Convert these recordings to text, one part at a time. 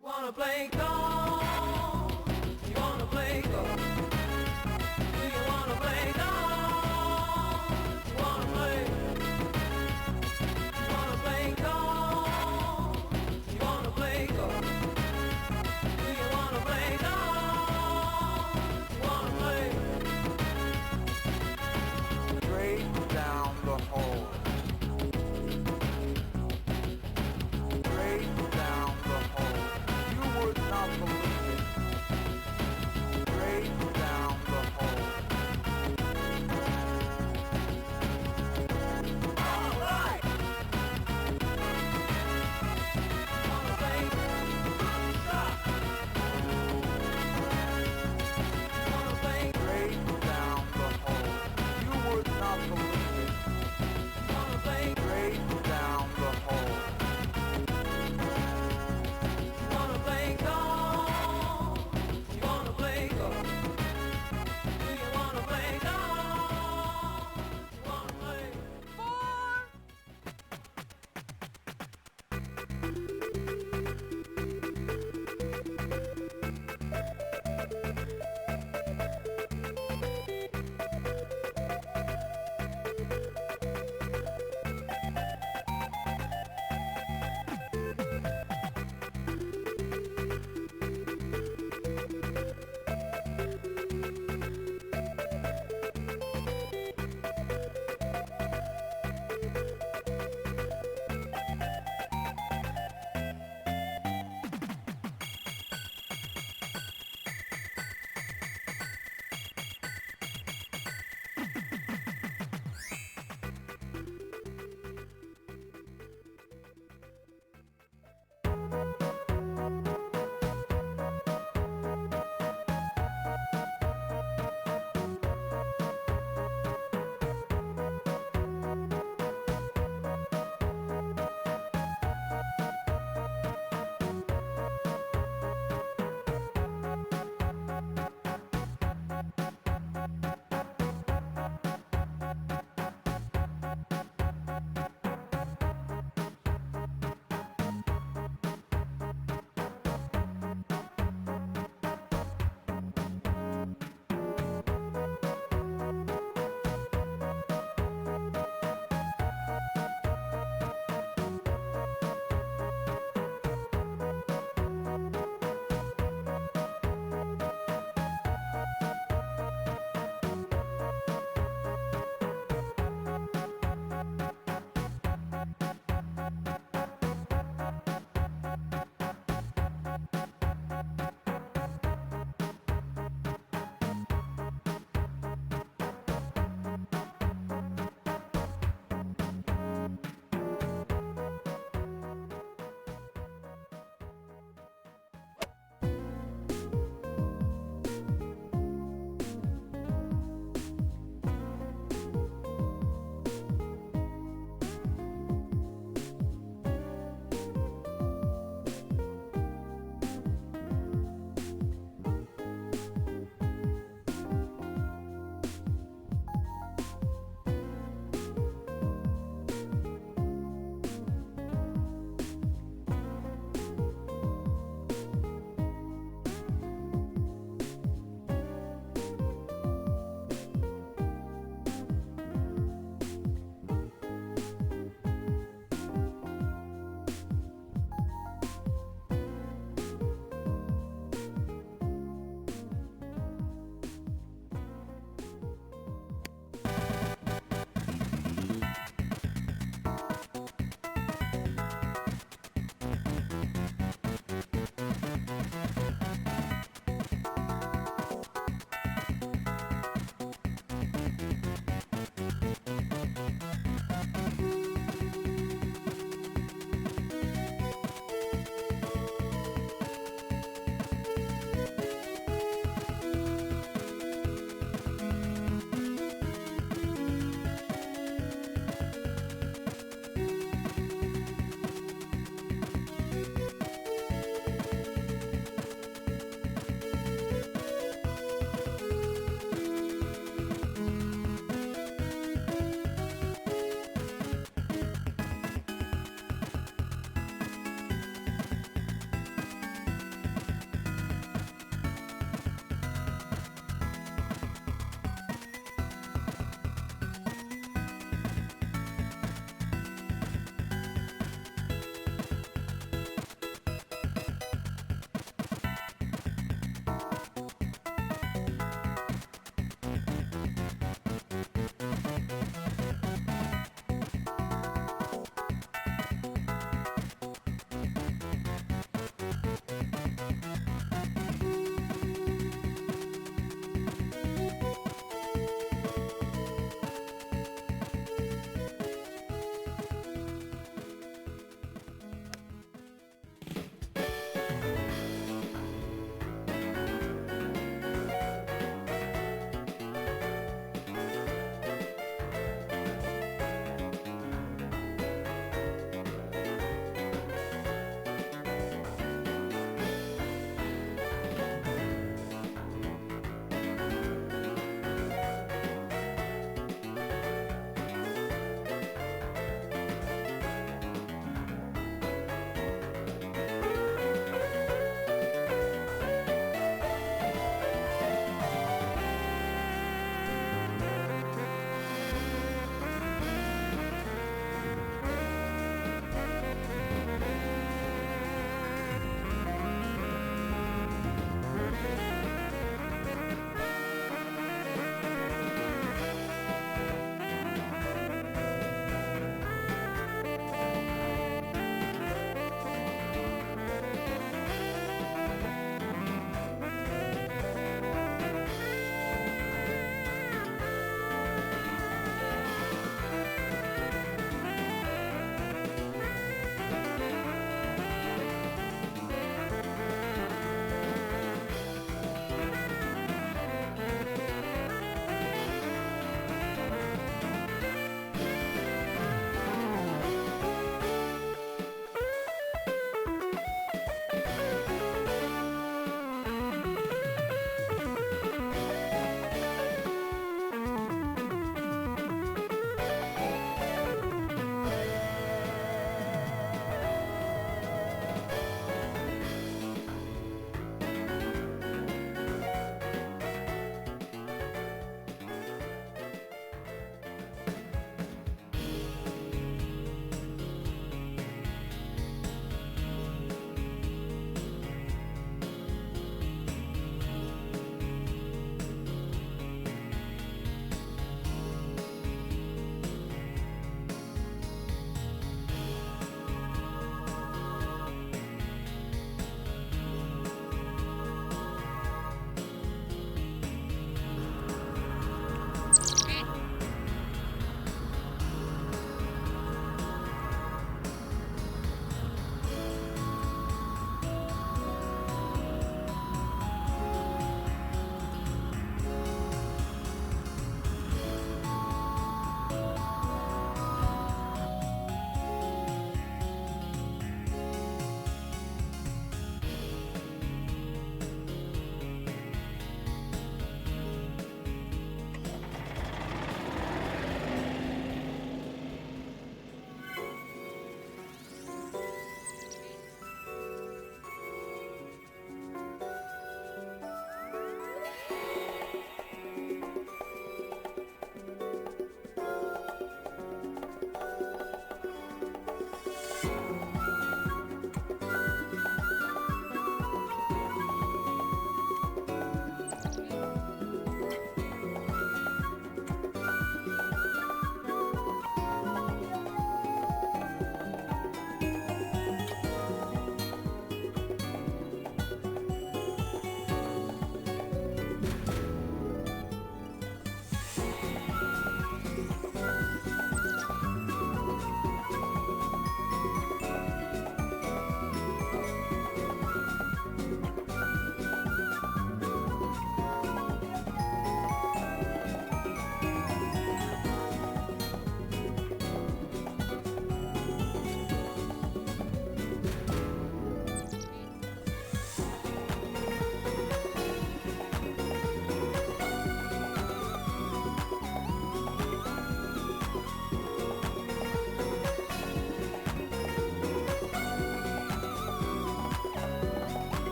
Wanna play golf? You wanna play golf? Do you wanna play golf? You wanna play? You wanna play golf? You wanna play golf? Do you wanna play golf? You wanna play? Straight down the hole. Straight down the hole. You would not believe it.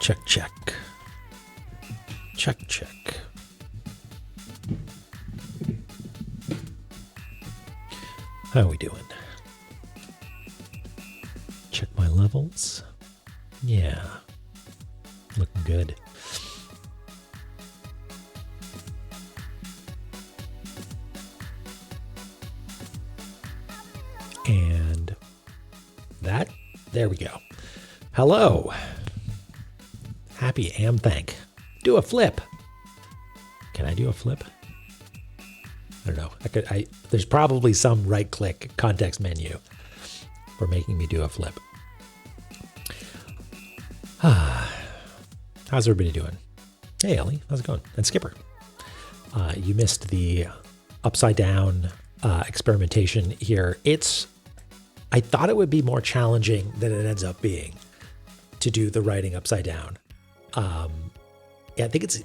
Check, check. Check, check. How are we doing? Check my levels. Yeah. Looking good. And that, there we go. Hello. Happy thank. Do a flip. Can I do a flip? I don't know. There's probably some right click context menu for making me do a flip. How's everybody doing? Hey, Ellie, how's it going? And Skipper. You missed the upside down experimentation here. I thought it would be more challenging than it ends up being to do the writing upside down. Yeah, I think it's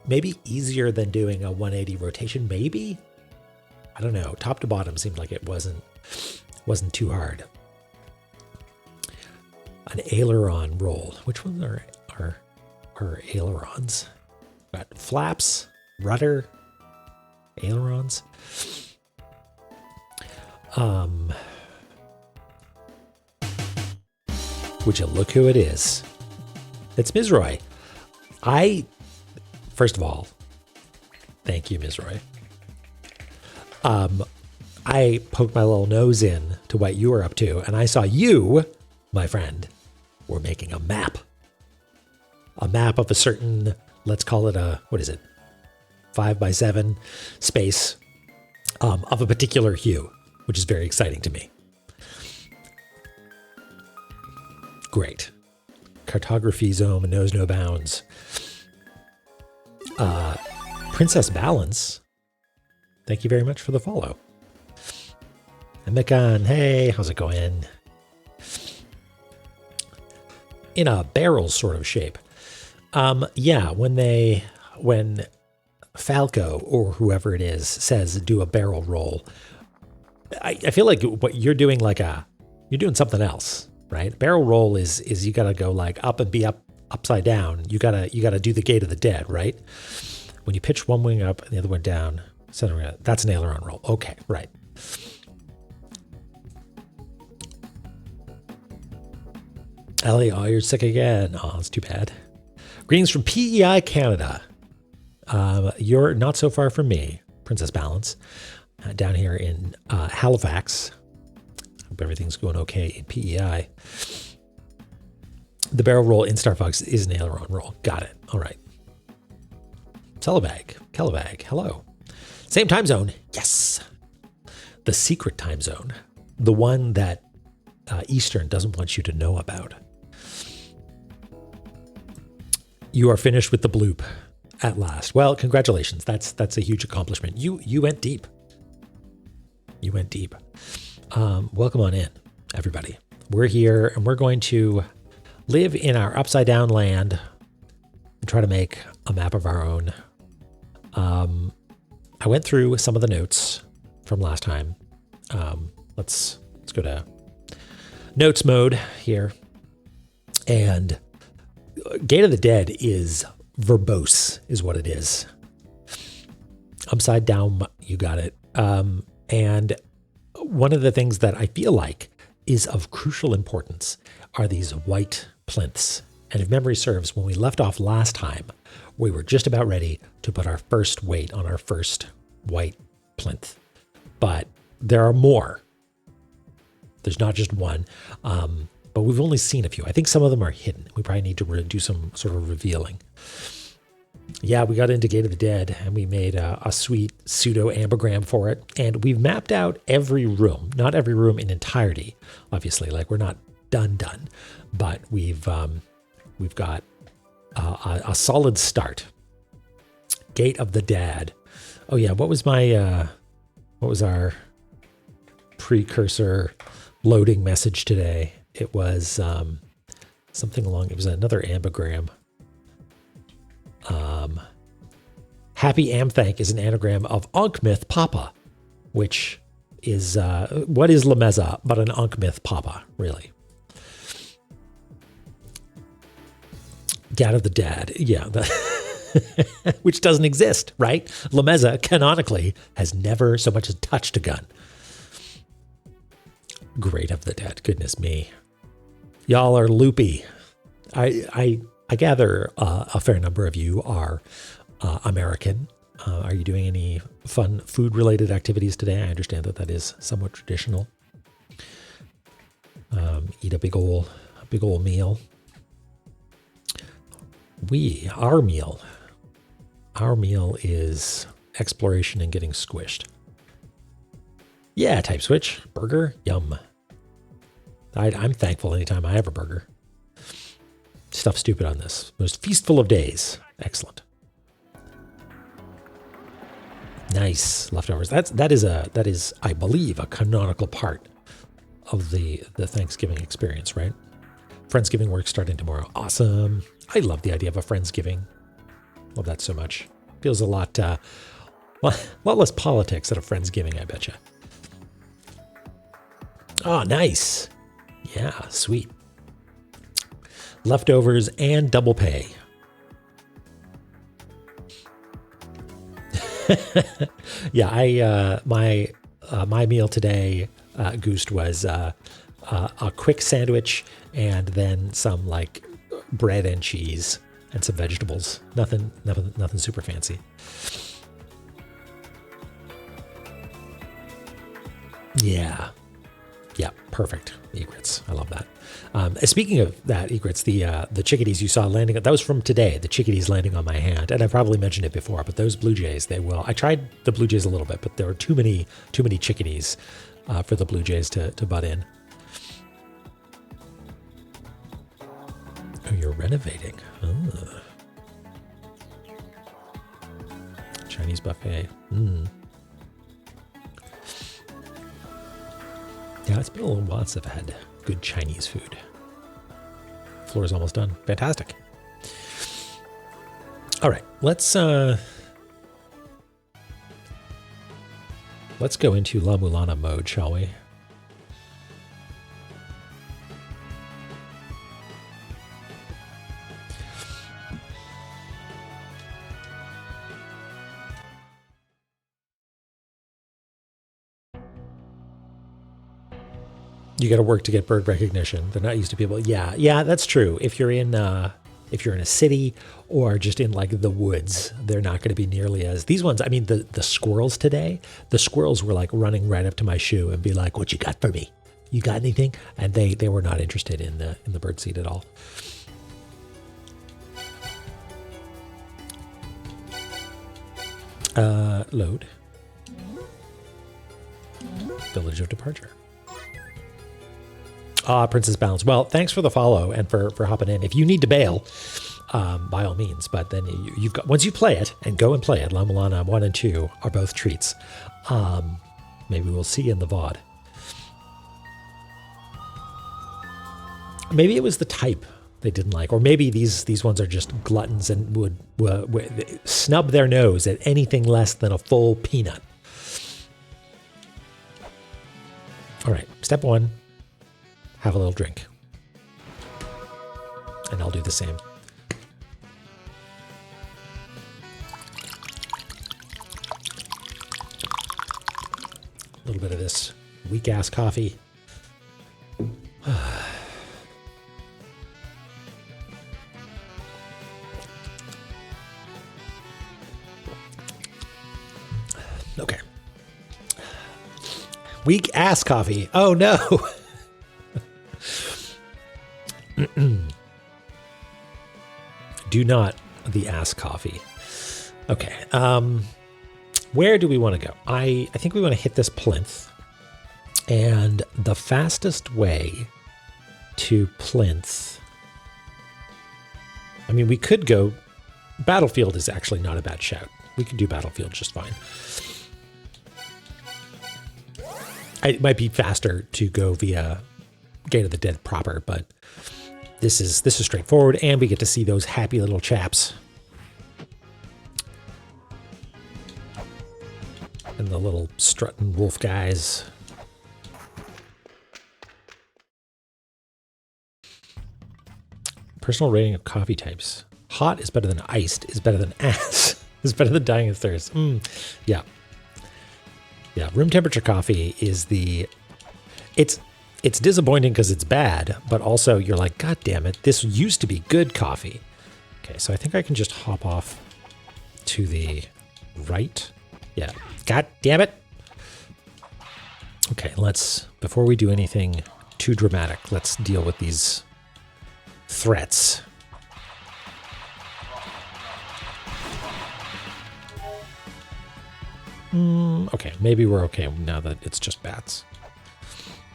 maybe easier than doing a 180 rotation, maybe? I don't know. Top to bottom seemed like it wasn't too hard. An aileron roll. Which ones are ailerons? Got flaps, rudder, ailerons. Would you look who it is? It's Ms. Roy. First of all, thank you, Ms. Roy. I poked my little nose in to what you were up to, and I saw you, my friend, were making a map. A map of a certain, let's call it 5x7 space of a particular hue, which is very exciting to me. Great. Cartography zone, knows no bounds. Princess Balance, thank you very much for the follow. And Mikan, hey, how's it going? In a barrel sort of shape. Yeah, when Falco or whoever it is says do a barrel roll, I feel like what you're doing you're doing something else, right? Barrel roll is you gotta go like up and be upside down. You gotta do the gate of the dead, right? When you pitch one wing up and the other one down, center wing, that's an aileron roll. Okay, right. Ellie, oh, you're sick again. Oh, it's too bad. Greetings from PEI Canada. You're not so far from me, Princess Balance, down here in Halifax. Hope everything's going okay in PEI. The barrel roll in Star Fox is an aileron roll. Got it. All right. Kelevag, hello. Same time zone. Yes. The secret time zone. The one that Eastern doesn't want you to know about. You are finished with the bloop at last. Well, congratulations. That's a huge accomplishment. You went deep. You went deep. Welcome on in, everybody. We're here and we're going to live in our upside down land and try to make a map of our own. I went through some of the notes from last time. Let's go to notes mode here. And Gate of the Dead is verbose, is what it is. Upside down, you got it. And one of the things that I feel like is of crucial importance are these white plinths. And if memory serves, when we left off last time, we were just about ready to put our first weight on our first white plinth. But there are more. There's not just one. But we've only seen a few. I think some of them are hidden. We probably need to do some sort of revealing. Yeah, we got into Gate of the Dead and we made a sweet pseudo ambergram for it. And we've mapped out every room, not every room in entirety, obviously. Like we're not done, but we've got a solid start. Gate of the Dead. Oh yeah, what was our precursor loading message today? It was something along, it was another ambigram. Happy Amthank is an anagram of Ankh-Myth Papa, which is, what is Lameza but an Ankh-Myth Papa, really? Dad of the Dead. Yeah. Which doesn't exist, right? Lemeza canonically has never so much as touched a gun. Great of the Dead. Goodness me. Y'all are loopy. I gather a fair number of you are American. Are you doing any fun food-related activities today? I understand that is somewhat traditional. Eat a big ol' meal. Our meal is exploration and getting squished. Yeah, type switch. Burger, yum. I'm thankful anytime I have a burger. Stuff stupid on this. Most feastful of days. Excellent. Nice leftovers. That is I believe a canonical part of the Thanksgiving experience, right? Friendsgiving work starting tomorrow. Awesome. I love the idea of a Friendsgiving. Love that so much. Feels a lot less politics at a Friendsgiving, I betcha. Oh, nice. Yeah, sweet. Leftovers and double pay. Yeah, my meal today, Goost, was a quick sandwich and then some like bread and cheese and some vegetables. Nothing super fancy. Yeah, perfect. Egrets, I love that. Speaking of that, egrets, the chickadees you saw landing, that was from today. The chickadees landing on my hand, and I probably mentioned it before, but those blue jays, I tried the blue jays a little bit, but there were too many chickadees for the blue jays to butt in. Oh, you're renovating. Oh. Chinese buffet. Yeah, it's been a little while since I've had good Chinese food. Floor is almost done. Fantastic. All right, let's go into La-Mulana mode, shall we? You got to work to get bird recognition. They're not used to people. Yeah, that's true. If you're in a city or just in like the woods, they're not going to be nearly as these ones. I mean, the squirrels today, the squirrels were like running right up to my shoe and be like, "What you got for me? You got anything?" And they were not interested in the bird seed at all. Load. Village of Departure. Princess Balance. Well, thanks for the follow and for hopping in. If you need to bail, by all means. But then you've got, once you play it, and go and play it, La-Mulana 1 and 2 are both treats. Maybe we'll see you in the VOD. Maybe it was the type they didn't like, or maybe these ones are just gluttons and would snub their nose at anything less than a full peanut. All right, step 1. Have a little drink. And I'll do the same. A little bit of this weak-ass coffee. Okay. Weak-ass coffee. Oh, no. Do not the ass coffee. Okay. Where do we want to go? I think we want to hit this plinth. And the fastest way to plinth, I mean, we could go, Battlefield is actually not a bad shout. We could do Battlefield just fine. It might be faster to go via Gate of the Dead proper, but this is straightforward, and we get to see those happy little chaps. And the little strutting wolf guys. Personal rating of coffee types. Hot is better than iced, is better than ass, is better than dying of thirst. Yeah. Yeah, room temperature coffee is it's disappointing because it's bad, but also you're like, God damn it, this used to be good coffee. Okay, so I think I can just hop off to the right. Yeah, God damn it. Okay, before we do anything too dramatic, let's deal with these threats. Okay, maybe we're okay now that it's just bats.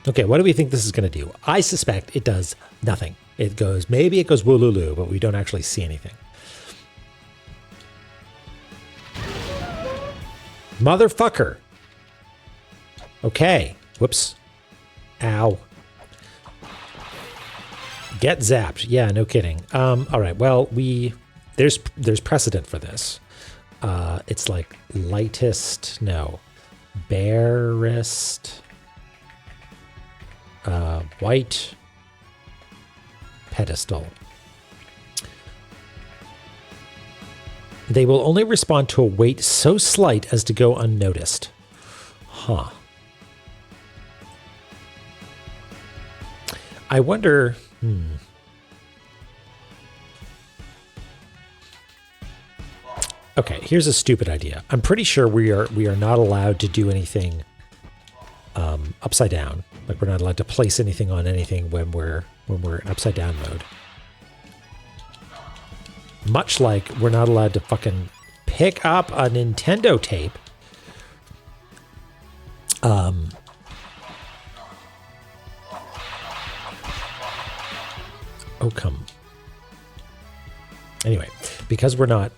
Okay, what do we think this is going to do? I suspect it does nothing. Maybe it goes woolulu, but we don't actually see anything. Motherfucker. Okay. Whoops. Ow. Get zapped. Yeah, no kidding. All right. Well, there's precedent for this. It's like lightest, no, barest, white pedestal. They will only respond to a weight so slight as to go unnoticed. Huh. I wonder, Okay, here's a stupid idea. I'm pretty sure we are not allowed to do anything upside down. Like we're not allowed to place anything on anything when we're in upside down mode. Much like we're not allowed to fucking pick up a Nintendo tape. Oh, come. Anyway, because we're not...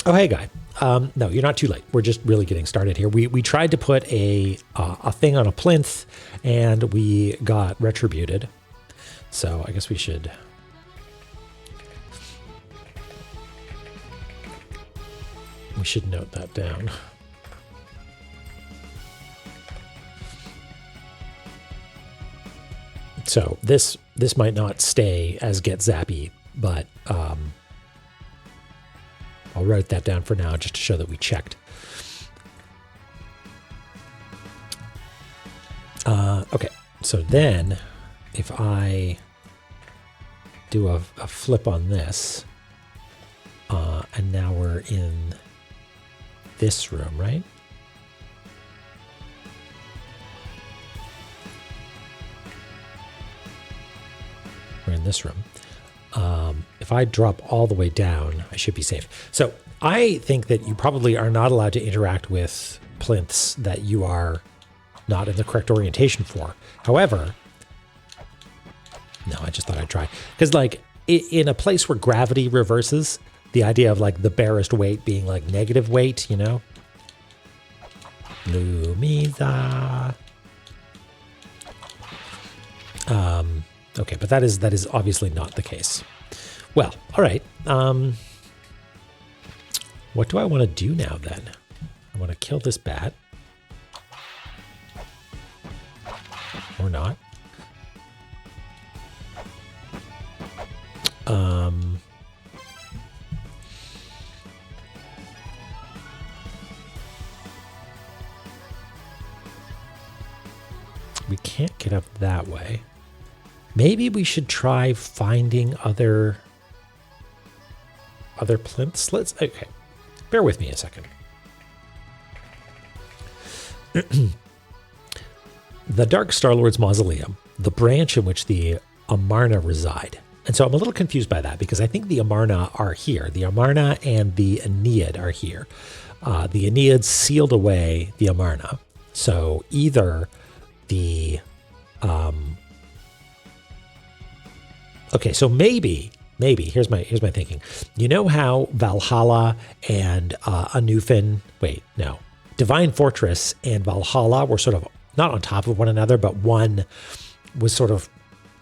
Oh, hey, guy. No, you're not too late. We're just really getting started here. We tried to put a thing on a plinth, and we got retributed. So I guess we should... We should note that down. So this might not stay as Get Zappy, but I'll write that down for now just to show that we checked. Okay, so then if I do a flip on this, and now we're in this room, right? We're in this room. If I drop all the way down, I should be safe. So I think that you probably are not allowed to interact with plinths that you are not in the correct orientation for. However, no, I just thought I'd try. Because like in a place where gravity reverses, the idea of like the barest weight being like negative weight, you know? Lumisa. Okay, but that is obviously not the case. Well, all right. What do I want to do now then? I want to kill this bat. Or not. We can't get up that way. Maybe we should try finding other plinths. Okay. Bear with me a second. The Dark Star-Lord's Mausoleum, the branch in which the Amarna reside. And so I'm a little confused by that because I think the Amarna are here. The Amarna and the Aeneid are here. The Aeneid sealed away the Amarna. So either the... Okay, so maybe, here's my thinking. You know how Valhalla and Divine Fortress and Valhalla were sort of not on top of one another, but one was sort of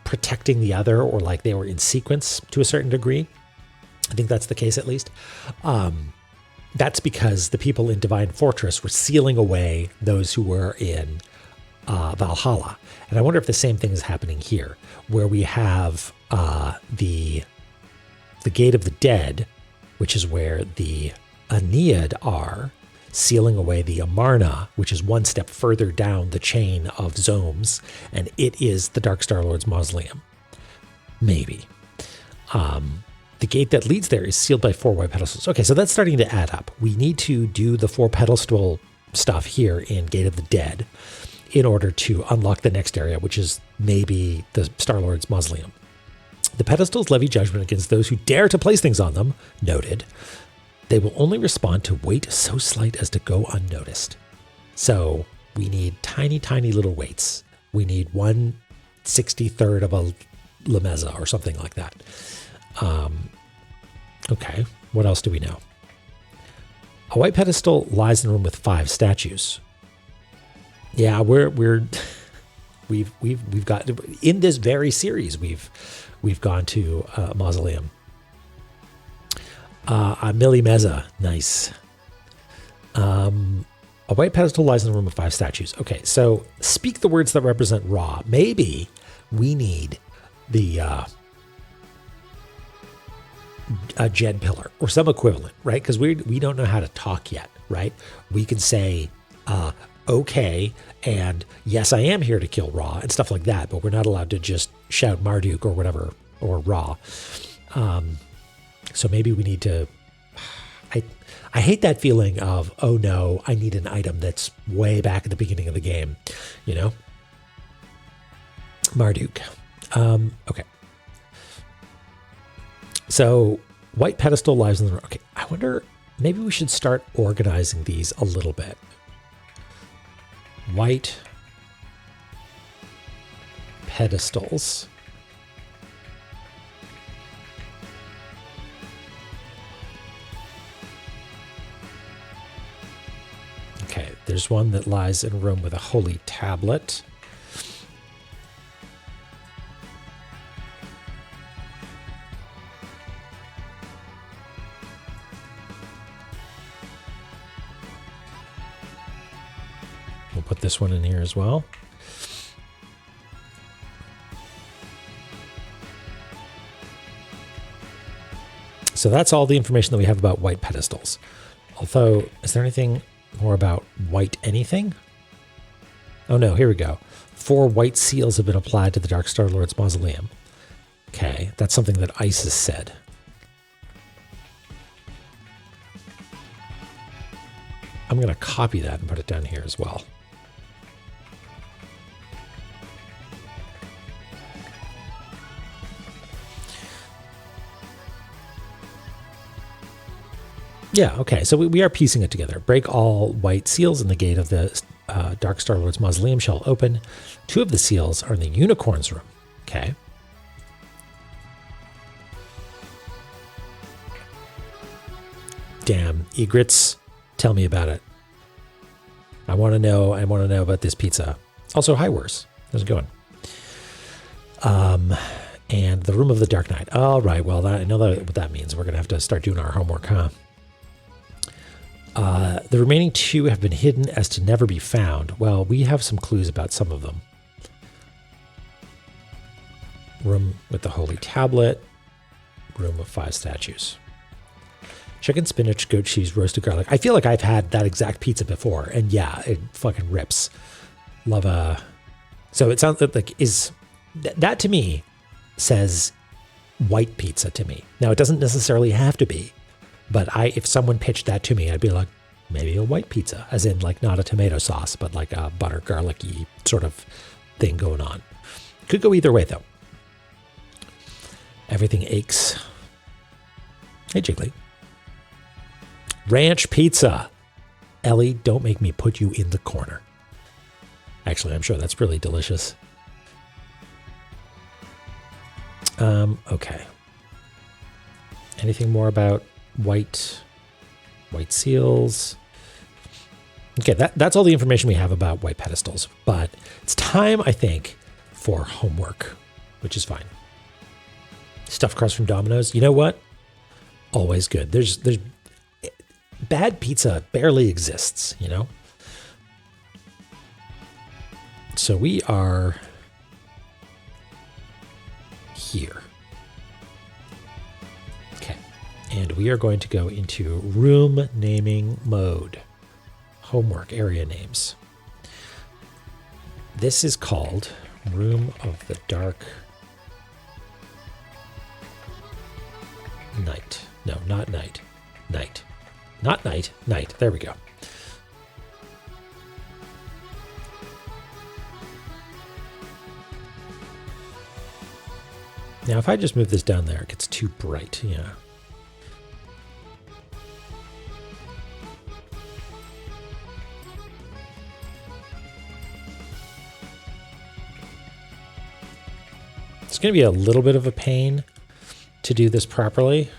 protecting the other, or like they were in sequence to a certain degree. I think that's the case at least. That's because the people in Divine Fortress were sealing away those who were in Valhalla. And I wonder if the same thing is happening here, where we have the the Gate of the Dead, which is where the Aeneid are, sealing away the Amarna, which is one step further down the chain of Zomes, and it is the Dark Star Lord's mausoleum. Maybe. The gate that leads there is sealed by 4 white pedestals. Okay, so that's starting to add up. We need to do the 4 pedestal stuff here in Gate of the Dead in order to unlock the next area, which is maybe the Star Lord's mausoleum. The pedestals levy judgment against those who dare to place things on them, noted. They will only respond to weight so slight as to go unnoticed. So we need tiny, tiny little weights. We need 1/63 of a lemeza or something like that. Okay, what else do we know? A white pedestal lies in a room with 5 statues. Yeah, we've got in this very series we've gone to a mausoleum. A Millimeza, nice. A white pedestal lies in a room with 5 statues. Okay, so speak the words that represent Ra. Maybe we need the a Jed pillar or some equivalent, right? Because we don't know how to talk yet, right? We can say okay and yes, I am here to kill Ra and stuff like that, but we're not allowed to just shout Marduk or whatever or Ra. So maybe we need to. I hate that feeling of, oh no, I need an item that's way back at the beginning of the game, you know? Marduk. Okay. So white pedestal lies in the room. Okay, I wonder, maybe we should start organizing these a little bit. White pedestals. Okay, there's one that lies in a room with a holy tablet. We'll put this one in here as well. So that's all the information that we have about white pedestals. Although, is there anything more about white anything? Oh no, here we go. 4 white seals have been applied to the Dark Star Lord's mausoleum. Okay, that's something that Isis said. I'm going to copy that and put it down here as well. Yeah, okay, so we are piecing it together. Break all white seals and the gate of the Dark Star Lord's mausoleum shall open. 2 of the seals are in the unicorn's room. Okay. Damn, egrets, tell me about it. I want to know about this pizza. Also, hi, Wurs. How's it going? And the room of the Dark Knight. All right, well, I know what that means. We're going to have to start doing our homework, huh? The remaining 2 have been hidden as to never be found. Well, we have some clues about some of them. Room with the holy tablet. Room of 5 statues. Chicken, spinach, goat cheese, roasted garlic. I feel like I've had that exact pizza before, and yeah, it fucking rips. Love a. So it sounds like that to me says white pizza to me. Now it doesn't necessarily have to be, but if someone pitched that to me, I'd be like, maybe a white pizza, as in like not a tomato sauce, but like a butter garlicky sort of thing going on. Could go either way though. Everything aches. Hey, Jiggly. Ranch pizza. Ellie, don't make me put you in the corner. Actually, I'm sure that's really delicious. Okay. Anything more about white seals? Okay, that's all the information we have about white pedestals. But it's time, I think, for homework, which is fine. Stuffed crust from Domino's. You know what? Always good. There's bad pizza barely exists, you know? So we are here. and we are going to go into room naming mode. Homework area names. This is called Room of the Dark Night. No, not night. Night. Not night. Night. There we go. Now, if I just move this down there, it gets too bright. Yeah. It's going to be a little bit of a pain to do this properly.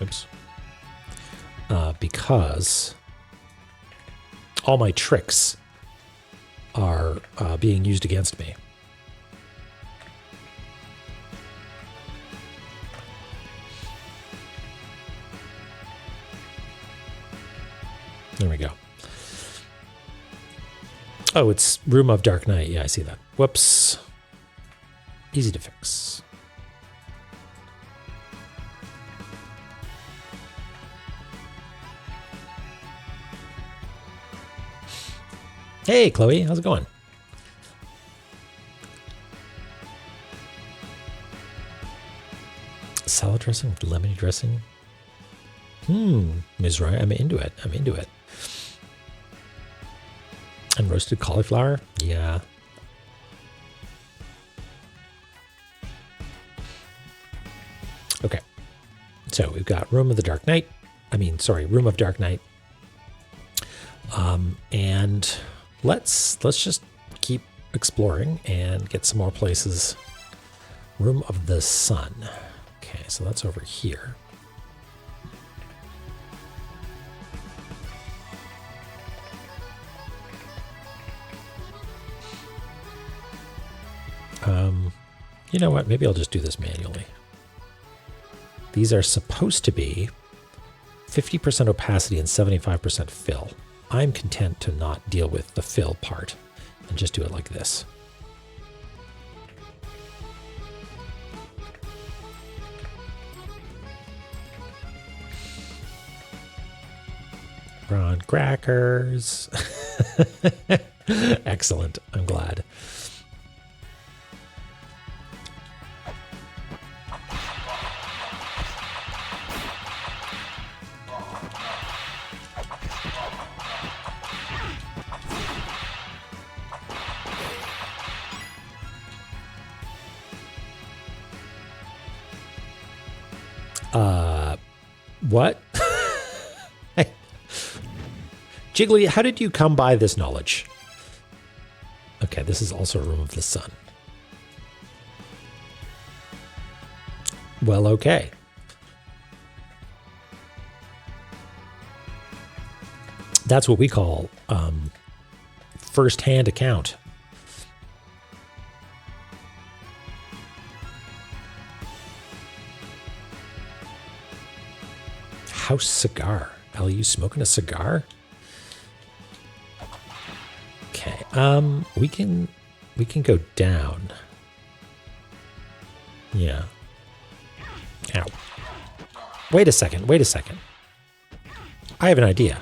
Oops. Because all my tricks are being used against me. There we go. Oh, it's Room of Dark Night. Yeah, I see that. Whoops. Easy to fix. Hey, Chloe. How's it going? Salad dressing with lemony dressing. Ms. Roy, I'm into it. I'm into it. And roasted cauliflower? Yeah. Okay. So we've got Room of the Dark Night. Room of Dark Night. And let's just keep exploring and get some more places. Room of the Sun. Okay, so that's over here. You know what? Maybe I'll just do this manually. These are supposed to be 50% opacity and 75% fill. I'm content to not deal with the fill part and just do it like this. Prawn crackers. Excellent. I'm glad. What? Jiggly, how did you come by this knowledge? Okay, this is also a Room of the Sun. Well, okay. That's what we call first-hand account. House cigar. Are you smoking a cigar? Okay. We can go down. Yeah. Ow. Wait a second. I have an idea.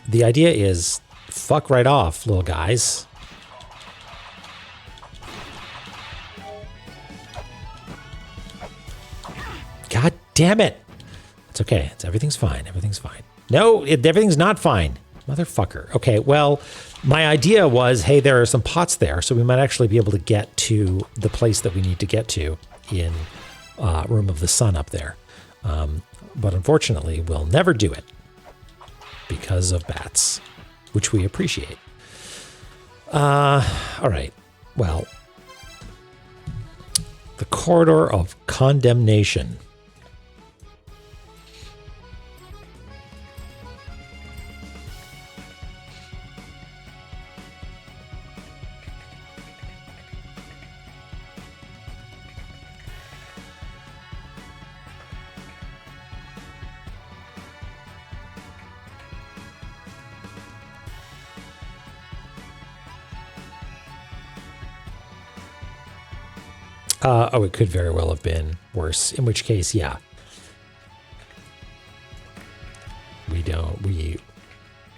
The idea is fuck right off, little guys. God damn it. It's okay. Everything's fine. Everything's fine. No, everything's not fine. Motherfucker. Okay, well, my idea was, hey, there are some pots there, so we might actually be able to get to the place that we need to get to in Room of the Sun up there. But unfortunately, we'll never do it because of bats, which we appreciate. All right. Well, the Corridor of Condemnation. Oh, it could very well have been worse. In which case, yeah.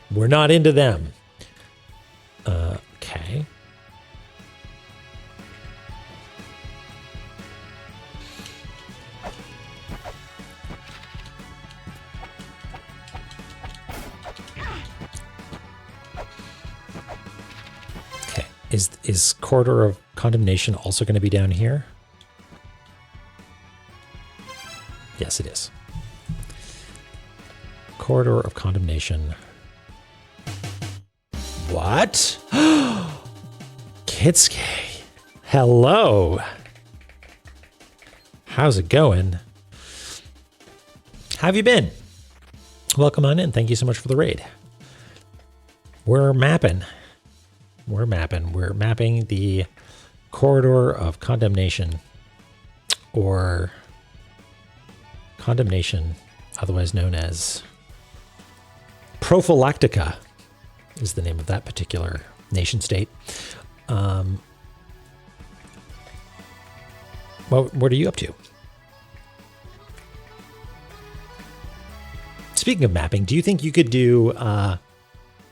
We're not into them. Okay. Okay. Is Corridor of Condemnation also going to be down here? Yes, it is. Corridor of Condemnation. What? Kitsuke. Hello. How's it going? How have you been? Welcome on in. Thank you so much for the raid. We're mapping. We're mapping the Corridor of Condemnation, or Condemnation, otherwise known as Prophylactica, is the name of that particular nation state. What are you up to? Speaking of mapping, do you think you could do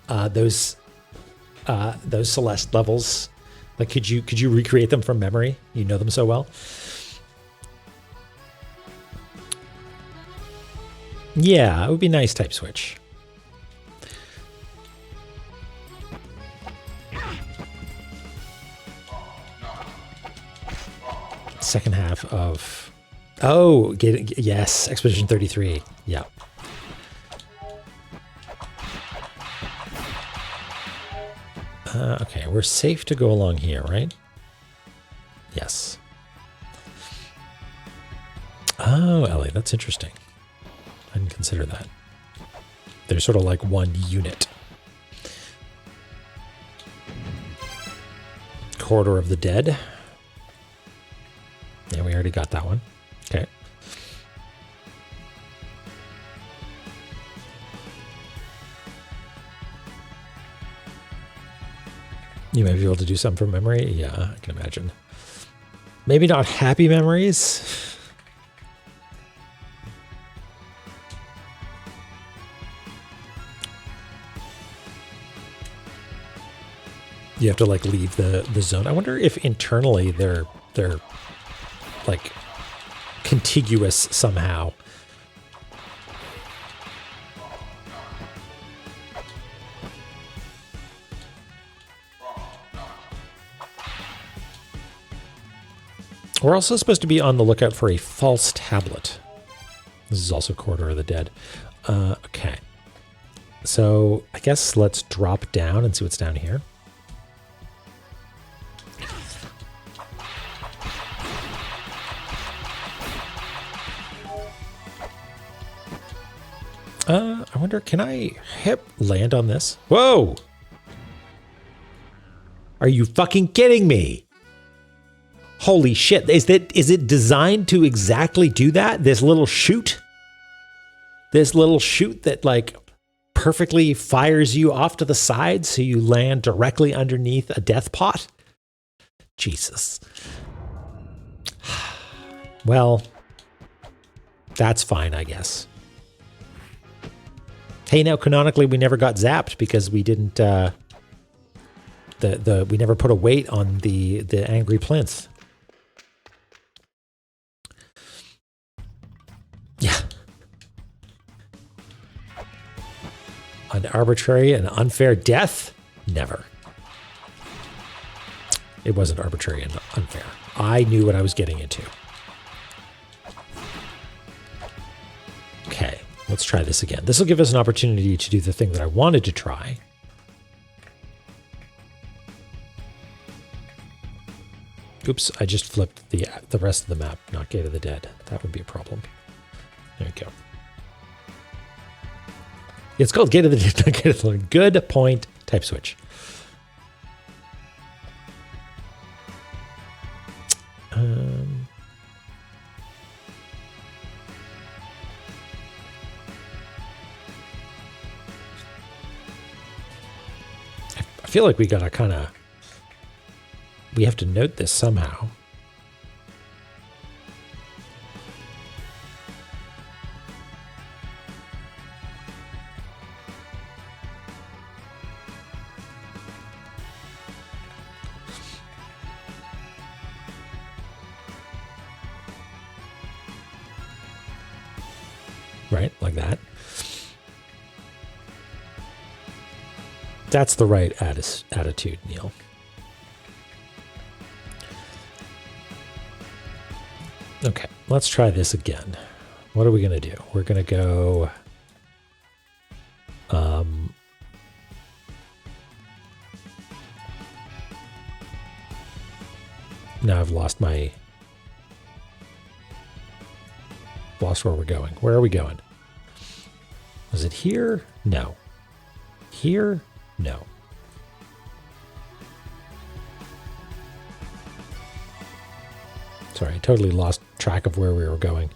those Celeste levels? Like, could you recreate them from memory? You know them so well. Yeah, it would be nice. Type switch. Second half of, yes, Expedition 33. Yeah. Okay, we're safe to go along here, right? Yes. Oh, Ellie, that's interesting. I didn't consider that. They're sort of like one unit. Corridor of the Dead. Yeah, we already got that one. Okay. You may be able to do something from memory. Yeah, I can imagine. Maybe not happy memories. You have to like leave the zone. I wonder if internally they're like contiguous somehow. We're also supposed to be on the lookout for a false tablet. This is also Corridor of the Dead. Okay. So I guess let's drop down and see what's down here. I wonder, can I land on this? Whoa! Are you fucking kidding me? Holy shit. Is it designed to exactly do that? This little chute? This little chute that like perfectly fires you off to the side so you land directly underneath a death pot? Jesus. Well, that's fine, I guess. Hey, now canonically we never got zapped because we didn't we never put a weight on the angry plinth. Yeah. An arbitrary and unfair death? Never. It wasn't arbitrary and unfair. I knew what I was getting into. Okay. Let's try this again. This will give us an opportunity to do the thing that I wanted to try. Oops, I just flipped the rest of the map, not Gate of the Dead. That would be a problem. There you go. It's called Gate of the Dead, not Gate of the Dead. Good point. Type switch. I feel like we gotta we have to note this somehow. right? Like that. That's the right attitude, Neil. Okay, let's try this again. What are we going to do? We're going to go... Now I've lost where we're going. Where are we going? Was it here? No. Here? No. Sorry, I totally lost track of where we were going.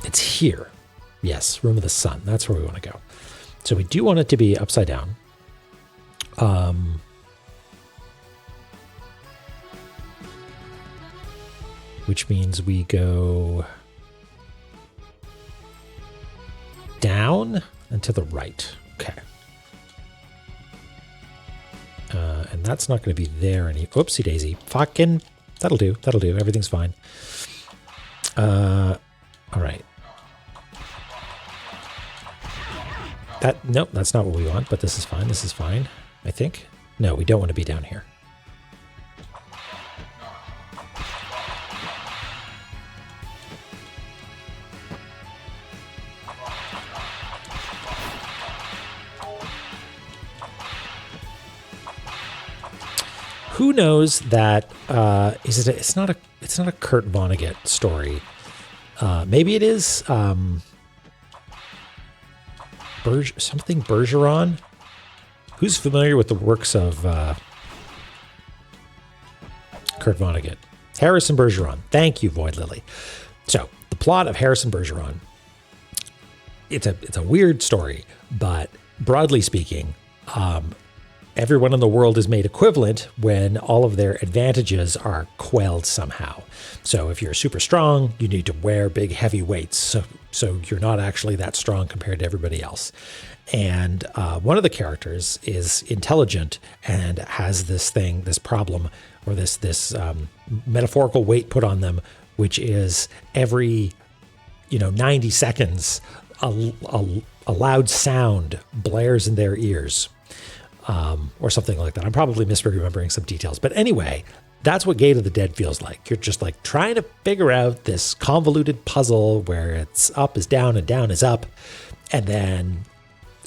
It's here. Yes, Room of the Sun. That's where we want to go. So we do want it to be upside down. Which means we go down and to the right. Okay. And that's not going to be there any. Oopsie daisy. Fucking. That'll do. That'll do. Everything's fine. All right. Nope, that's not what we want, but this is fine. This is fine, I think. No, we don't want to be down here. Who knows that? It's not a Kurt Vonnegut story. Maybe it is. Something Bergeron. Who's familiar with the works of Kurt Vonnegut? Harrison Bergeron. Thank you, Void Lily. So the plot of Harrison Bergeron. It's a weird story, but broadly speaking, everyone in the world is made equivalent when all of their advantages are quelled somehow. So if you're super strong, you need to wear big heavy weights. So you're not actually that strong compared to everybody else. And one of the characters is intelligent and has this problem, or this metaphorical weight put on them, which is every 90 seconds, a loud sound blares in their ears. Or something like that. I'm probably misremembering some details. But anyway, that's what Gate of the Dead feels like. You're just like trying to figure out this convoluted puzzle where it's up is down and down is up. And then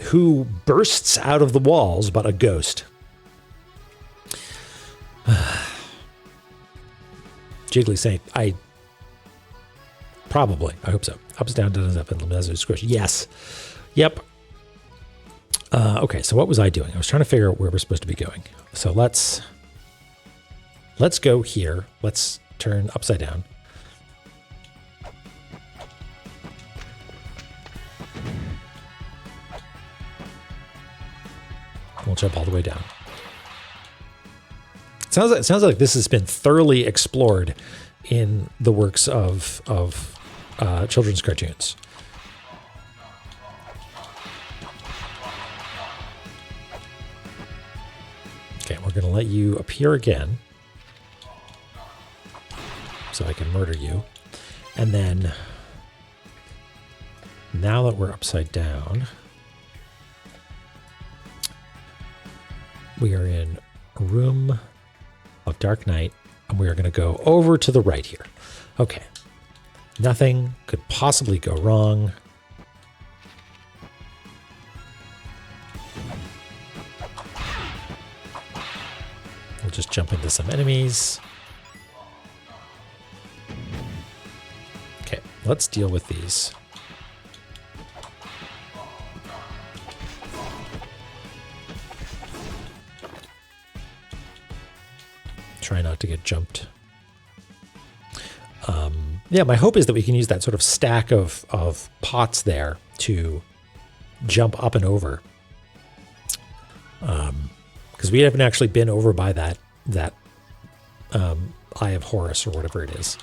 who bursts out of the walls but a ghost? Jiggly saying, I hope so. Ups, down, down, up, and lemons squish. Yes. Yep. Okay, so what was I doing? I was trying to figure out where we're supposed to be going. So let's go here. Let's turn upside down. We'll jump all the way down. It sounds like this has been thoroughly explored in the works of children's cartoons. Okay, we're going to let you appear again so I can murder you. And then, now that we're upside down, we are in a room of dark night, and we are going to go over to the right here. Okay, nothing could possibly go wrong. We'll just jump into some enemies. Okay, let's deal with these. Try not to get jumped. Yeah, my hope is that we can use that sort of stack of pots there to jump up and over. Because we haven't actually been over by that Eye of Horus or whatever it is.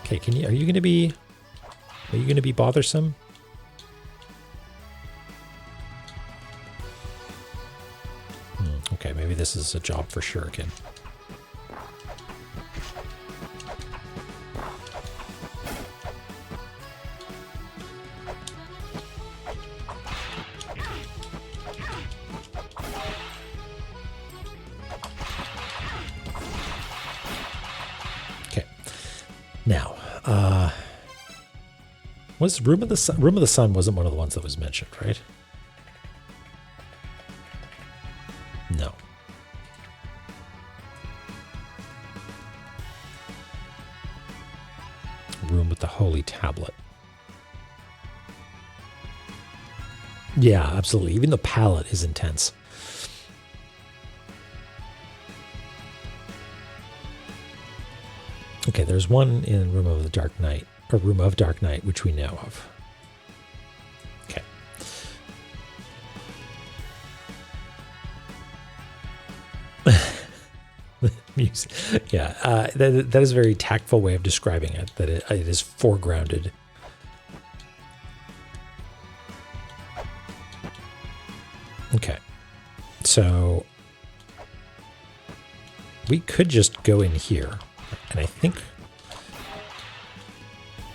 Okay, are you going to be bothersome? Okay, maybe this is a job for Shuriken. Now, was Room of the Sun? Room of the Sun wasn't one of the ones that was mentioned, right? No. Room with the Holy Tablet. Yeah, absolutely. Even the palette is intense. Okay, there's one in Room of the Dark Knight, or Room of Dark Knight, which we know of. Okay. Music. Yeah, that is a very tactful way of describing it, that it is foregrounded. Okay, so we could just go in here, and I think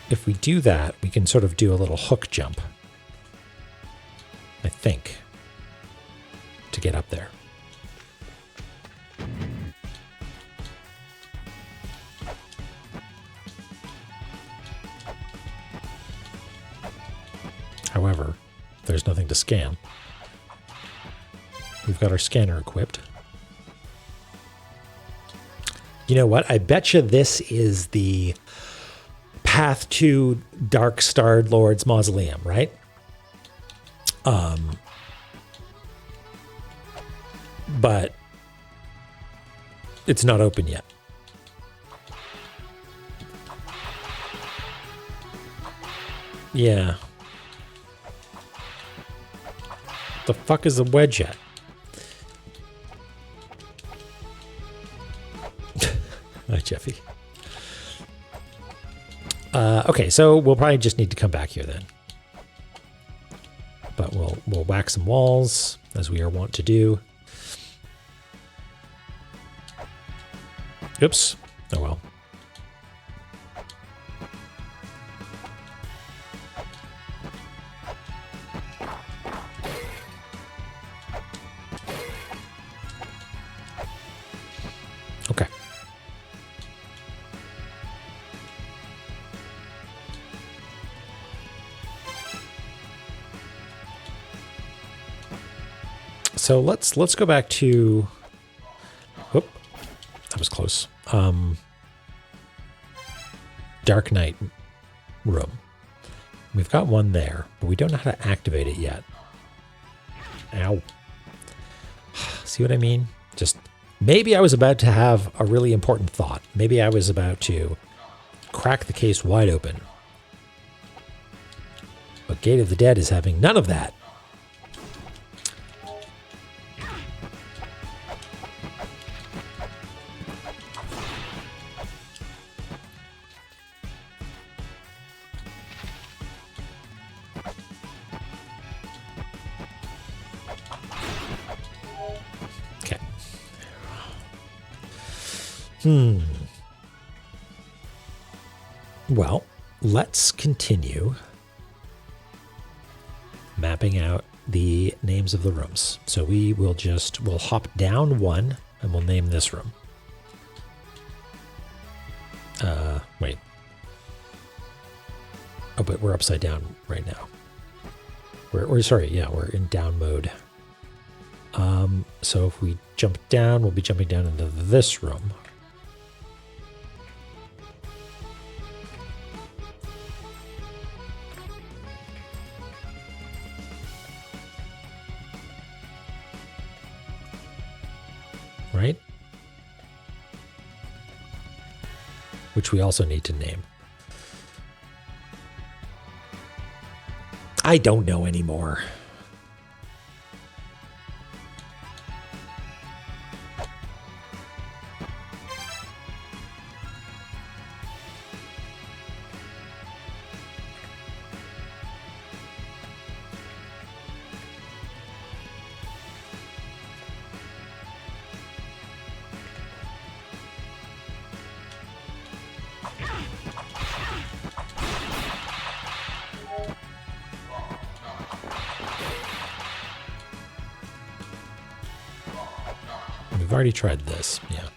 if we do that, we can sort of do a little hook jump, I think, to get up there. However, there's nothing to scan. We've got our scanner equipped. You know what? I bet you this is the path to Dark Starred Lord's Mausoleum, right? But it's not open yet. Yeah. The fuck is a wedge at? Hi, Jeffy. Okay, so we'll probably just need to come back here then. But we'll whack some walls, as we are wont to do. Oops. Oh well. Okay. So let's go back to. Whoop, that was close. Dark Knight room. We've got one there, but we don't know how to activate it yet. Ow. See what I mean? Just maybe I was about to have a really important thought. Maybe I was about to crack the case wide open. But Gate of the Dead is having none of that. Well, let's continue mapping out the names of the rooms. So we'll hop down one and we'll name this room. Wait. Oh, but we're upside down right now. We're in down mode. So if we jump down, we'll be jumping down into this room. Right? Which we also need to name. I don't know anymore. We've already tried this, yeah.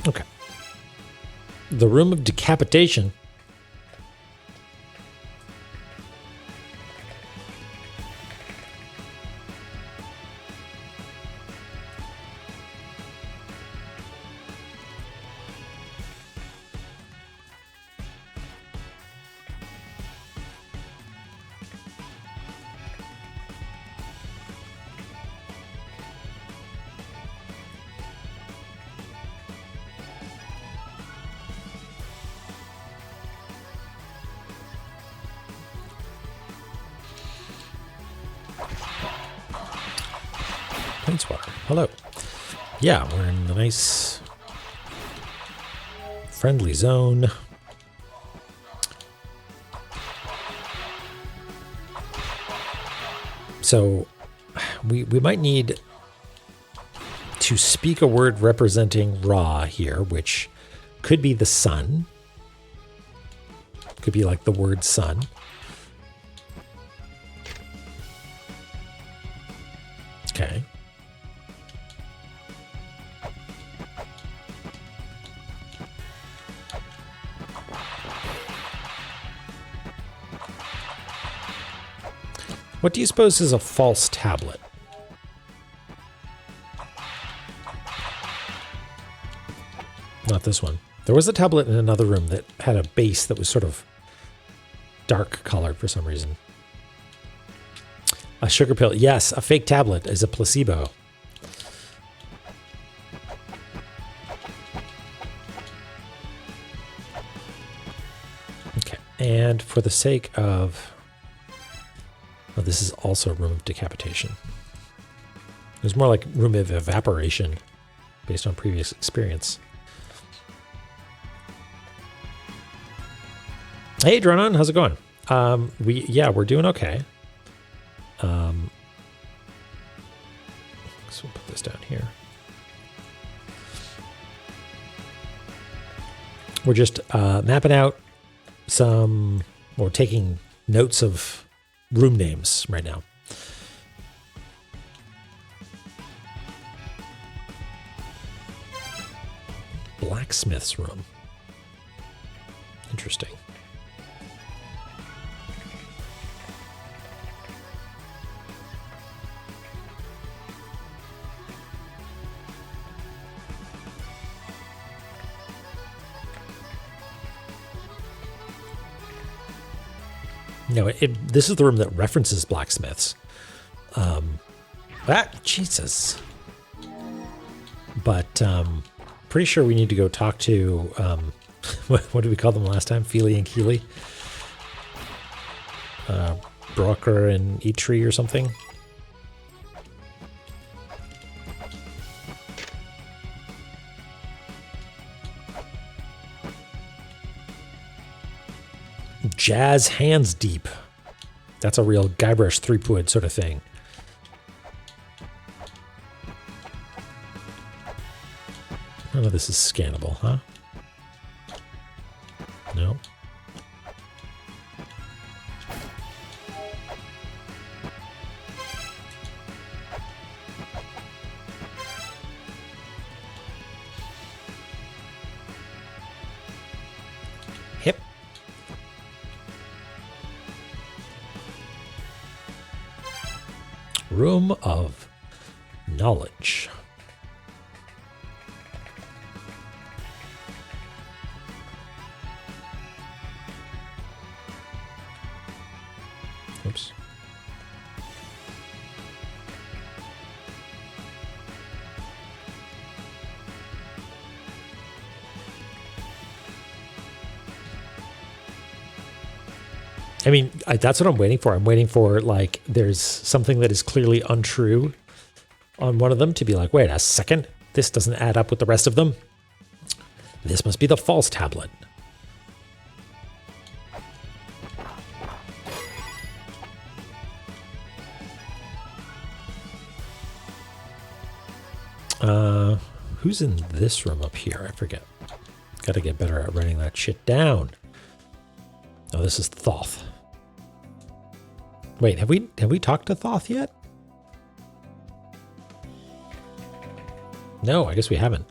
Okay. The room of decapitation. Planeswalker. Hello. Yeah, we're in the nice friendly zone. So we might need to speak a word representing Ra here, which could be the sun. Could be like the word sun. Okay. What do you suppose is a false tablet? Not this one. There was a tablet in another room that had a base that was sort of dark colored for some reason. A sugar pill. Yes, a fake tablet is a placebo. Okay. And for the sake of... Oh, this is also a room of decapitation. It was more like room of evaporation based on previous experience. Hey, Dronon, how's it going? We're doing okay. So we'll put this down here. We're just mapping out or taking notes of room names right now. Blacksmith's room. Interesting. No, this is the room that references blacksmiths. Jesus. But pretty sure we need to go talk to, what did we call them last time? Feely and Keely? Broker and E13 or something? Jazz hands deep. That's a real Guybrush Threepwood sort of thing. None of this is scannable, huh? No. Hip. Room of knowledge. Oops. I mean, that's what I'm waiting for. I'm waiting for, like, there's something that is clearly untrue on one of them to be like, wait a second, this doesn't add up with the rest of them. This must be the false tablet. Who's in this room up here? I forget. Gotta get better at writing that shit down. Oh, this is Thoth. Wait, have we talked to Thoth yet? No, I guess we haven't.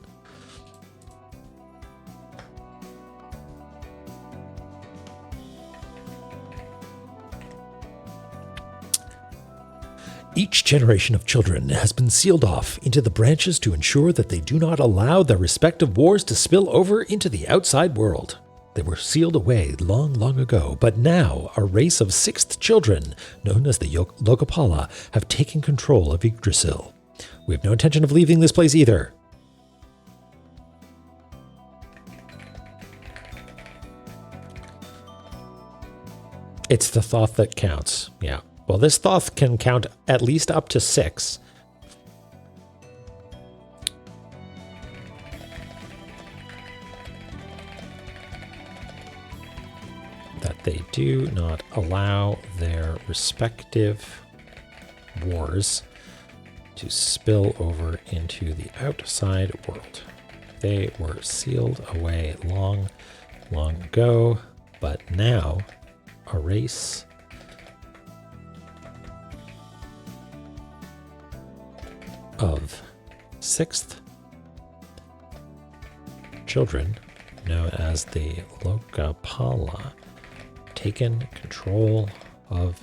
Each generation of children has been sealed off into the branches to ensure that they do not allow their respective wars to spill over into the outside world. They were sealed away long, long ago, but now a race of sixth children, known as the Lokapala, have taken control of Yggdrasil. We have no intention of leaving this place either. It's the Thoth that counts, yeah. Well, this Thoth can count at least up to 6. That they do not allow their respective wars to spill over into the outside world. They were sealed away long, long ago, but now a race of sixth children, known as the Lokapala, taken control of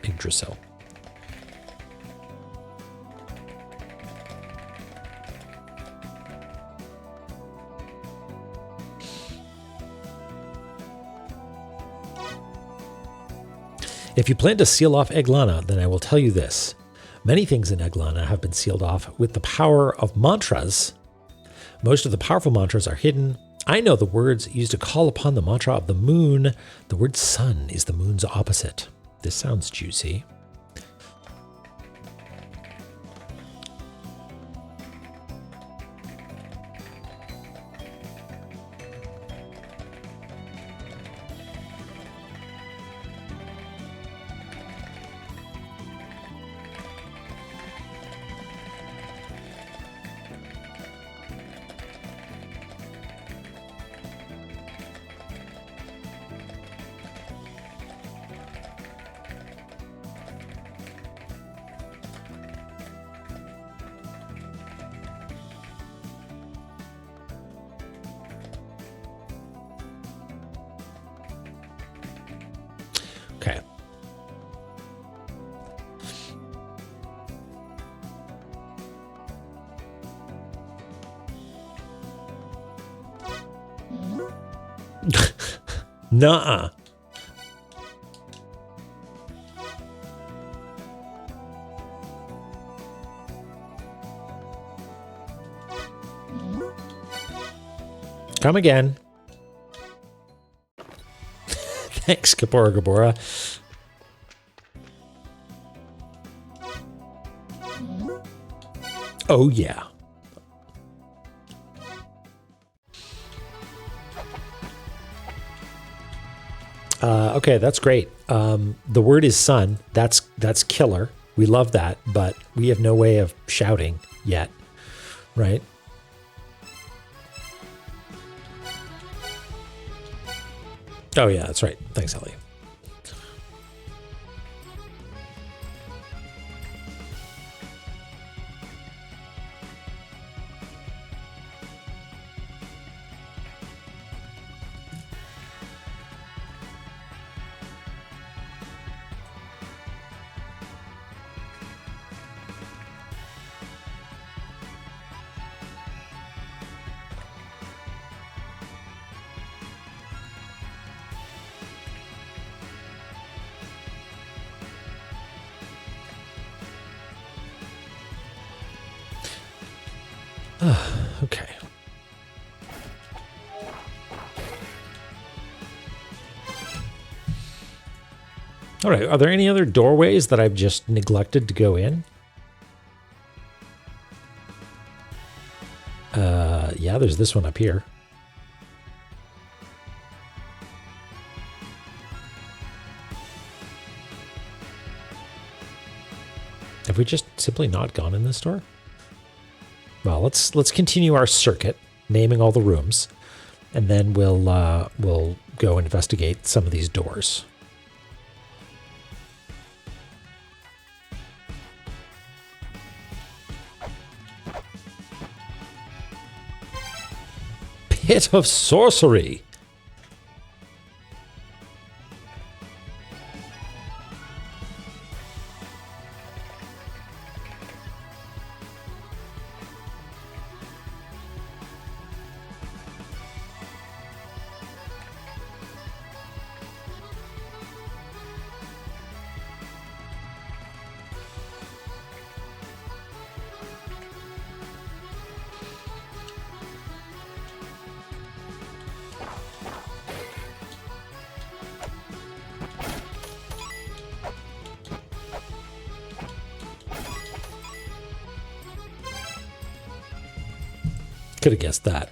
Yggdrasil. If you plan to seal off La-Mulana, then I will tell you this. Many things in La-Mulana have been sealed off with the power of mantras. Most of the powerful mantras are hidden. I know the words used to call upon the mantra of the moon. The word sun is the moon's opposite. This sounds juicy. Okay. Nuh-uh. Come again. Thanks, Kapora Gabora. Oh, yeah. Okay, that's great. The word is sun. That's killer. We love that, but we have no way of shouting yet, right? Oh, yeah, that's right. Thanks, Ellie. Okay. All right. Are there any other doorways that I've just neglected to go in? Yeah, there's this one up here. Have we just simply not gone in this door? Well, let's continue our circuit, naming all the rooms, and then we'll go investigate some of these doors. Pit of Sorcery. Could have guessed that.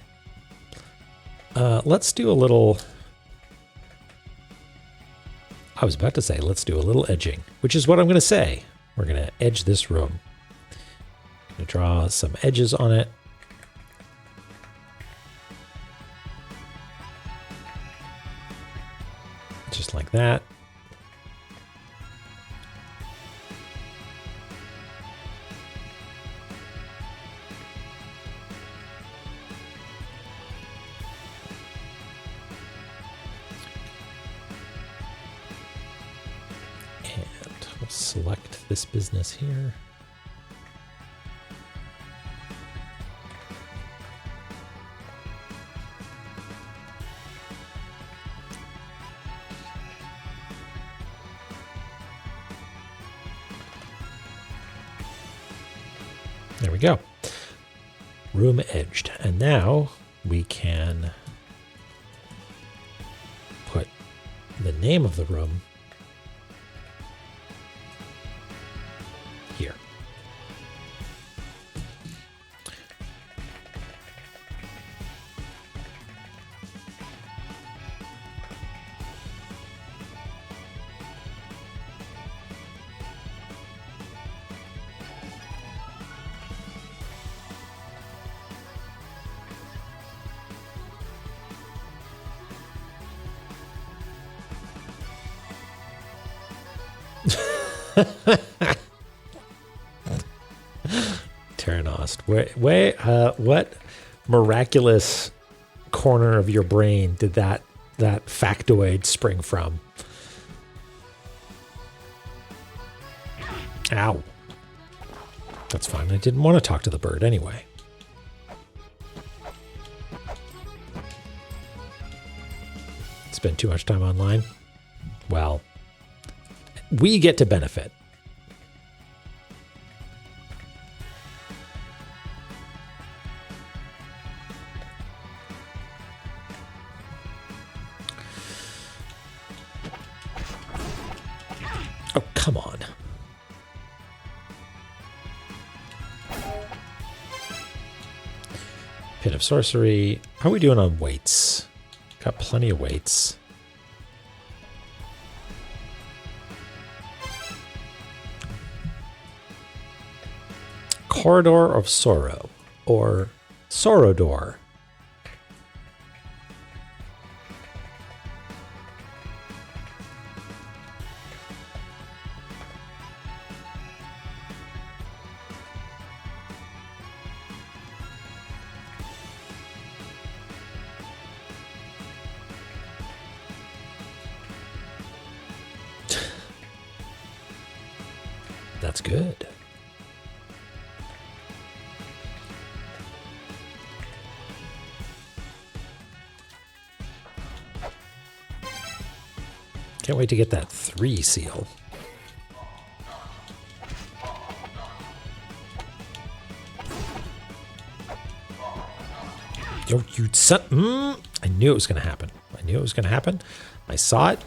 Let's do a little... I was about to say, let's do a little edging, which is what I'm going to say. We're going to edge this room. I'm going to draw some edges on it. Just like that. Select this business here. There we go. Room edged. And now we can put the name of the room here. Terranost. What miraculous corner of your brain did that factoid spring from? Ow. That's fine. I didn't want to talk to the bird anyway. Spend too much time online? Well, we get to benefit. Oh, come on. Pit of Sorcery. How are we doing on weights? Got plenty of weights. Corridor of Sorrow, or Sorrow Door. That's good. Can't wait to get that 3 seal. Yo, you son... I knew it was going to happen. I knew it was going to happen. I saw it.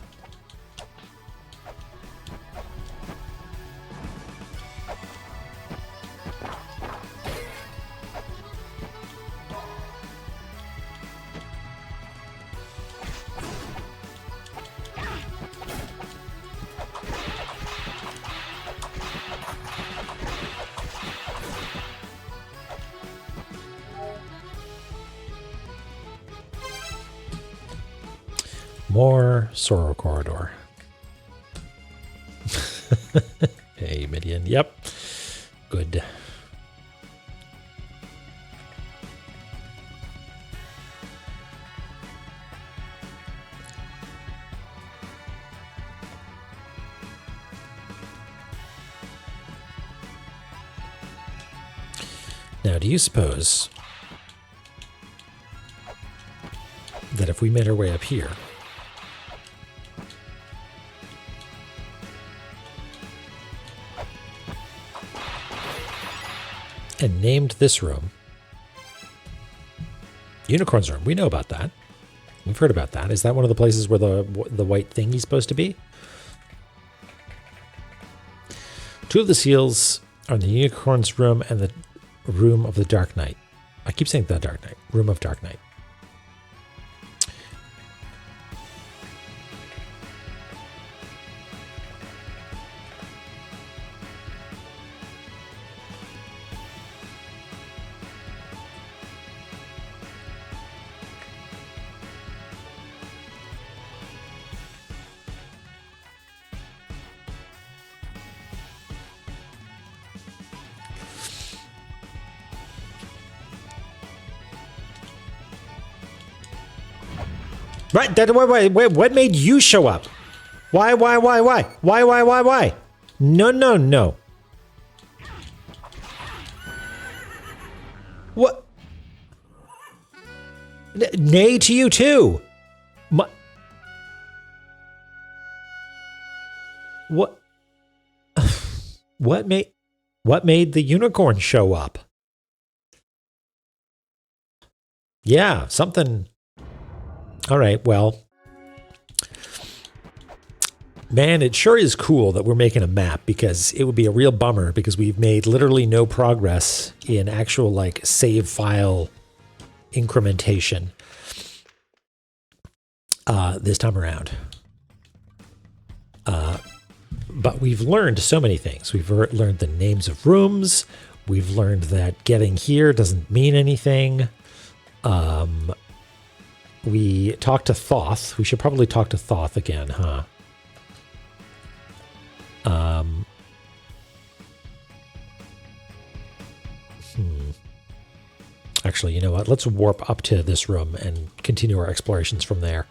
More Sorrow Corridor. Hey, Midian. Yep. Good. Now, do you suppose that if we made our way up here, and named this room Unicorn's Room? We know about that. We've heard about that. Is that one of the places where the white thingy's supposed to be? 2 of the seals are in the Unicorn's Room and the Room of the Dark Knight. I keep saying the Dark Knight. Room of Dark Knight. Right, wait, what made you show up? Why? Why? No. What? Nay to you too. What? What made the unicorn show up? Yeah, something. All right, well, man, it sure is cool that we're making a map, because it would be a real bummer because we've made literally no progress in actual like save file incrementation this time around. But we've learned so many things. We've learned the names of rooms. We've learned that getting here doesn't mean anything. We talked to Thoth. We should probably talk to Thoth again, huh? Actually, you know what? Let's warp up to this room and continue our explorations from there.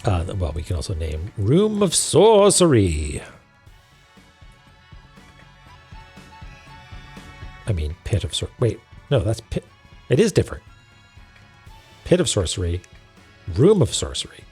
Well, we can also name Room of Sorcery. I mean, Pit of Sorcery. Wait, no, that's Pit. It is different. Pit of Sorcery, Room of Sorcery.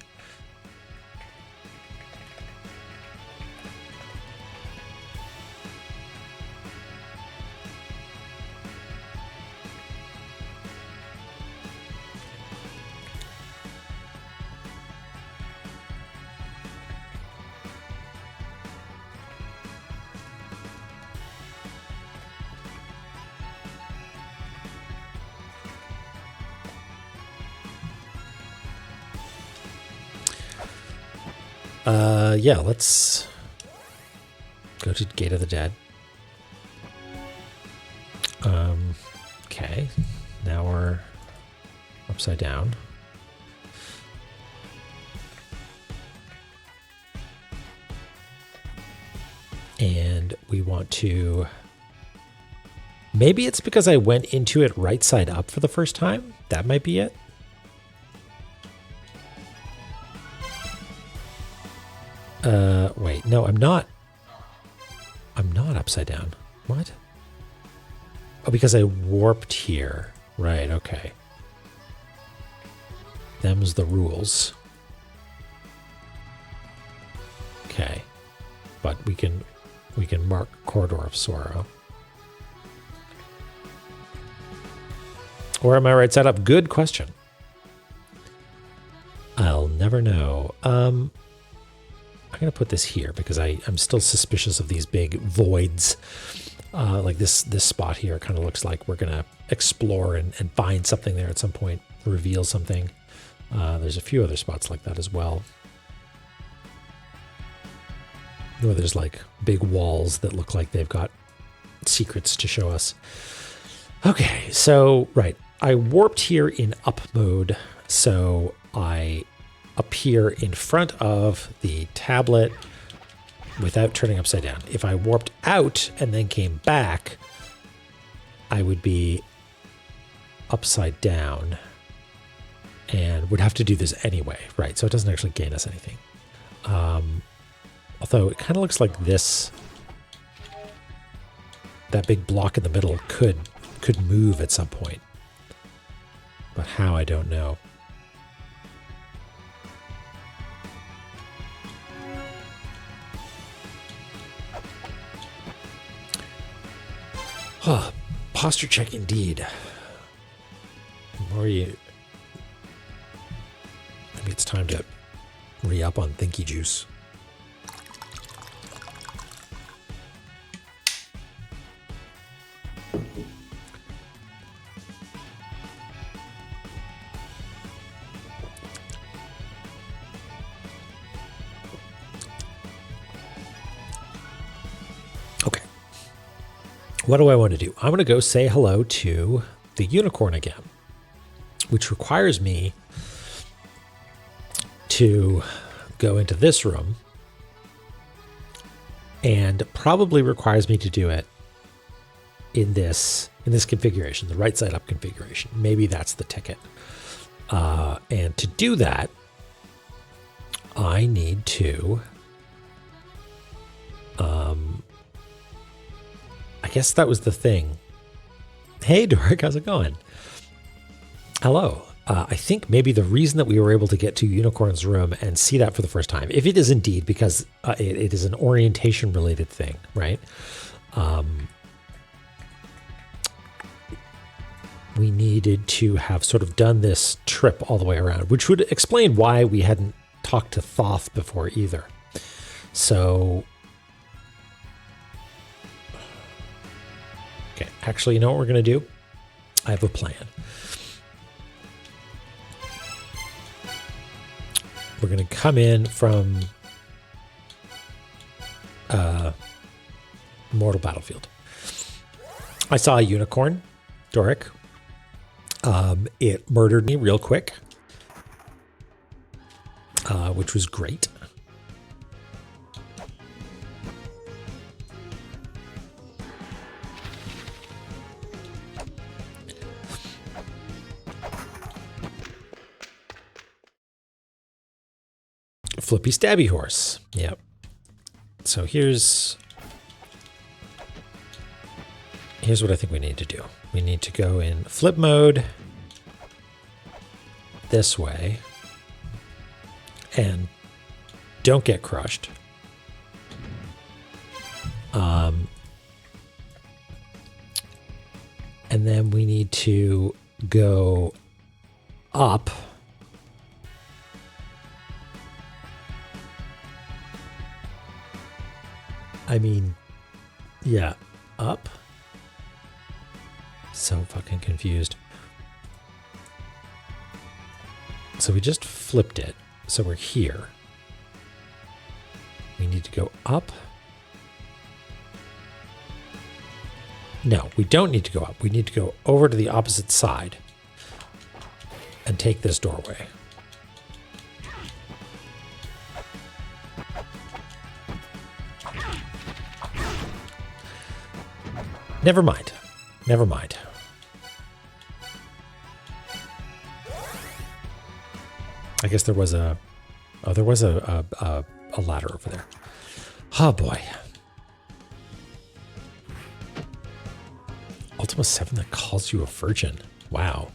Yeah, let's go to Gate of the Dead. Okay, now we're upside down. And we want to... Maybe it's because I went into it right side up for the first time. That might be it. Wait, no, I'm not upside down. What? Oh, because I warped here. Right, okay. Them's the rules. Okay. But we can mark Corridor of Sorrow. Or am I right side up? Good question. I'll never know. I'm going to put this here because I'm still suspicious of these big voids. Like this spot here kind of looks like we're going to explore and find something there at some point, reveal something. There's a few other spots like that as well. Where there's like big walls that look like they've got secrets to show us. Okay, so, right. I warped here in up mode, so I appear in front of the tablet without turning upside down. If I warped out and then came back, I would be upside down and would have to do this anyway, right? So it doesn't actually gain us anything. Although it kind of looks like this, that big block in the middle could move at some point. But how, I don't know. Oh, posture check indeed. Maybe it's time to re-up on Thinky Juice. Okay. What do I want to do? I'm going to go say hello to the unicorn again, which requires me to go into this room and probably requires me to do it in this configuration, the right side up configuration. Maybe that's the ticket. And to do that, I need to, I guess that was the thing. Hey, Doric, how's it going? Hello. I think maybe the reason that we were able to get to Unicorn's room and see that for the first time, if it is indeed because it is an orientation related thing, right? We needed to have sort of done this trip all the way around, which would explain why we hadn't talked to Thoth before either. So, okay, actually, you know what we're going to do? I have a plan. We're going to come in from Mortal Battlefield. I saw a unicorn, Doric. It murdered me real quick, which was great. Flippy stabby horse. Yep. So here's what I think we need to do. We need to go in flip mode this way and don't get crushed. And then we need to go up. I mean, yeah, up. So fucking confused. So we just flipped it. So we're here. We need to go up. No, we don't need to go up. We need to go over to the opposite side and take this doorway. Never mind. Never mind. I guess there was a ladder over there. Oh boy. Ultima 7 that calls you a virgin. Wow.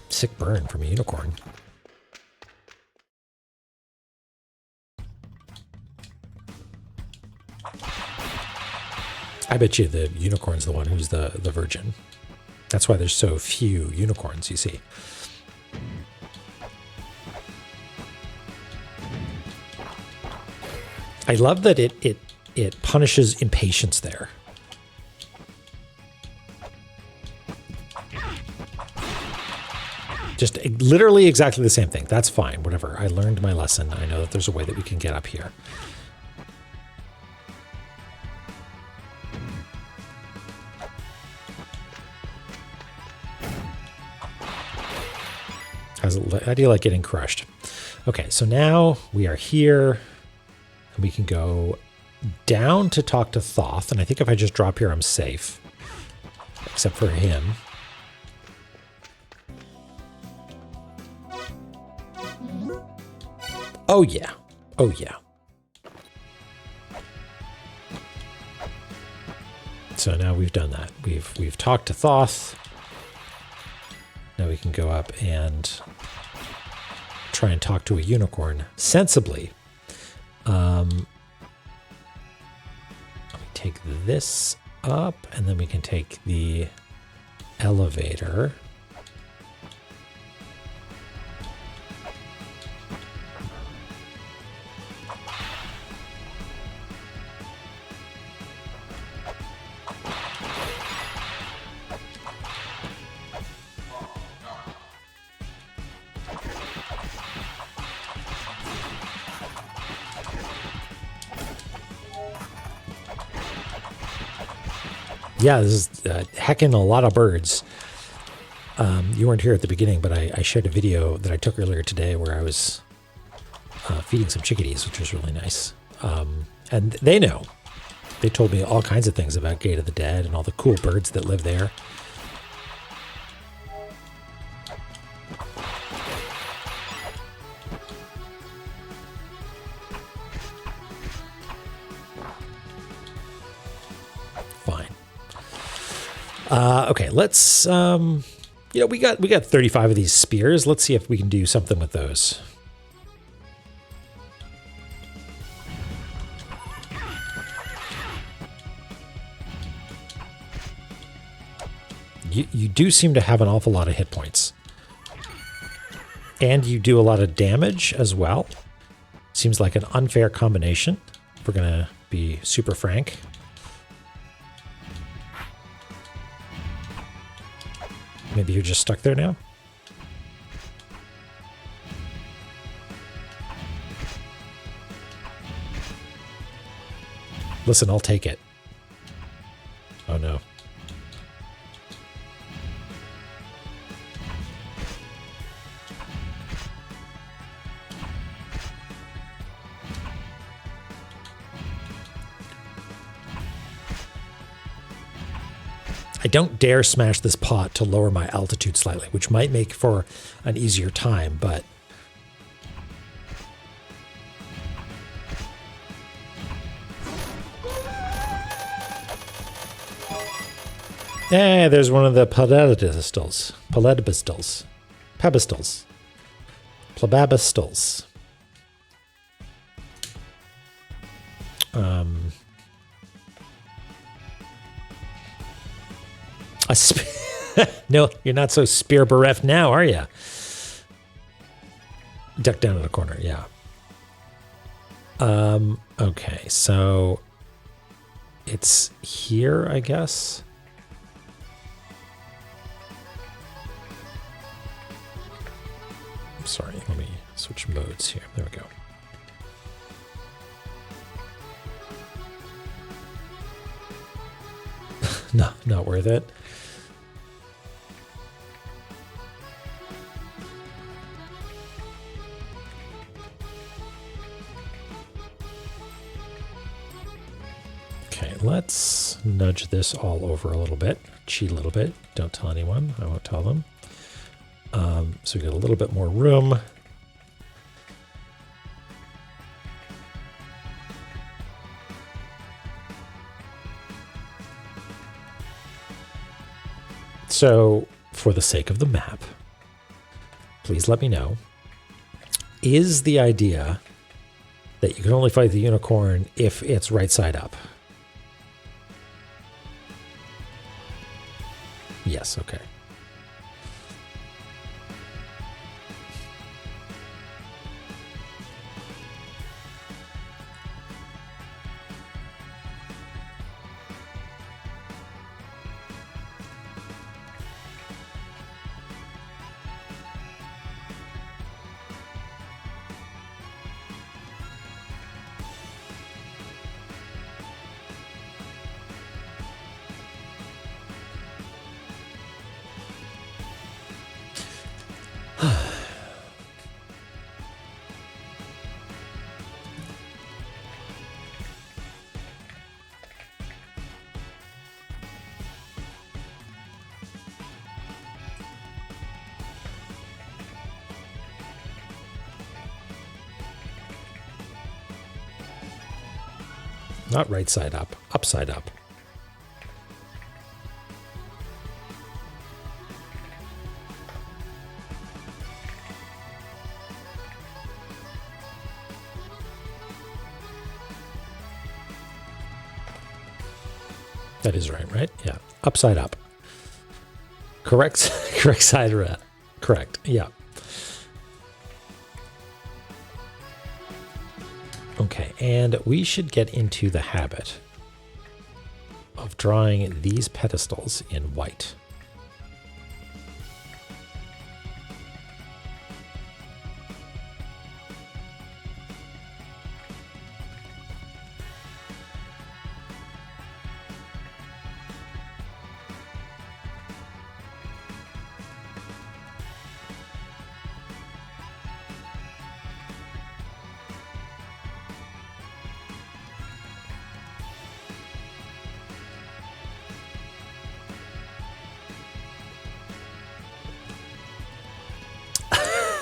Sick burn from a unicorn. I bet you the unicorn's the one who's the virgin. That's why there's so few unicorns, you see. I love that it punishes impatience there. Just literally exactly the same thing. That's fine, whatever. I learned my lesson. I know that there's a way that we can get up here. How do you like getting crushed? Okay, so now we are here. And we can go down to talk to Thoth. And I think if I just drop here, I'm safe. Except for him. Oh, yeah. Oh, yeah. So now we've done that. We've talked to Thoth. Now we can go up and try and talk to a unicorn sensibly. Let me take this up, and then we can take the elevator. Yeah, this is heckin' a lot of birds. You weren't here at the beginning, but I shared a video that I took earlier today where I was feeding some chickadees, which was really nice. And they know. They told me all kinds of things about Gate of the Dead and all the cool birds that live there. Fine. Okay, let's we got 35 of these spears. Let's see if we can do something with those. You do seem to have an awful lot of hit points. And you do a lot of damage as well. Seems like an unfair combination, if we're going to be super frank. Maybe you're just stuck there now? Listen, I'll take it. Oh no. I don't dare smash this pot to lower my altitude slightly, which might make for an easier time, but... there's one of the plebabistles. Plebabistles. No, you're not so spear bereft now, are you? Duck down in the corner, yeah. Okay, so it's here, I guess. I'm sorry, let me switch modes here. There we go. No, not worth it. Okay, let's nudge this all over a little bit. Cheat a little bit. Don't tell anyone. I won't tell them. So we got a little bit more room. So, for the sake of the map, please let me know, is the idea that you can only fight the unicorn if it's right side up? Yes, okay. Not right side up, upside up. That is right? Yeah. Upside up. Correct. Correct side around. Correct. Yeah. Okay, and we should get into the habit of drawing these pedestals in white.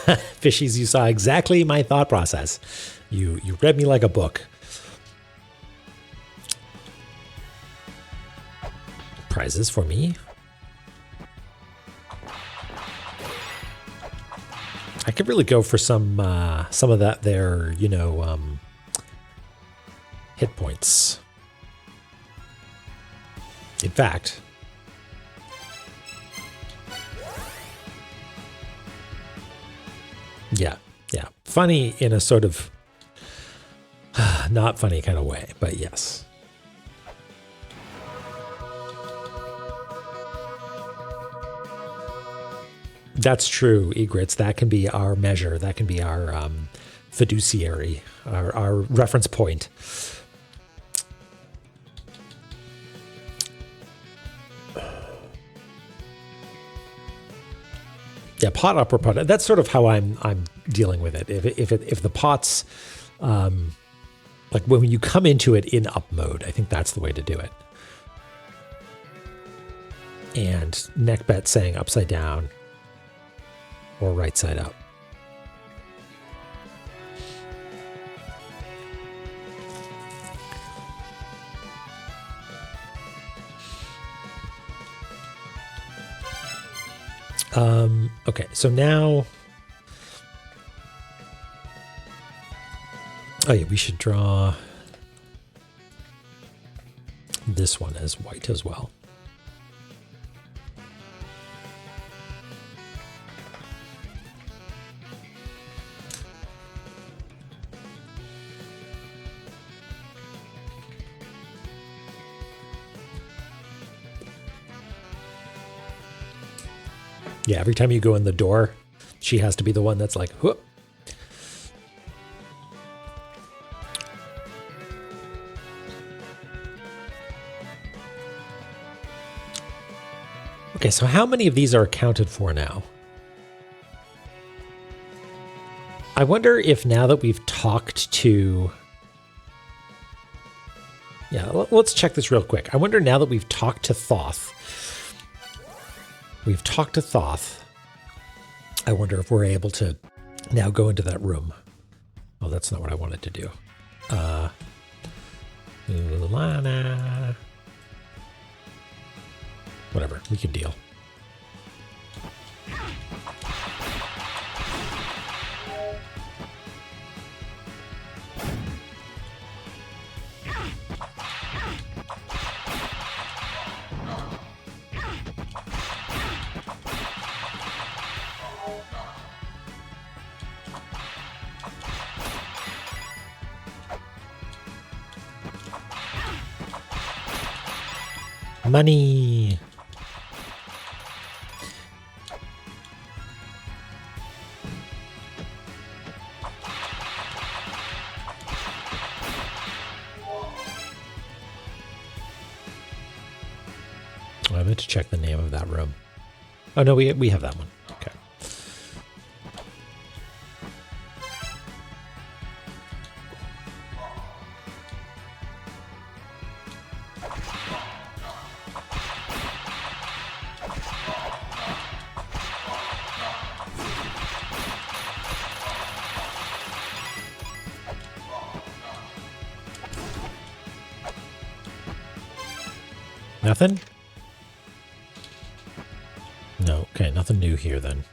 Fishies, you saw exactly my thought process. You read me like a book. Prizes for me. I could really go for some of that there, hit points. In fact, yeah. Funny in a sort of not funny kind of way, but yes. That's true, Egrets. That can be our measure. That can be our fiduciary, our reference point. Yeah, pot upper pot. That's sort of how I'm dealing with it. If the pots, like when you come into it in up mode, I think that's the way to do it. And neck bet saying upside down or right side up. Okay, so now, oh yeah, we should draw this one as white as well. Yeah, every time you go in the door, she has to be the one that's like, whoop. Okay, so how many of these are accounted for now? I wonder if now that we've talked to... Yeah, let's check this real quick. I wonder now that we've talked to Thoth... We've talked to Thoth. I wonder if we're able to now go into that room. Oh, that's not what I wanted to do. La-Mulana. Whatever, we can deal. Money. Oh, I meant to check the name of that room. Oh no, we have that one. Okay. Nothing? No, okay, nothing new here then.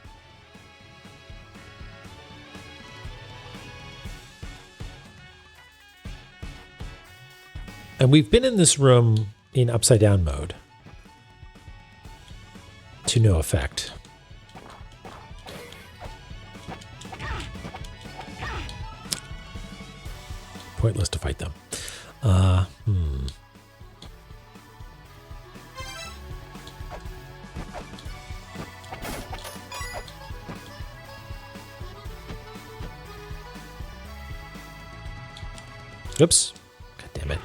And we've been in this room in upside down mode to no effect. Pointless to fight them. Oops. God damn it.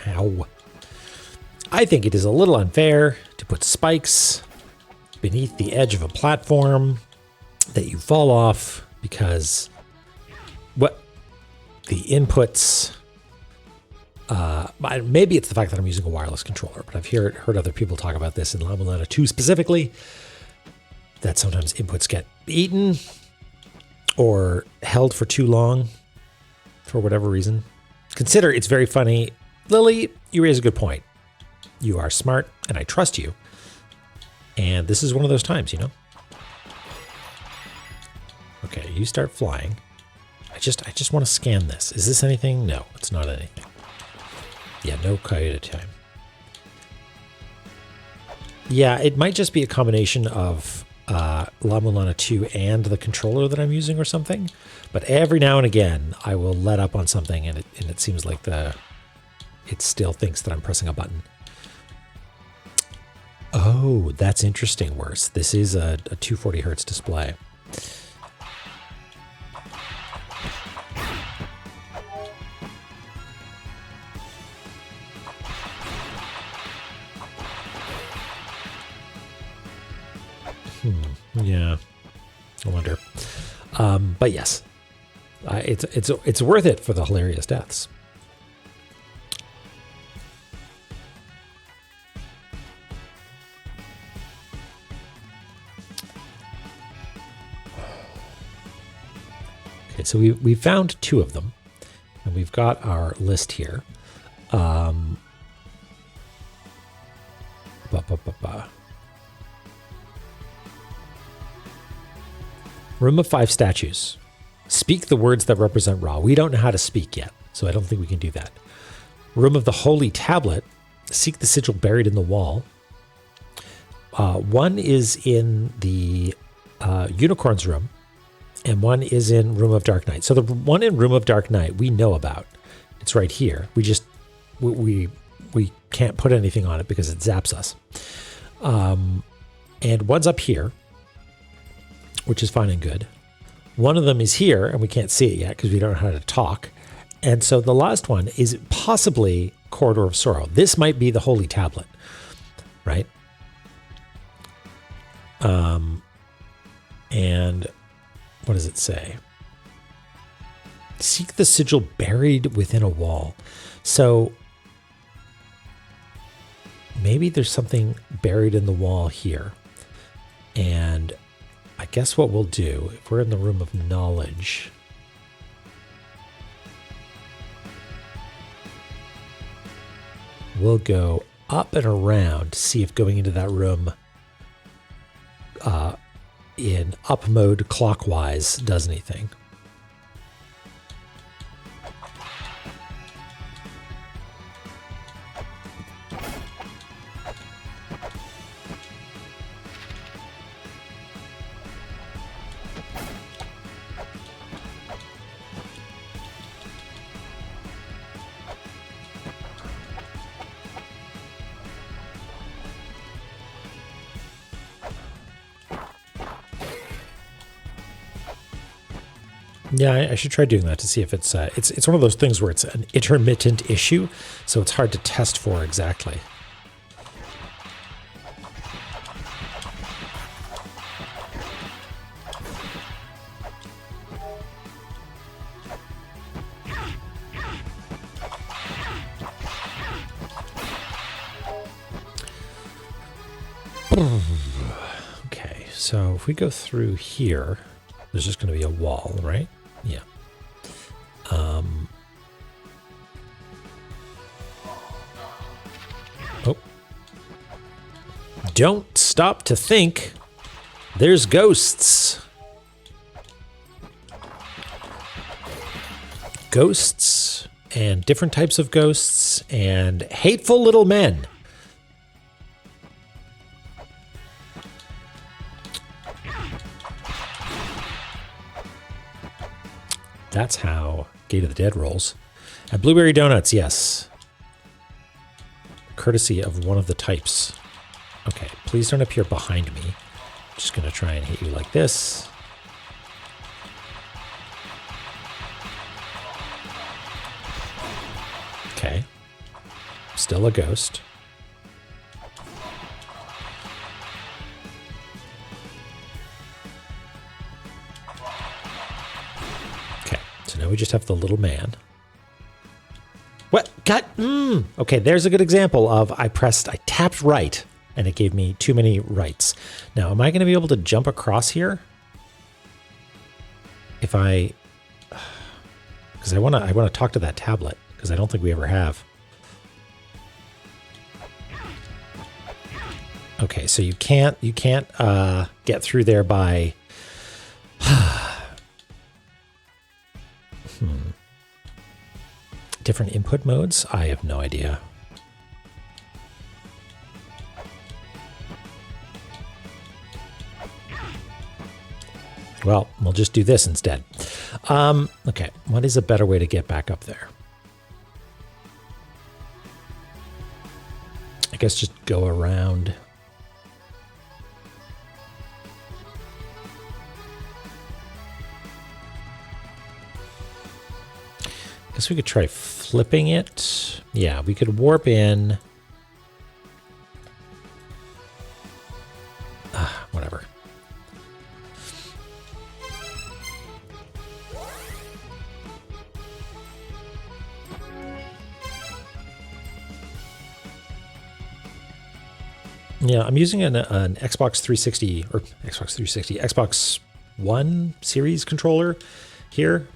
Ow. I think it is a little unfair to put spikes beneath the edge of a platform that you fall off because what the inputs, maybe it's the fact that I'm using a wireless controller, but I've heard other people talk about this in La-Mulana 2 specifically, that sometimes inputs get eaten or held for too long for whatever reason, consider it's very funny. Lily, you raise a good point. You are smart and I trust you. And this is one of those times, you know? Okay, you start flying. I just want to scan this. Is this anything? No, it's not anything. Yeah, no coyote time. Yeah, it might just be a combination of La-Mulana 2 and the controller that I'm using or something. But every now and again, I will let up on something and it seems like it still thinks that I'm pressing a button. Oh, that's interesting, worse. This is a 240 hertz display. Yeah, I wonder. But yes, it's worth it for the hilarious deaths. Okay, so we found 2 of them, and we've got our list here. Room of 5 statues. Speak the words that represent Ra. We don't know how to speak yet, so I don't think we can do that. Room of the Holy Tablet. Seek the sigil buried in the wall. One is in the Unicorn's room, and one is in Room of Dark Night. So the one in Room of Dark Night we know about. It's right here. We just we can't put anything on it because it zaps us. And one's up here, which is fine and good. One of them is here, and we can't see it yet because we don't know how to talk. And so the last one is possibly Corridor of Sorrow. This might be the Holy Tablet, right? And what does it say? Seek the sigil buried within a wall. So maybe there's something buried in the wall here. And I guess what we'll do, if we're in the Room of Knowledge, we'll go up and around to see if going into that room in up mode clockwise does anything. Yeah, I should try doing that to see if it's one of those things where it's an intermittent issue, so it's hard to test for exactly. Okay, so if we go through here, there's just going to be a wall, right? Yeah. Oh. Don't stop to think. There's ghosts. Ghosts and different types of ghosts and hateful little men. That's how Gate of the Dead rolls. And blueberry donuts, yes. Courtesy of one of the types. Okay, please don't appear behind me. I'm just going to try and hit you like this. Okay. Still a ghost. So now we just have the little man. What? God. Okay, there's a good example of I tapped right, and it gave me too many rights. Now, am I going to be able to jump across here? if I, because I want to talk to that tablet, because I don't think we ever have. Okay, so you can't get through there by different input modes. I have no idea. Well, we'll just do this instead. Okay, what is a better way to get back up there? I guess just go around. Guess we could try flipping it. Yeah, we could warp in. Whatever. Yeah, I'm using an Xbox 360 or Xbox One series controller here.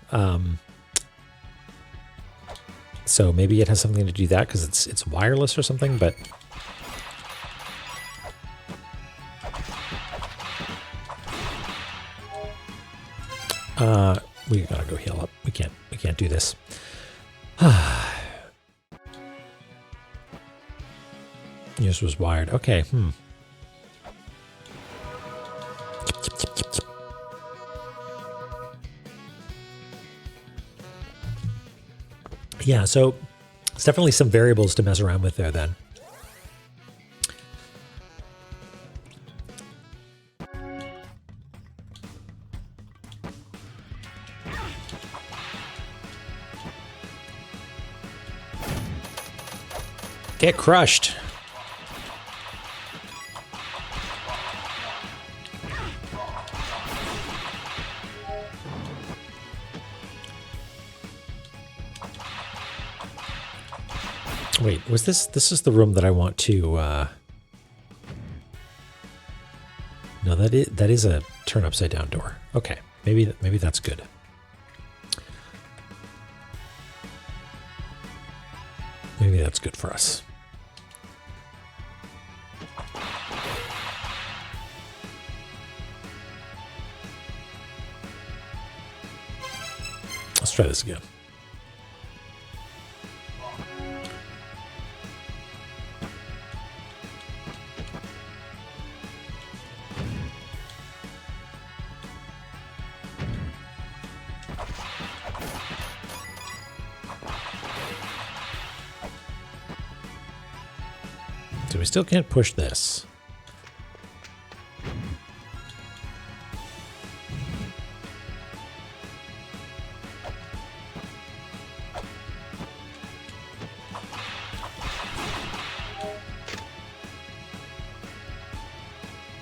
So maybe it has something to do that because it's wireless or something, but we gotta go heal up. We can't do this. Yours was wired. Okay. Yeah, so it's definitely some variables to mess around with there then. Get crushed. Wait, was this is the room that I want to no, that is a turn upside down door. Okay. Maybe that's good. Maybe that's good for us. Let's try this again. So we still can't push this.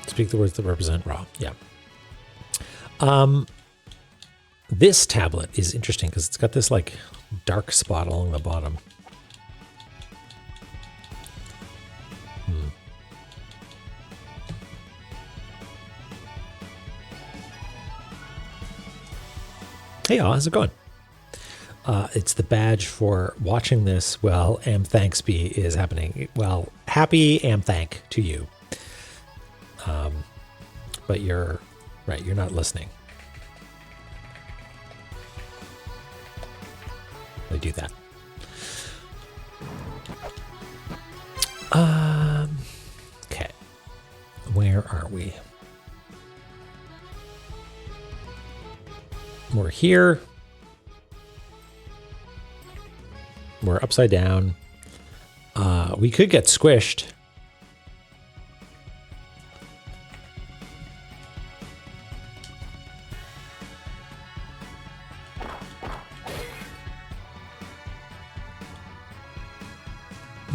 Speak the words that represent raw. Yeah. This tablet is interesting because it's got this like dark spot along the bottom. Hey, how's it going? It's the badge for watching this while Thanksby is happening. Well, happy thank to you. But you're right, you're not listening. They do that. Okay. Where are we? We're here. We're upside down. We could get squished.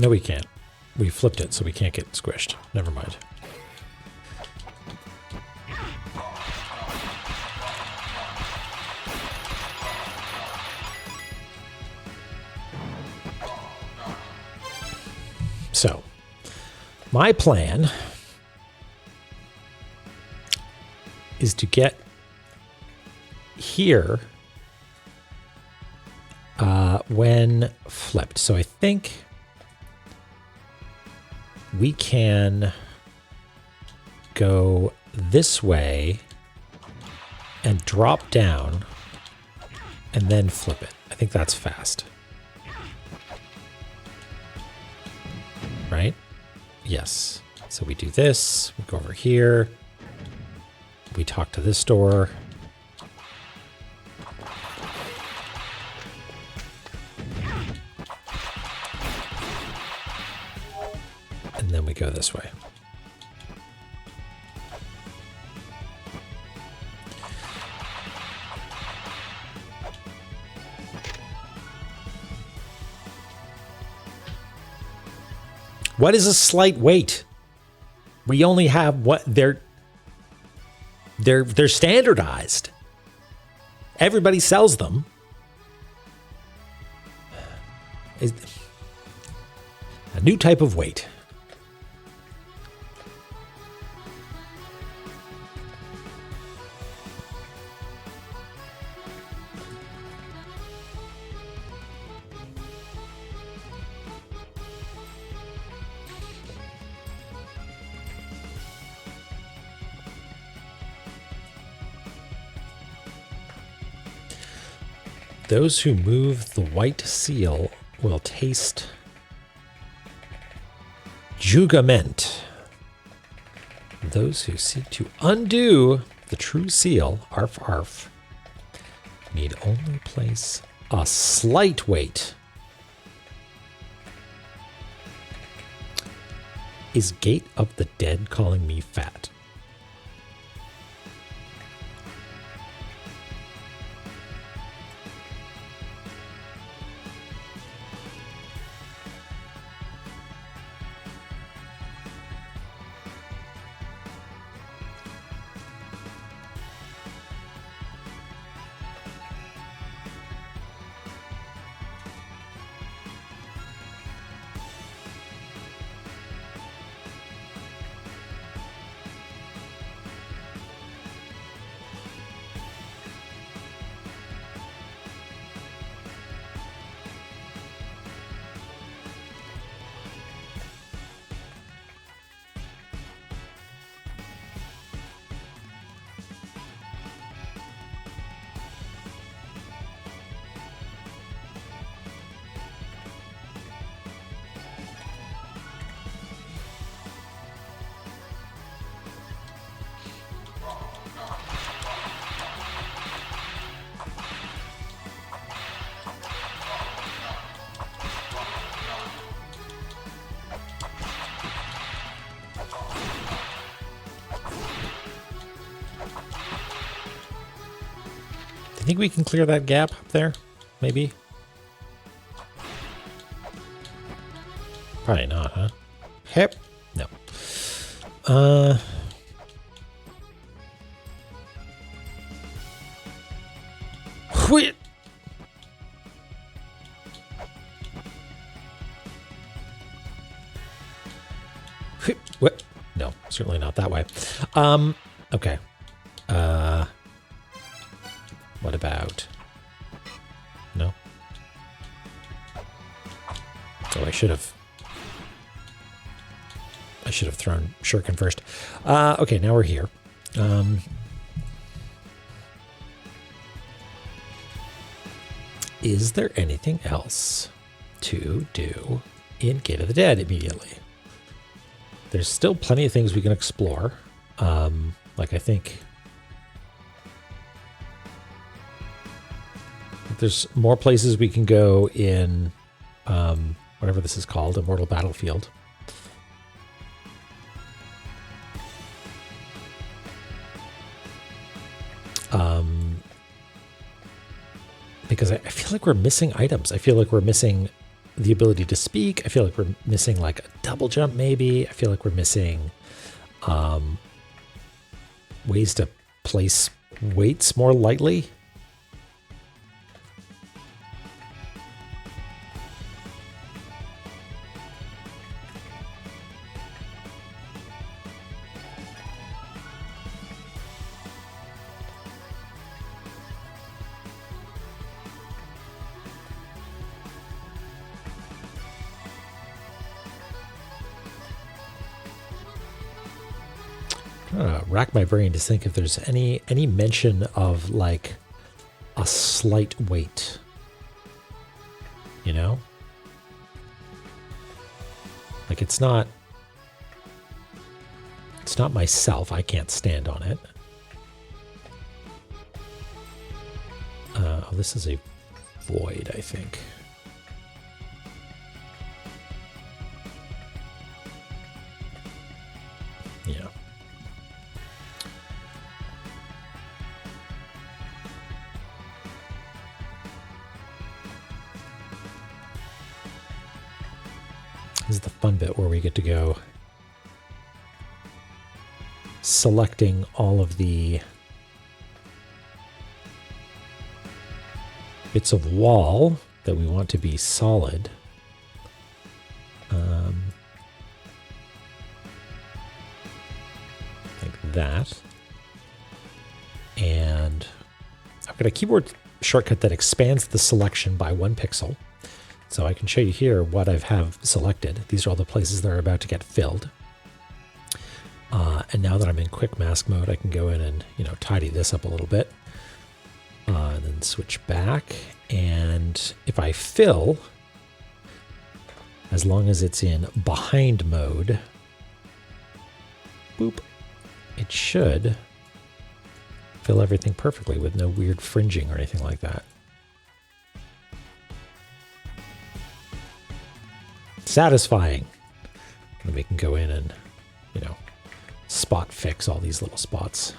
No, we can't. We flipped it, so we can't get squished. Never mind. So, my plan is to get here when flipped. So I think we can go this way and drop down and then flip it. I think that's fast. Right? Yes. So we do this, we go over here, we talk to this door. And then we go this way. What is a slight weight? We only have what they're standardized. Everybody sells them. A new type of weight. Those who move the white seal will taste jugament. Those who seek to undo the true seal, arf arf, need only place a slight weight. Is Gate of the Dead calling me fat? I think we can clear that gap up there, maybe? Probably not, huh? Yep. No. Quit. What? No, certainly not that way. Okay. What about? No. Oh, I should have thrown Shuriken first. Okay, now we're here. Is there anything else to do in Gate of the Dead immediately? There's still plenty of things we can explore. Like I think there's more places we can go in whatever this is called, Immortal Battlefield. Because I feel like we're missing items. I feel like we're missing the ability to speak. I feel like we're missing like a double jump maybe. I feel like we're missing ways to place weights more lightly. rack my brain to think if there's any mention of like a slight weight. You know? Like it's not myself. I can't stand on it. Oh, this is a void, I think. Yeah. This is the fun bit where we get to go selecting all of the bits of wall that we want to be solid. Like that. And I've got a keyboard shortcut that expands the selection by 1 pixel. So I can show you here what I have selected. These are all the places that are about to get filled. And now that I'm in quick mask mode, I can go in and, you know, tidy this up a little bit. And then switch back. And if I fill, as long as it's in behind mode, boop, it should fill everything perfectly with no weird fringing or anything like that. Satisfying. And we can go in and, you know, spot fix all these little spots.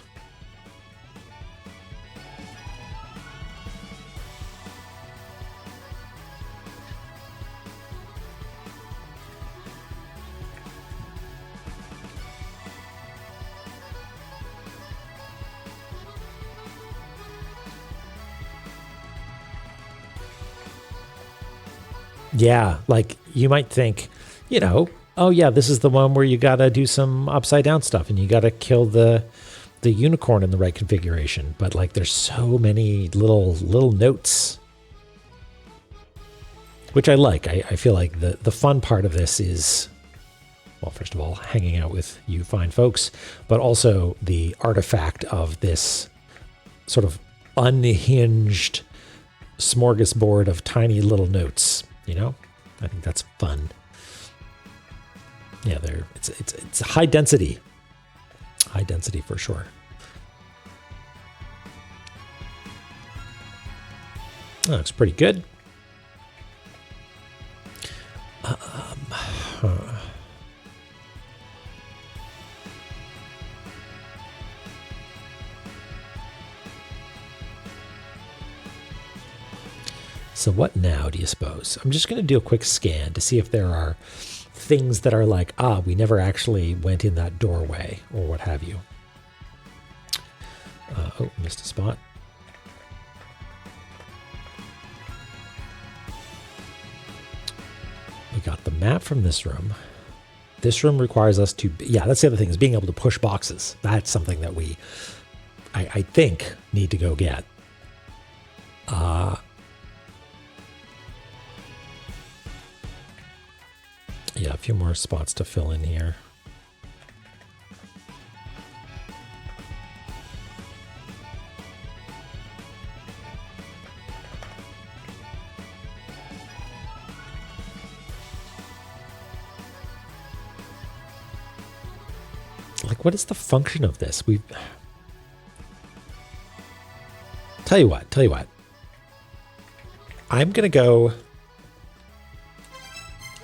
Yeah, like you might think, you know, oh yeah, this is the one where you gotta do some upside down stuff and you gotta kill the unicorn in the right configuration. But like there's so many little notes, which I like. I feel like the fun part of this is, well, first of all, hanging out with you fine folks, but also the artifact of this sort of unhinged smorgasbord of tiny little notes. You know, I think that's fun. Yeah, it's high density for sure. That looks pretty good. So what now, do you suppose? I'm just going to do a quick scan to see if there are things that are like, we never actually went in that doorway or what have you. Oh, missed a spot. We got the map from this room. This room requires us to, yeah, that's the other thing, is being able to push boxes. That's something that we, I think, need to go get. Yeah, a few more spots to fill in here. Like, what is the function of this? Tell you what. I'm going to go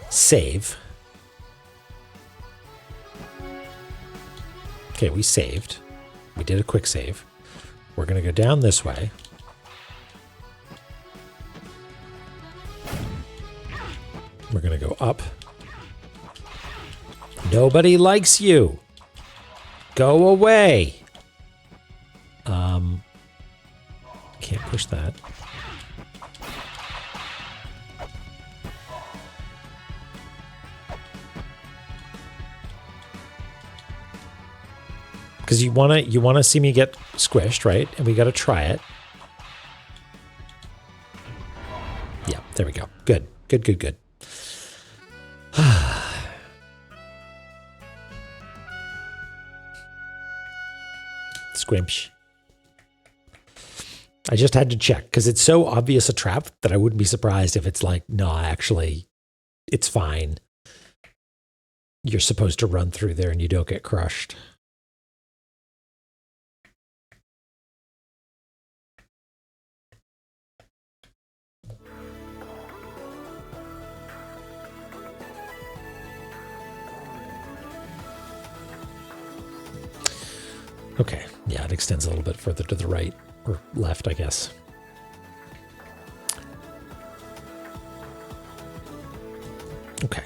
save. Okay, we saved. We did a quick save. We're going to go down this way. We're going to go up. Nobody likes you. Go away. Can't push that. Because you wanna see me get squished, right? And we gotta try it. Yeah, there we go. Good. Squimsh. I just had to check because it's so obvious a trap that I wouldn't be surprised if it's like, no, actually, it's fine. You're supposed to run through there and you don't get crushed. Okay, yeah, it extends a little bit further to the right or left, I guess. Okay.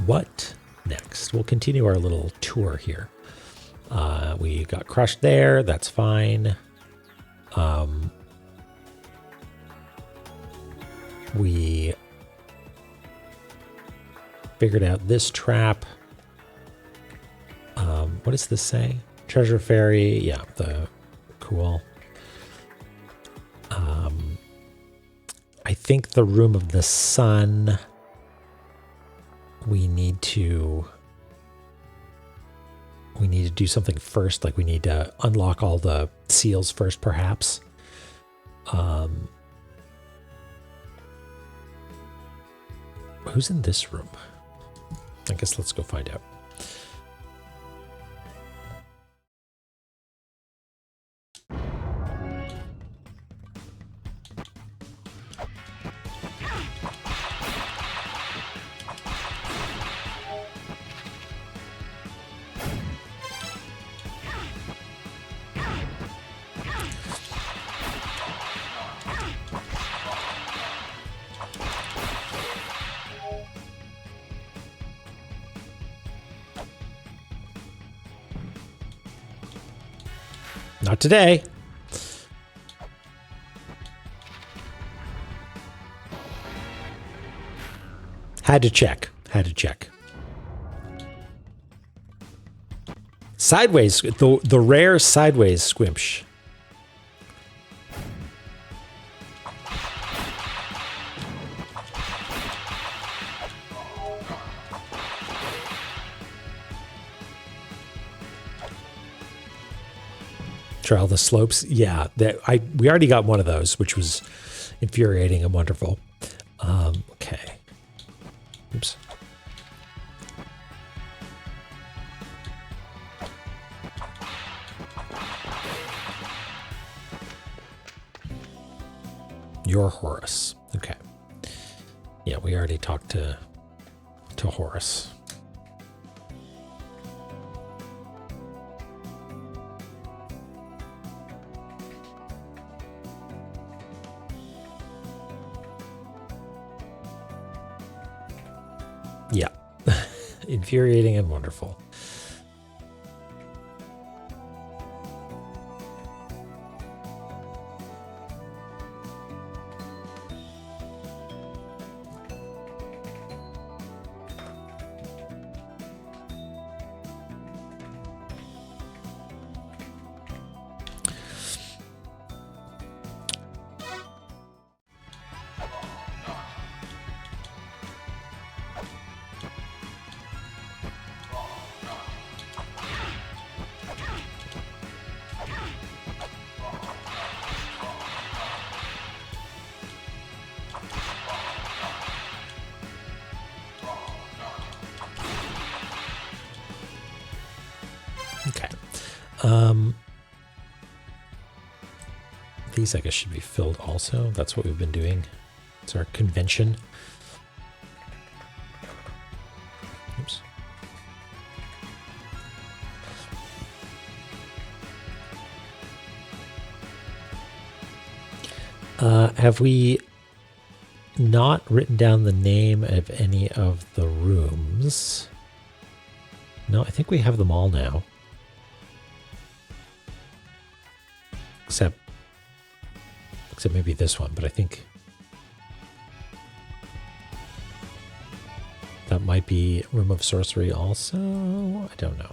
What next? We'll continue our little tour here. We got crushed there. That's fine. We figured out this trap. What does this say? Treasure Fairy. Yeah, cool. I think the Room of the Sun. We need to do something first. Like we need to unlock all the seals first, perhaps. Who's in this room? I guess let's go find out. Not today. Had to check. Sideways, the rare sideways squimsh. Trial the slopes. Yeah, we already got one of those, which was infuriating and wonderful. Okay. Oops. You're Horus. Okay. Yeah, we already talked to Horus. Yeah. Infuriating and wonderful. Okay. These, I guess, should be filled also. That's what we've been doing. It's our convention. Oops. Have we not written down the name of any of the rooms? No, I think we have them all now. Except maybe this one, but I think that might be Room of Sorcery also. I don't know.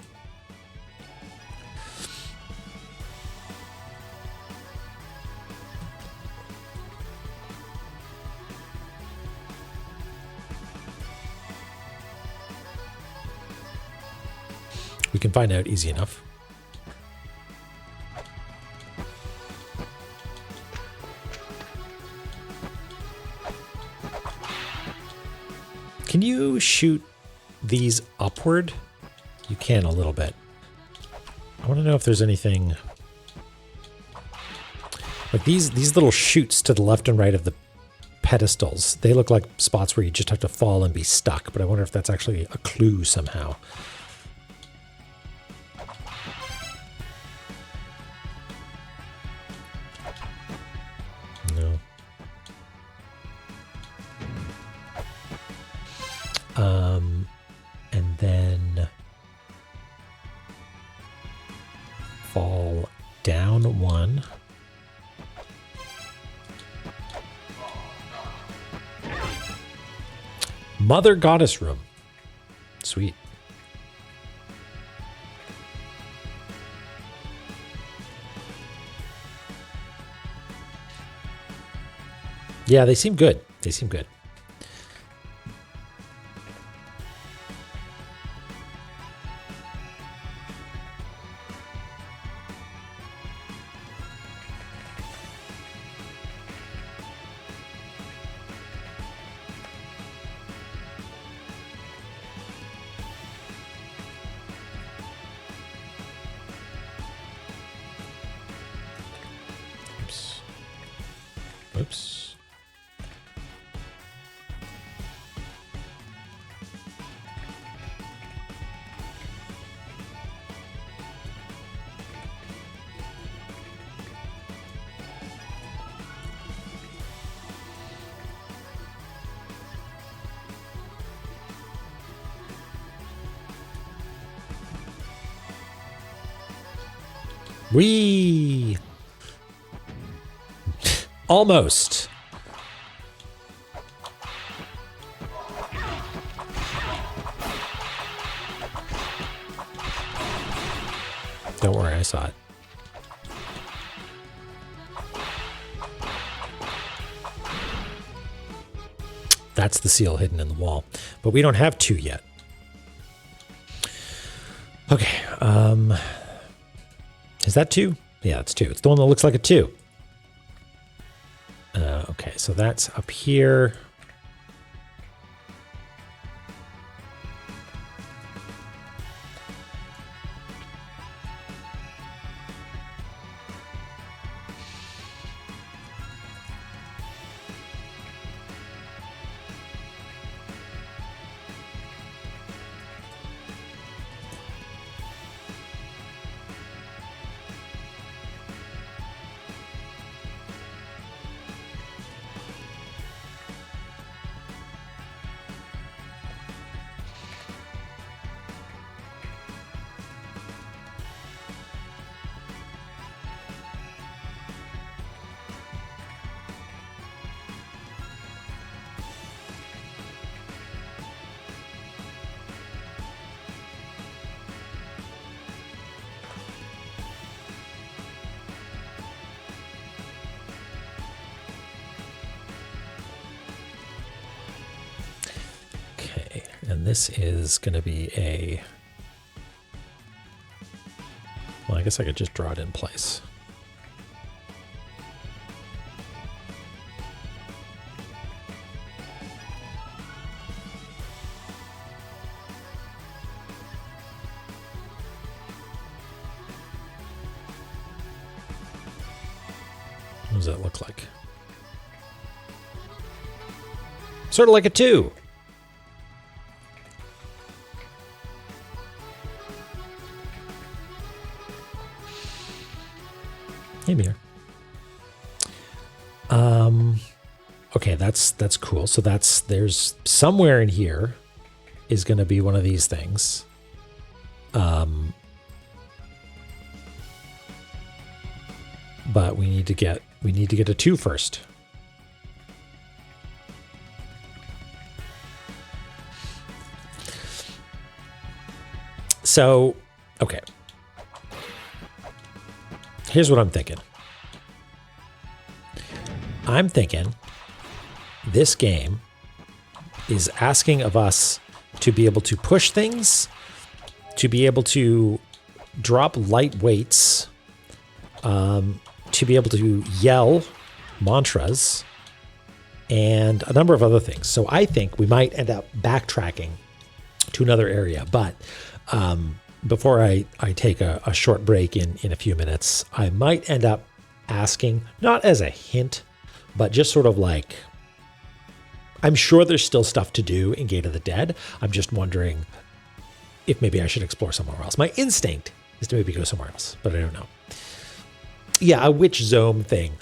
We can find out easy enough. Can you shoot these upward? You can a little bit. I want to know if there's anything like these little chutes to the left and right of the pedestals. They look like spots where you just have to fall and be stuck, but I wonder if that's actually a clue somehow. No. And then fall down one. Mother Goddess Room. Sweet. Yeah, they seem good. They seem good. Oops. Oops. Whee! Almost. Don't worry, I saw it. That's the seal hidden in the wall. But we don't have two yet. Okay. Is that two? Yeah, it's two. It's the one that looks like a two. Okay, so that's up here. And this is going to be a... Well, I guess I could just draw it in place. What does that look like? Sort of like a 2. Hey, Mir. Okay, that's cool. So there's somewhere in here is going to be one of these things. But we need to get a 2 first. So, okay. Here's what I'm thinking. I'm thinking this game is asking of us to be able to push things to be able to drop light weights, to be able to yell mantras, and a number of other things. So I think we might end up backtracking to another area. But before I take a short break in a few minutes, I might end up asking, not as a hint, but just sort of like, I'm sure there's still stuff to do in Gate of the Dead. I'm just wondering if maybe I should explore somewhere else. My instinct is to maybe go somewhere else, but I don't know. Yeah, a witch zone thing.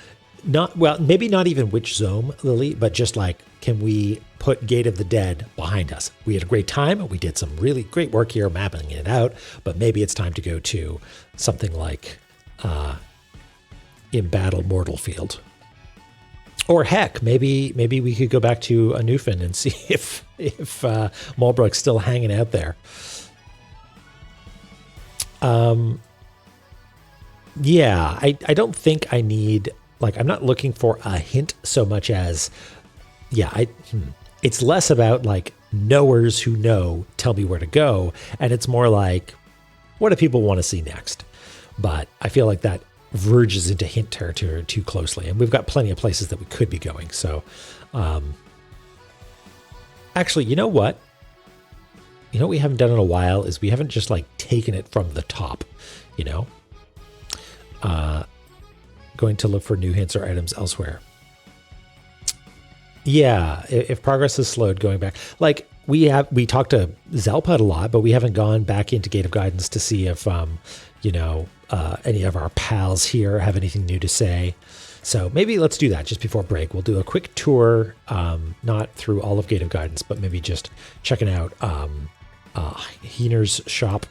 Maybe not even witch zone, Lily, but just like, can we put Gate of the Dead behind us? We had a great time. We did some really great work here mapping it out, but maybe it's time to go to something like Embattled Mortal Field. Or heck, maybe we could go back to a Newfin and see if Mulbrook's still hanging out there. Yeah, I don't think I need, like, I'm not looking for a hint so much as, it's less about like knowers who know, tell me where to go. And it's more like, what do people want to see next? But I feel like that verges into hint territory too closely. And we've got plenty of places that we could be going. So, actually, you know what? You know what we haven't done in a while is we haven't just like taken it from the top, you know? Going to look for new hints or items elsewhere. Yeah, if progress is slowed, going back. Like, we talked to Zelpud a lot, but we haven't gone back into Gate of Guidance to see if, any of our pals here have anything new to say. So maybe let's do that just before break. We'll do a quick tour, not through all of Gate of Guidance, but maybe just checking out Heener's shop.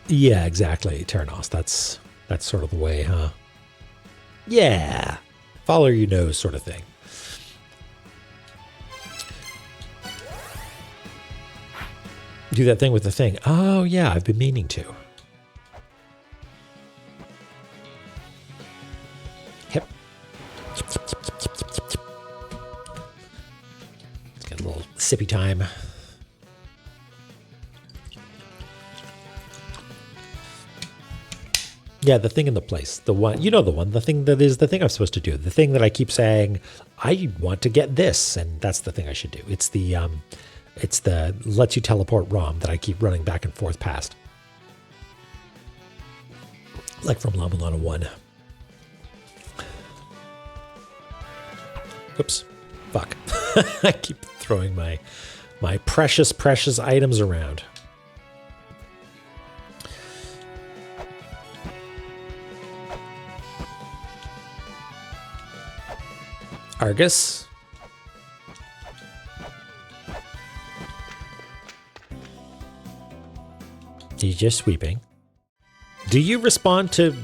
Yeah, exactly. Terranos. That's sort of the way, huh? Yeah. Follow your nose sort of thing. Do that thing with the thing. Oh, yeah. I've been meaning to. Hip. Let's get a little sippy time. Yeah, the thing in the place. The one, the thing that is the thing I'm supposed to do. The thing that I keep saying, I want to get this, and that's the thing I should do. It's the lets you teleport ROM that I keep running back and forth past. Like from La-Mulana 1. Oops. Fuck. I keep throwing my precious items around. Argus. He's just sweeping. Do you respond to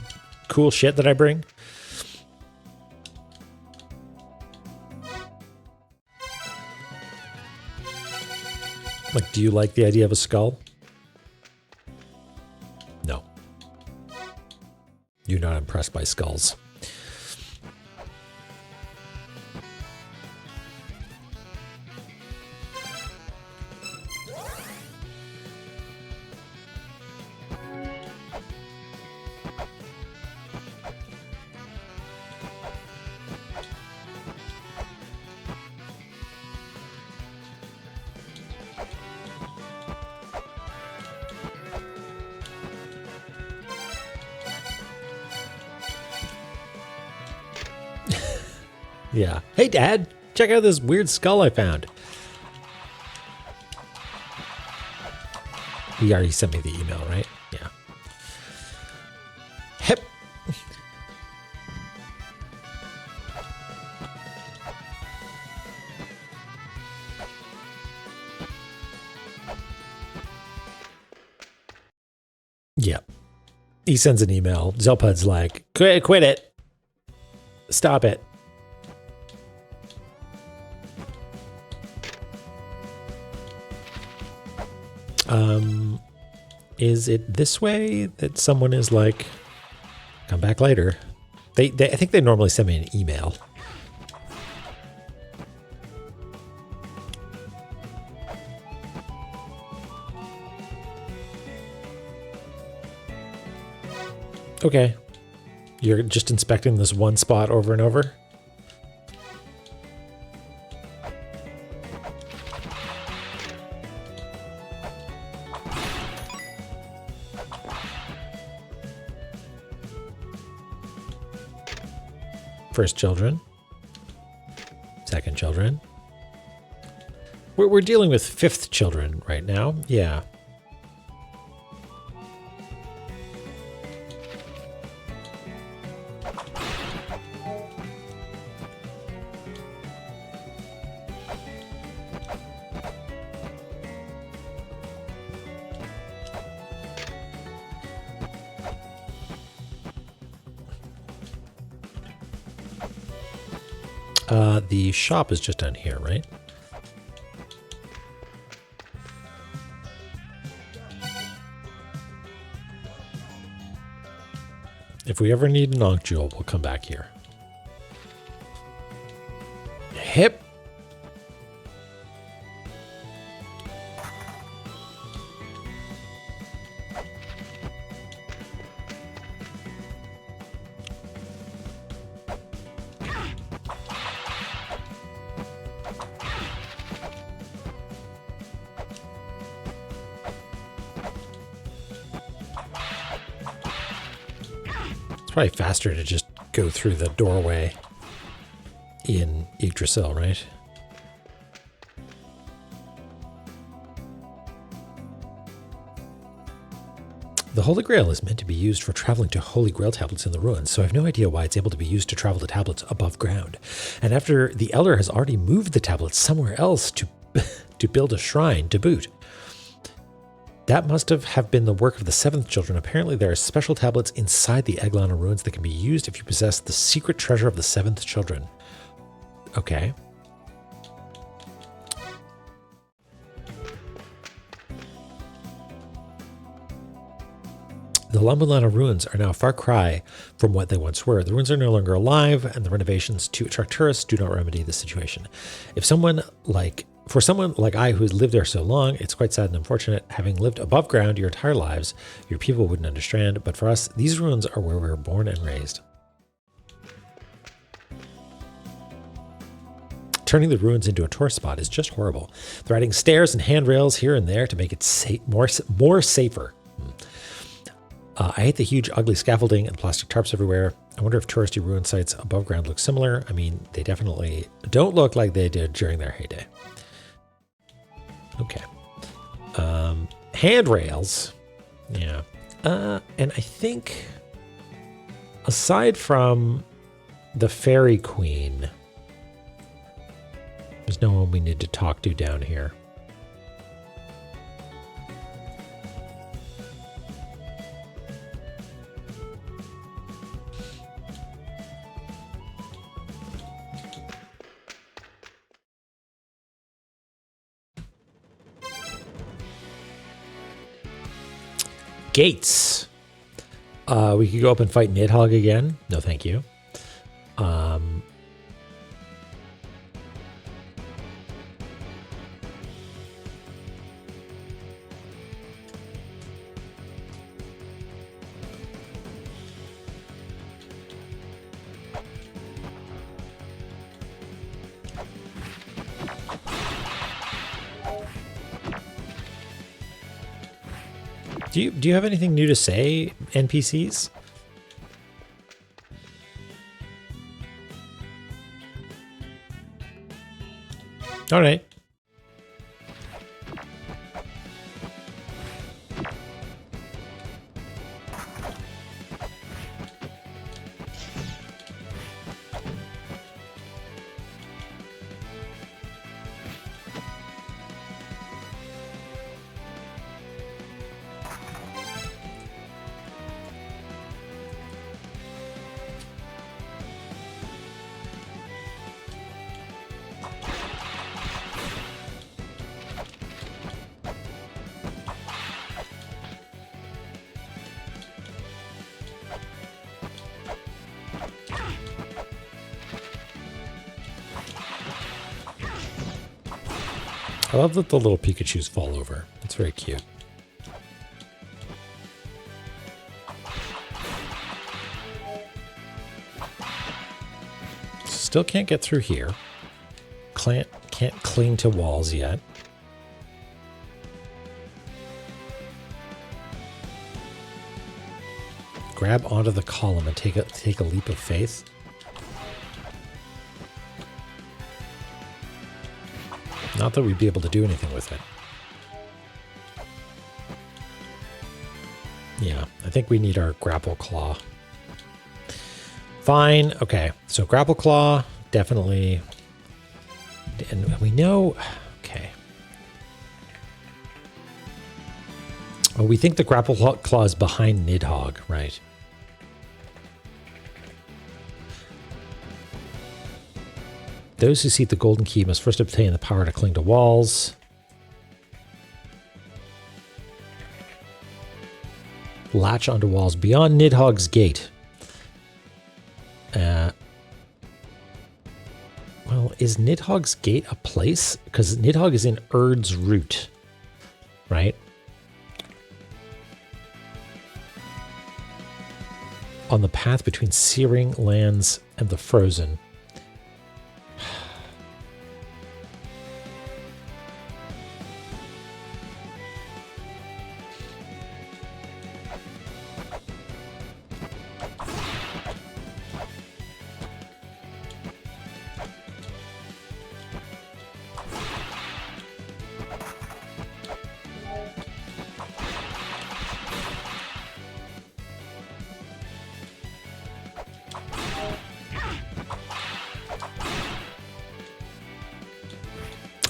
cool shit that I bring? Like, do you like the idea of a skull? No. You're not impressed by skulls. Yeah. Hey, Dad, check out this weird skull I found. He already sent me the email, right? Yeah. Hip. Yep. He sends an email. Zelpud's like, quit it. Stop it. Is it this way that someone is like, come back later? I think they normally send me an email. Okay. You're just inspecting this one spot over and over? First children. Second children. We're dealing with fifth children right now. Yeah. The shop is just down here, right? If we ever need an Ankh Jewel, we'll come back here. Hip. It's probably faster to just go through the doorway in Yggdrasil, right? The Holy Grail is meant to be used for traveling to Holy Grail tablets in the ruins, so I have no idea why it's able to be used to travel to tablets above ground. And after the Elder has already moved the tablets somewhere else to build a shrine to boot. That must have been the work of the seventh children. Apparently there are special tablets inside the La-Mulana ruins that can be used if you possess the secret treasure of the seventh children. Okay. The La-Mulana ruins are now a far cry from what they once were. The ruins are no longer alive, and the renovations to attract tourists do not remedy the situation. For someone like I who's lived there so long, it's quite sad and unfortunate. Having lived above ground your entire lives, your people wouldn't understand, but for us, these ruins are where we were born and raised. Turning the ruins into a tourist spot is just horrible. They're adding stairs and handrails here and there to make it more safer. I hate the huge ugly scaffolding and plastic tarps everywhere. I wonder if touristy ruin sites above ground look similar. I mean, they definitely don't look like they did during their heyday. Okay. Handrails. Yeah. And I think aside from the Fairy Queen, there's no one we need to talk to down here. Gates. We could go up and fight Nidhogg again. No, thank you. Do you have anything new to say, NPCs? All right. I love that the little Pikachus fall over. It's very cute. Still can't get through here. Can't cling to walls yet. Grab onto the column and take a leap of faith. Not that we'd be able to do anything with it. Yeah, I think we need our grapple claw. Fine. Okay, so grapple claw, definitely. And we know... Okay. Well, we think the grapple claw is behind Nidhogg, right? Those who seek the golden key must first obtain the power to cling to walls. Latch onto walls beyond Nidhogg's gate. Well, is Nidhogg's gate a place? Because Nidhogg is in Erd's route, right? On the path between Searing Lands and the Frozen.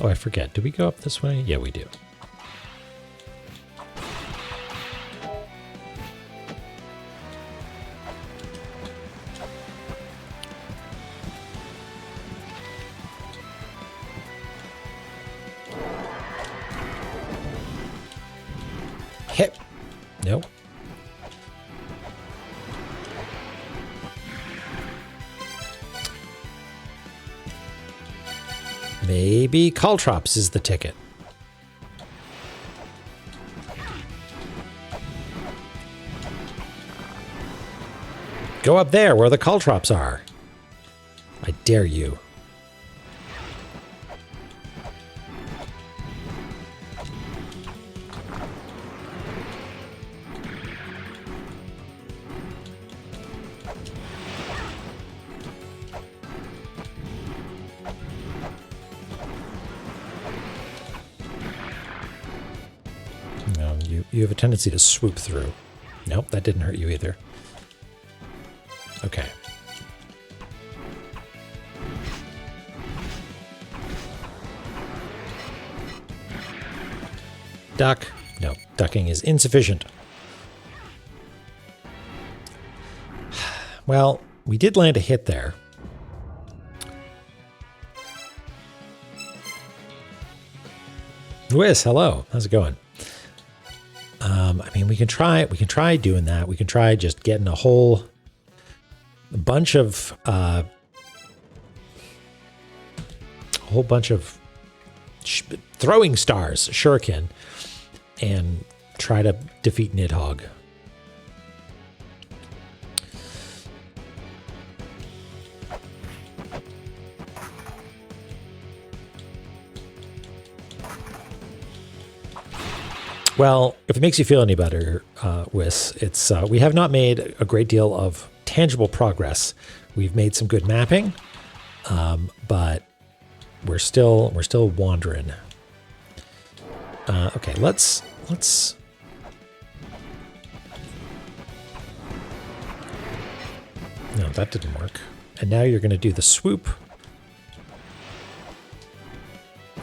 Oh, I forget. Do we go up this way? Yeah, we do. Hit. Nope. Maybe Caltrops is the ticket. Go up there where the Caltrops are. I dare you. You have a tendency to swoop through. Nope, that didn't hurt you either. Okay. Duck. No, ducking is insufficient. Well, we did land a hit there. Whiz, hello. How's it going? I mean, we can try doing that. We can try just getting a bunch of throwing stars, shuriken, and try to defeat Nidhogg. Well, if it makes you feel any better, Whis, it's we have not made a great deal of tangible progress. We've made some good mapping, but we're still wandering. Okay, let's. No, that didn't work. And now you're going to do the swoop.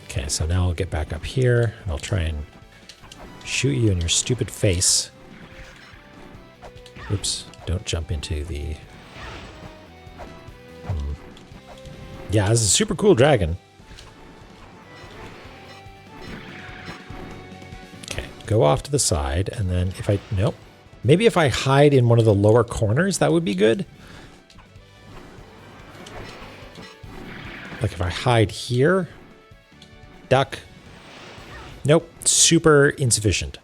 Okay, so now I'll get back up here and I'll try and shoot you in your stupid face. Oops, don't jump into the... Yeah, this is a super cool dragon. Okay, go off to the side, and then if I... Nope. Maybe if I hide in one of the lower corners, that would be good. Like if I hide here. Duck. Nope, super insufficient.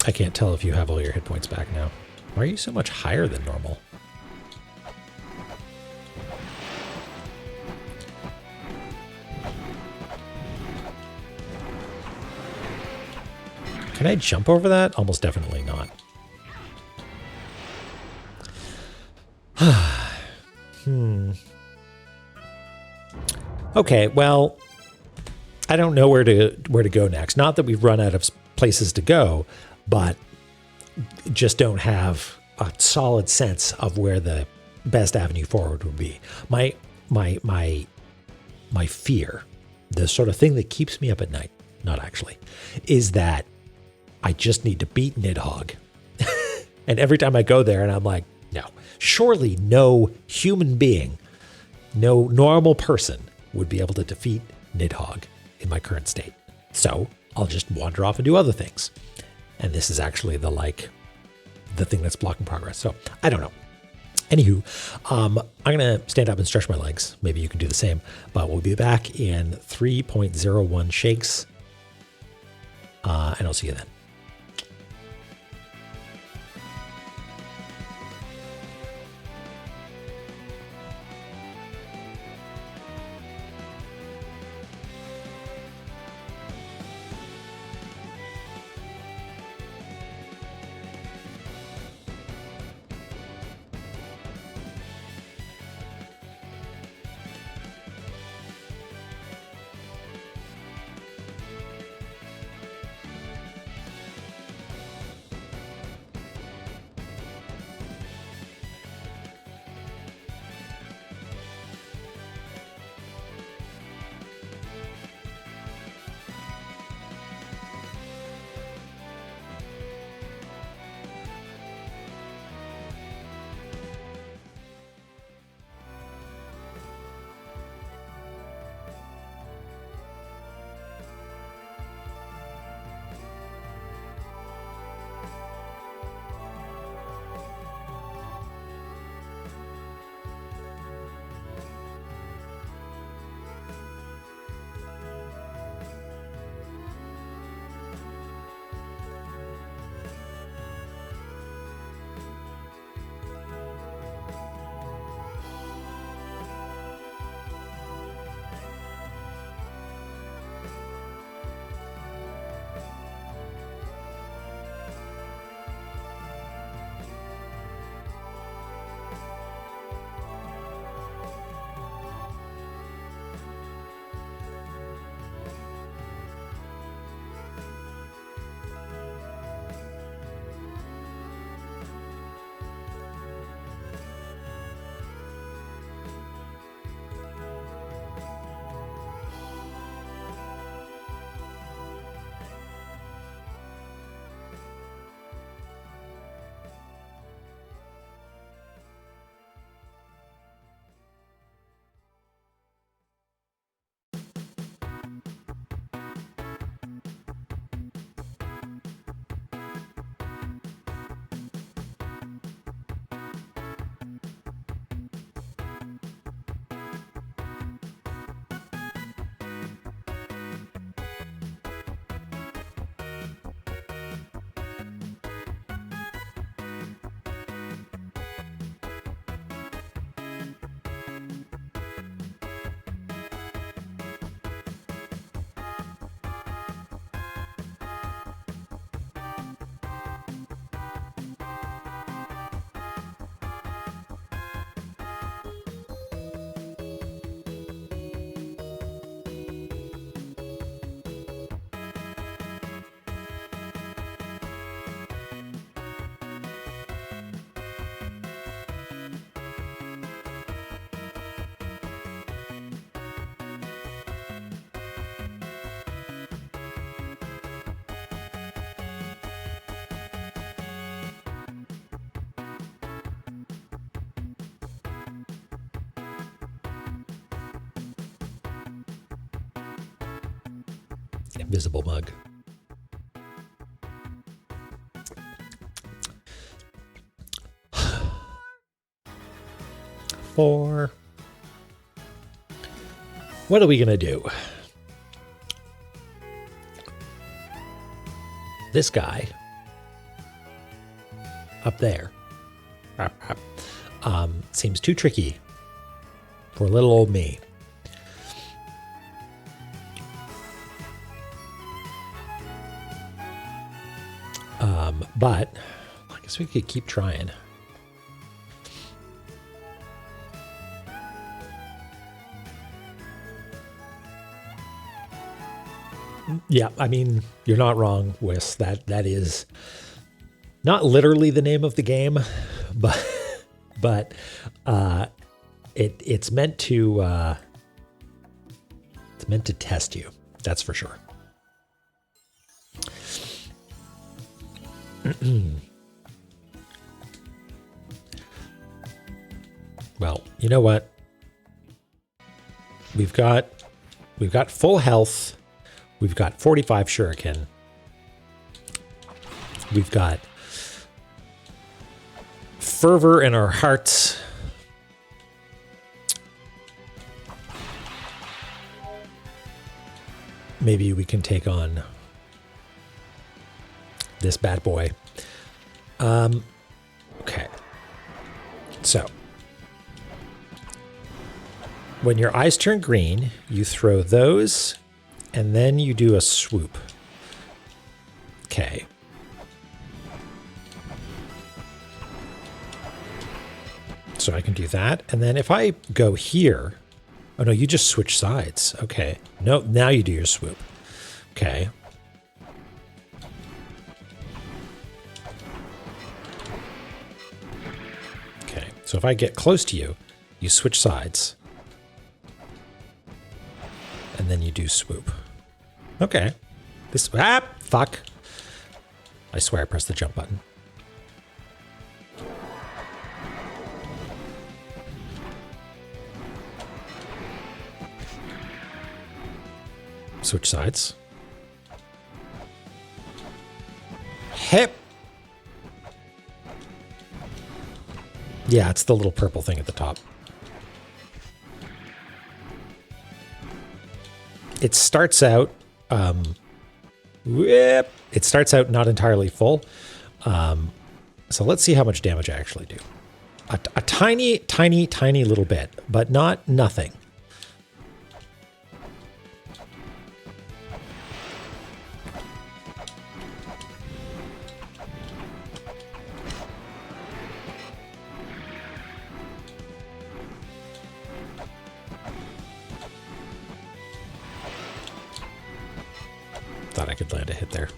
I can't tell if you have all your hit points back now. Why are you so much higher than normal? Can I jump over that? Almost definitely not. Okay, well, I don't know where to go next. Not that we've run out of places to go, but just don't have a solid sense of where the best avenue forward would be. My fear, the sort of thing that keeps me up at night, not actually, is that I just need to beat Nidhogg. And every time I go there and I'm like, no, surely no human being, no normal person would be able to defeat Nidhogg in my current state. So I'll just wander off and do other things. And this is actually the thing that's blocking progress. So I don't know. Anywho, I'm going to stand up and stretch my legs. Maybe you can do the same, but we'll be back in 3.01 shakes. And I'll see you then. Invisible mug. Four. What are we going to do? This guy up there seems too tricky for little old me. But I guess we could keep trying. Yeah, I mean, you're not wrong, Wis. That is not literally the name of the game, but it's meant to test you. That's for sure. Well, you know what? We've got full health. We've got 45 shuriken. We've got fervor in our hearts. Maybe we can take on this bad boy. Okay. So, when your eyes turn green, you throw those, and then you do a swoop. Okay. So I can do that. And then if I go here, oh no, you just switch sides. Okay. No, now you do your swoop. Okay. Okay. So if I get close to you, you switch sides. And then you do swoop. Okay. Fuck. I swear I pressed the jump button. Switch sides. Hip. Yeah, it's the little purple thing at the top. It starts out, it starts out not entirely full. So let's see how much damage I actually do. A tiny, tiny, tiny little bit, but not nothing. Thought I could land a hit there.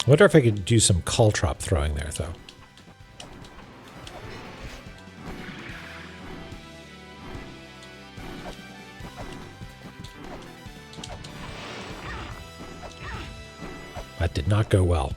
I wonder if I could do some caltrop throwing there, though. That did not go well.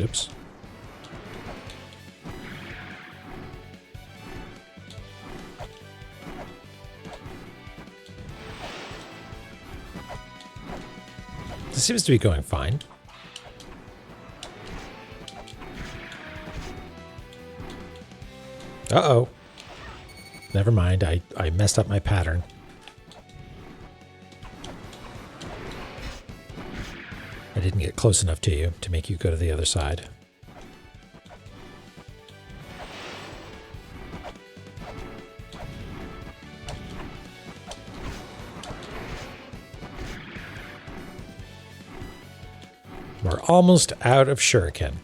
Oops. This seems to be going fine. Uh-oh. Never mind, I messed up my pattern. I didn't get close enough to you to make you go to the other side. We're almost out of shuriken.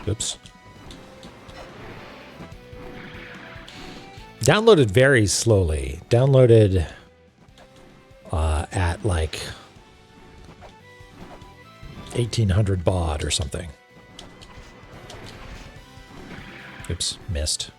Oops. Downloaded very slowly. Downloaded at like 1800 baud or something. Oops, missed.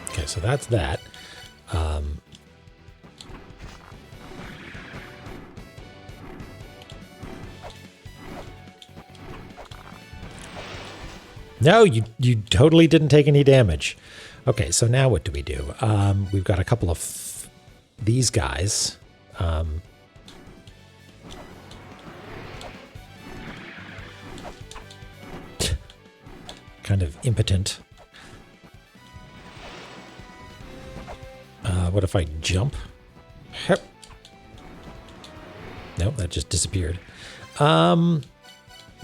Okay, so that's that. No, you totally didn't take any damage. Okay, so now what do we do? We've got a couple of these guys. Kind of impotent. What if I jump? Hep. Nope, that just disappeared.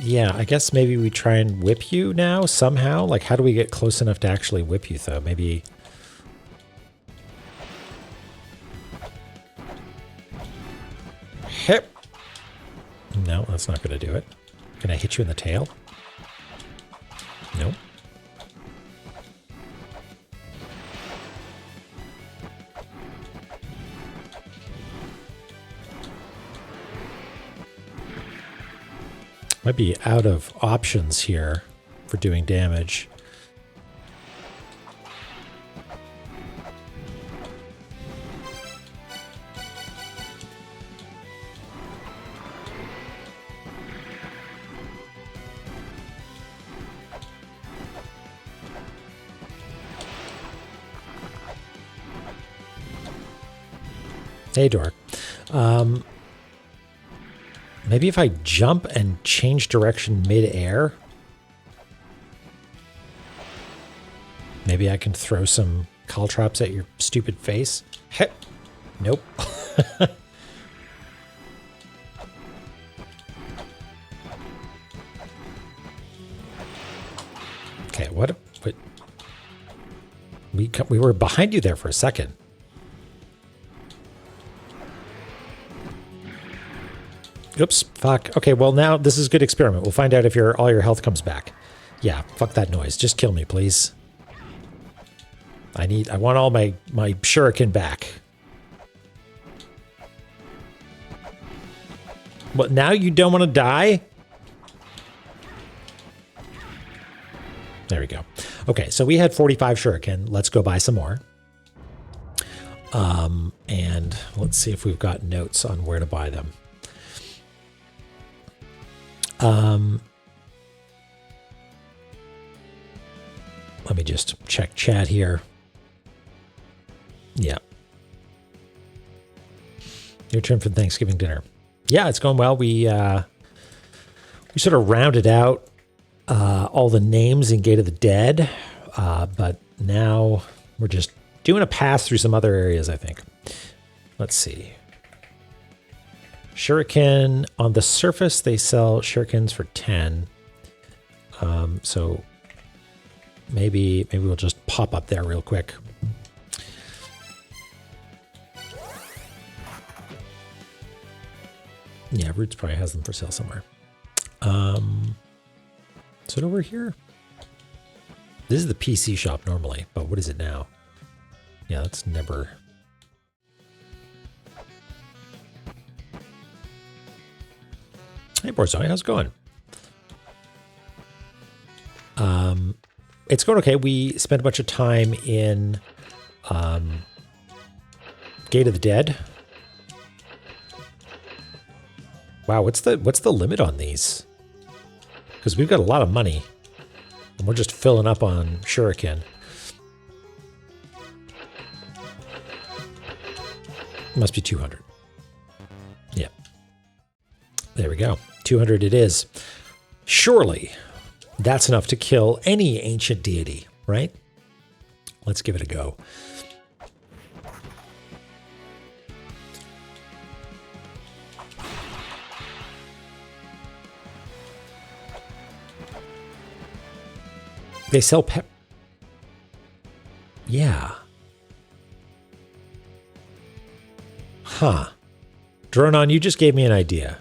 Yeah, I guess maybe we try and whip you now somehow. Like, how do we get close enough to actually whip you, though? Maybe... Hip. No, that's not going to do it. Can I hit you in the tail? Nope. Might be out of options here for doing damage. Hey, Dork. Maybe if I jump and change direction mid-air, maybe I can throw some caltrops at your stupid face. Heh. Nope. Okay, what? We were behind you there for a second. Oops, fuck. Okay, well now this is a good experiment. We'll find out if all your health comes back. Yeah, fuck that noise. Just kill me, please. I want all my shuriken back. What, now you don't want to die? There we go. Okay, so we had 45 shuriken. Let's go buy some more. And let's see if we've got notes on where to buy them. Let me just check chat here. Yeah. Your turn for Thanksgiving dinner. Yeah, it's going well. We sort of rounded out all the names in Gate of the Dead, but now we're just doing a pass through some other areas, I think. Let's see. Shuriken, on the surface, they sell shurikens for 10. So maybe we'll just pop up there real quick. Yeah, Roots probably has them for sale somewhere. Is it over here? This is the PC shop normally, but what is it now? Yeah, that's never... Hey, Borzoi, how's it going? It's going okay. We spent a bunch of time in Gate of the Dead. Wow, what's the limit on these? Because we've got a lot of money, and we're just filling up on shuriken. Must be 200. Yeah. There we go. 200 it is. Surely that's enough to kill any ancient deity, right? Let's give it a go. They sell pep. Yeah. Huh. Dronon, you just gave me an idea.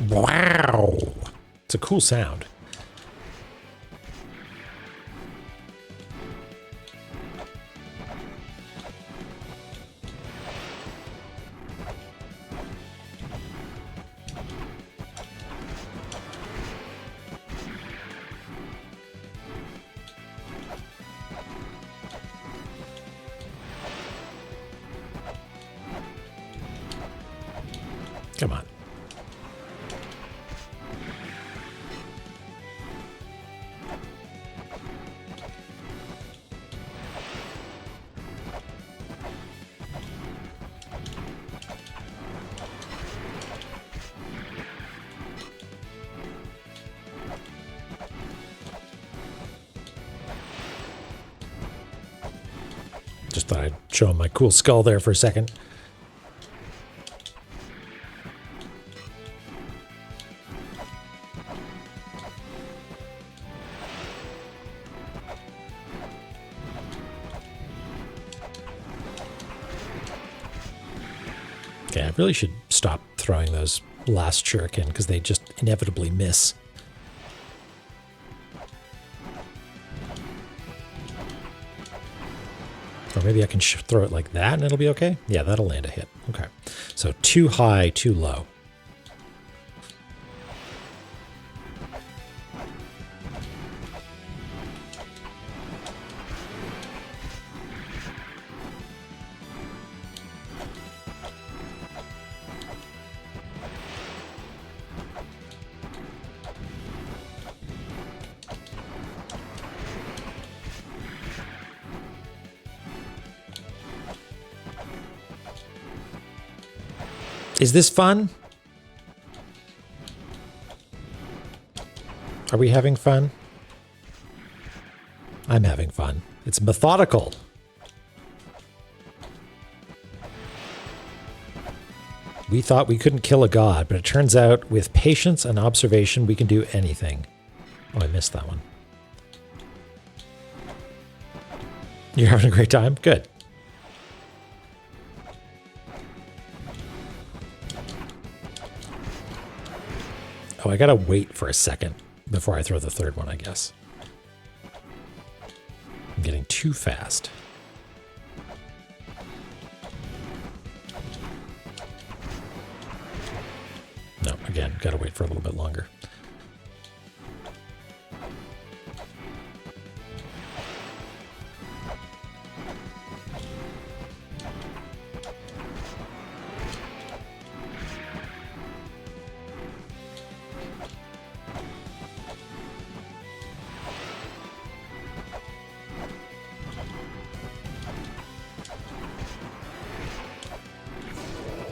Wow. It's a cool sound. Come on. Just thought I'd show him my cool skull there for a second. Okay, I really should stop throwing those last shuriken because they just inevitably miss. Or maybe I can throw it like that and it'll be okay? Yeah, that'll land a hit. Okay. So too high, too low. Is this fun? Are we having fun? I'm having fun. It's methodical. We thought we couldn't kill a god, but it turns out with patience and observation, we can do anything. Oh, I missed that one. You're having a great time? Good. Oh, I gotta wait for a second before I throw the third one, I guess. I'm getting too fast. No, again, gotta wait for a little bit longer.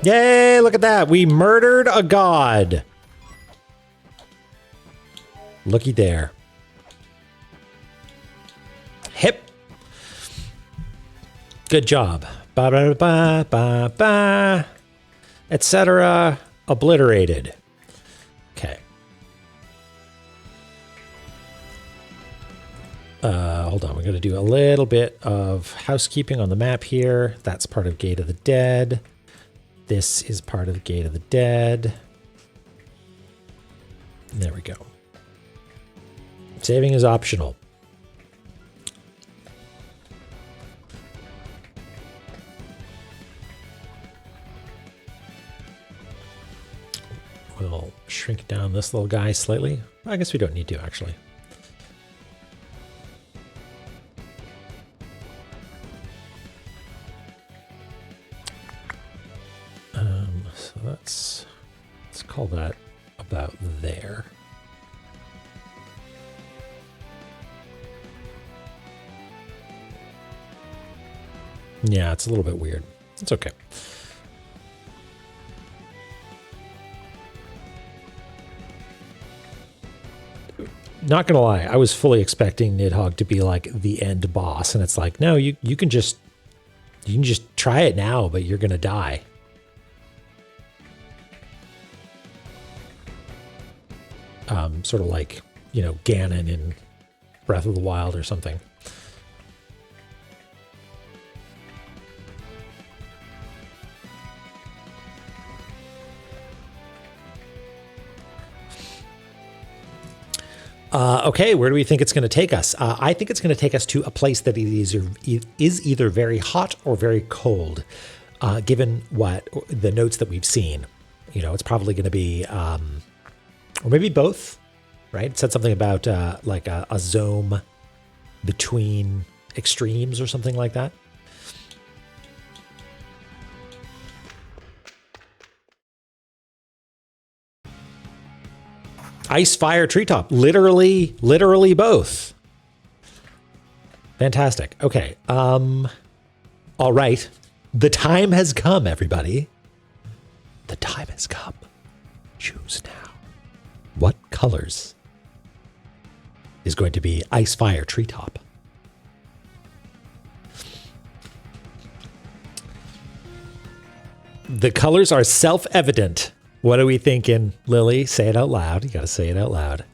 Yay, look at that. We murdered a god. Looky there. Hip. Good job. Ba ba ba ba ba. Etc. Obliterated. Okay. Hold on. We're going to do a little bit of housekeeping on the map here. That's part of Gate of the Dead. This is part of the Gate of the Dead. There we go. Saving is optional. We'll shrink down this little guy slightly. I guess we don't need to, actually. So let's call that about there. Yeah, it's a little bit weird. It's okay. Not gonna lie, I was fully expecting Nidhogg to be like the end boss, and it's like, no, you can just try it now, but you're gonna die. Sort of like you know, Ganon in Breath of the Wild or something. Okay, where do we think it's going to take us? I think it's going to take us to a place that is either very hot or very cold, given what the notes that we've seen. You know, it's probably going to be, or maybe both, right? It said something about like a zone between extremes or something like that. Ice, fire, treetop. Literally both. Fantastic. Okay. All right. The time has come, everybody. The time has come. Choose now. What colors is going to be ice, fire, treetop? The colors are self-evident. What are we thinking, Lily? Say it out loud. You got to say it out loud.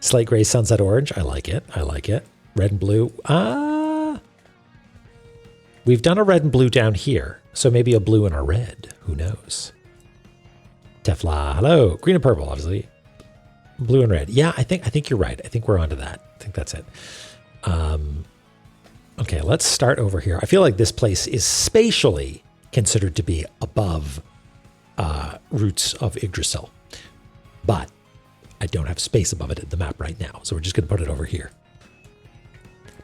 Slate gray, sunset orange. I like it. I like it. Red and blue. We've done a red and blue down here. So maybe a blue and a red. Who knows? Tefla. Hello. Green and purple, obviously. Blue and red. Yeah, I think you're right. I think we're onto that. I think that's it. Okay, let's start over here. I feel like this place is spatially considered to be above roots of Yggdrasil, but I don't have space above it in the map right now, so we're just going to put it over here.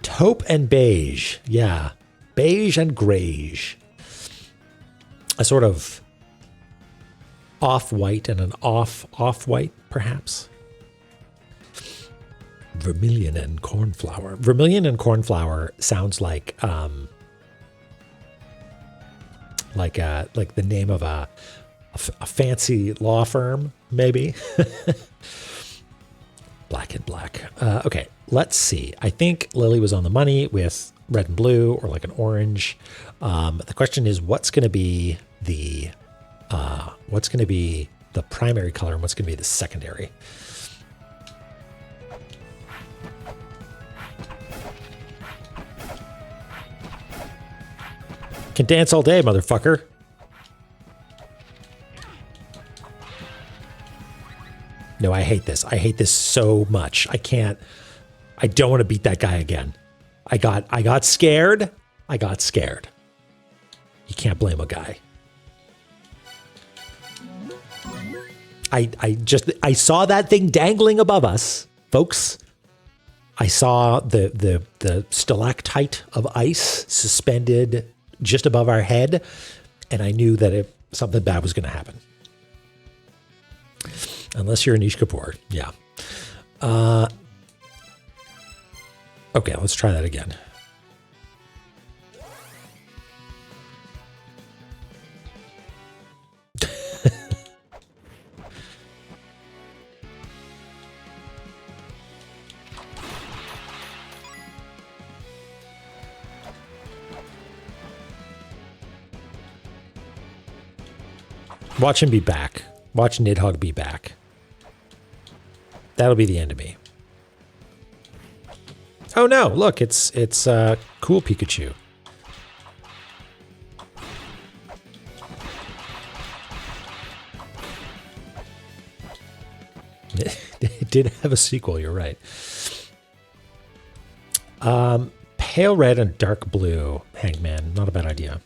Taupe and beige. Yeah, beige and greige. A sort of off-white and an off-white, perhaps. Vermilion and cornflower. Vermilion and cornflower sounds like the name of a fancy law firm, maybe. Black and black. Okay, let's see. I think Lily was on the money with red and blue, or like an orange. The question is, what's going to be the primary color, and what's going to be the secondary? Can dance all day, motherfucker. No, I hate this. I hate this so much. I don't want to beat that guy again. I got scared. I got scared. You can't blame a guy. I saw that thing dangling above us, folks. I saw the stalactite of ice suspended just above our head, and I knew that something bad was going to happen. Unless you're Anish Kapoor. Yeah. Okay, let's try that again. Watch him be back. Watch Nidhogg be back. That'll be the end of me. Oh no, look, it's cool Pikachu. It did have a sequel, you're right. Pale red and dark blue, Hangman, not a bad idea.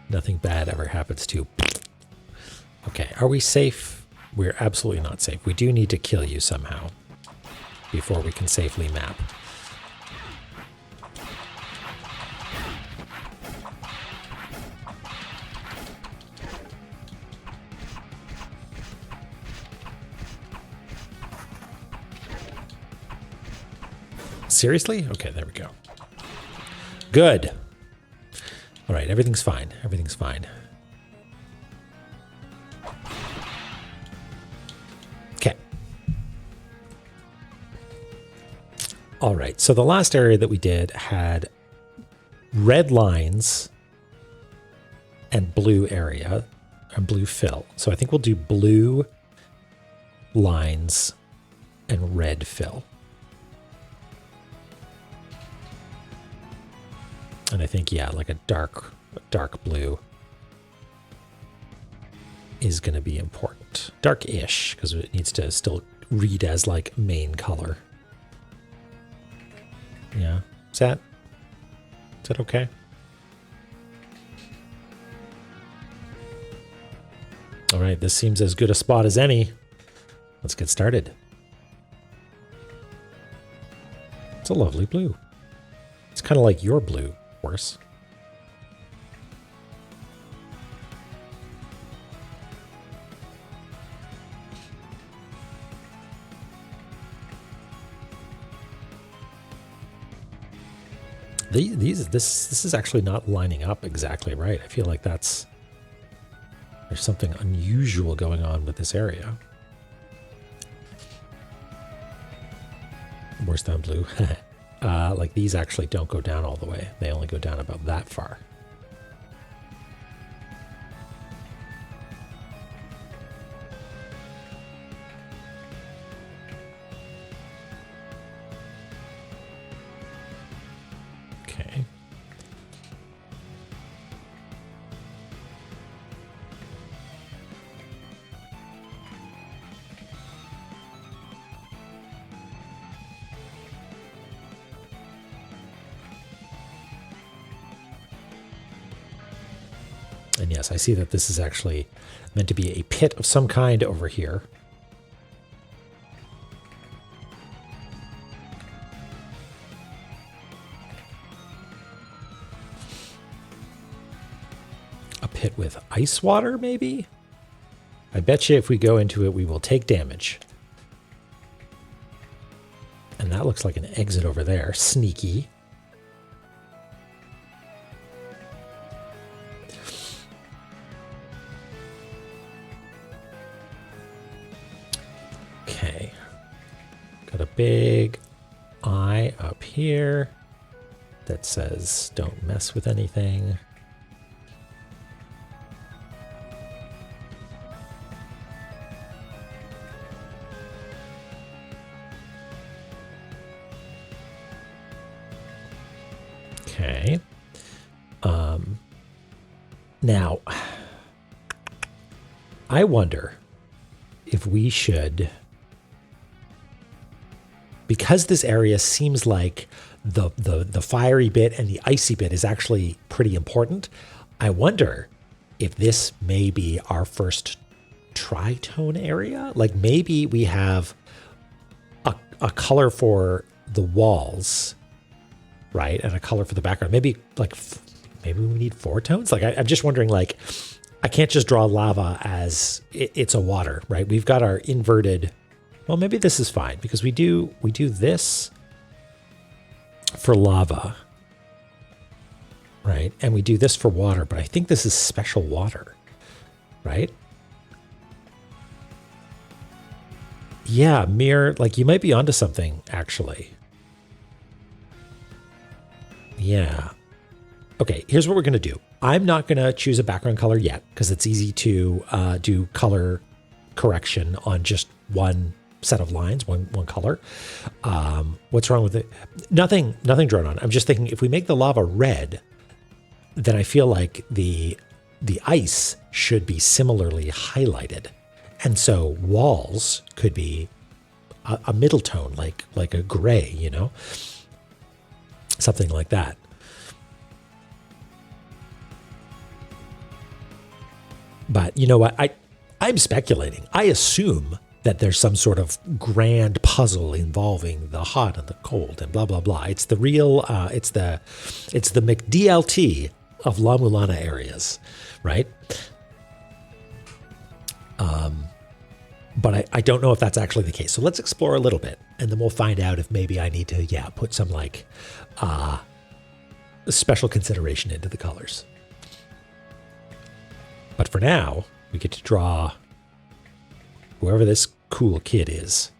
Nothing bad ever happens to. Okay, are we safe? We're absolutely not safe. We do need to kill you somehow before we can safely map. Seriously? Okay, there we go. Good. All right, everything's fine. Everything's fine. Okay. All right, so the last area that we did had red lines and blue area, and blue fill. So I think we'll do blue lines and red fill. And I think, yeah, like a dark blue is going to be important. Dark-ish, because it needs to still read as like main color. Yeah. Is that okay? All right, this seems as good a spot as any. Let's get started. It's a lovely blue. It's kind of like your blue, of course. This is actually not lining up exactly right. I feel like there's something unusual going on with this area. Where's down blue? Like these actually don't go down all the way. They only go down about that far. Okay. And yes, I see that this is actually meant to be a pit of some kind over here. A pit with ice water, maybe? I bet you if we go into it, we will take damage. And that looks like an exit over there. Sneaky. Okay. Got a big eye up here that says, don't mess with anything. Okay. Now, I wonder if we should, because this area seems like the fiery bit and the icy bit is actually pretty important, I wonder if this may be our first tritone area. Like maybe we have a color for the walls, right? And a color for the background. Maybe maybe we need 4 tones. Like I'm just wondering, like, I can't just draw lava as it's a water, right? We've got our inverted. Well, maybe this is fine because we do this for lava, right? And we do this for water, but I think this is special water, right? Yeah, mirror, like you might be onto something actually. Yeah. Okay, here's what we're going to do. I'm not going to choose a background color yet because it's easy to do color correction on just one set of lines, one color. What's wrong with it? Nothing drawn on. I'm just thinking if we make the lava red, then I feel like the ice should be similarly highlighted. And so walls could be a middle tone, like a gray, you know? Something like that. But you know what? I'm speculating. I assume that there's some sort of grand puzzle involving the hot and the cold and blah, blah, blah. It's the real, it's the McDLT of La-Mulana areas, right? But I don't know if that's actually the case. So let's explore a little bit and then we'll find out if maybe I need to, put some like special consideration into the colors. But for now, we get to draw whoever this cool kid is.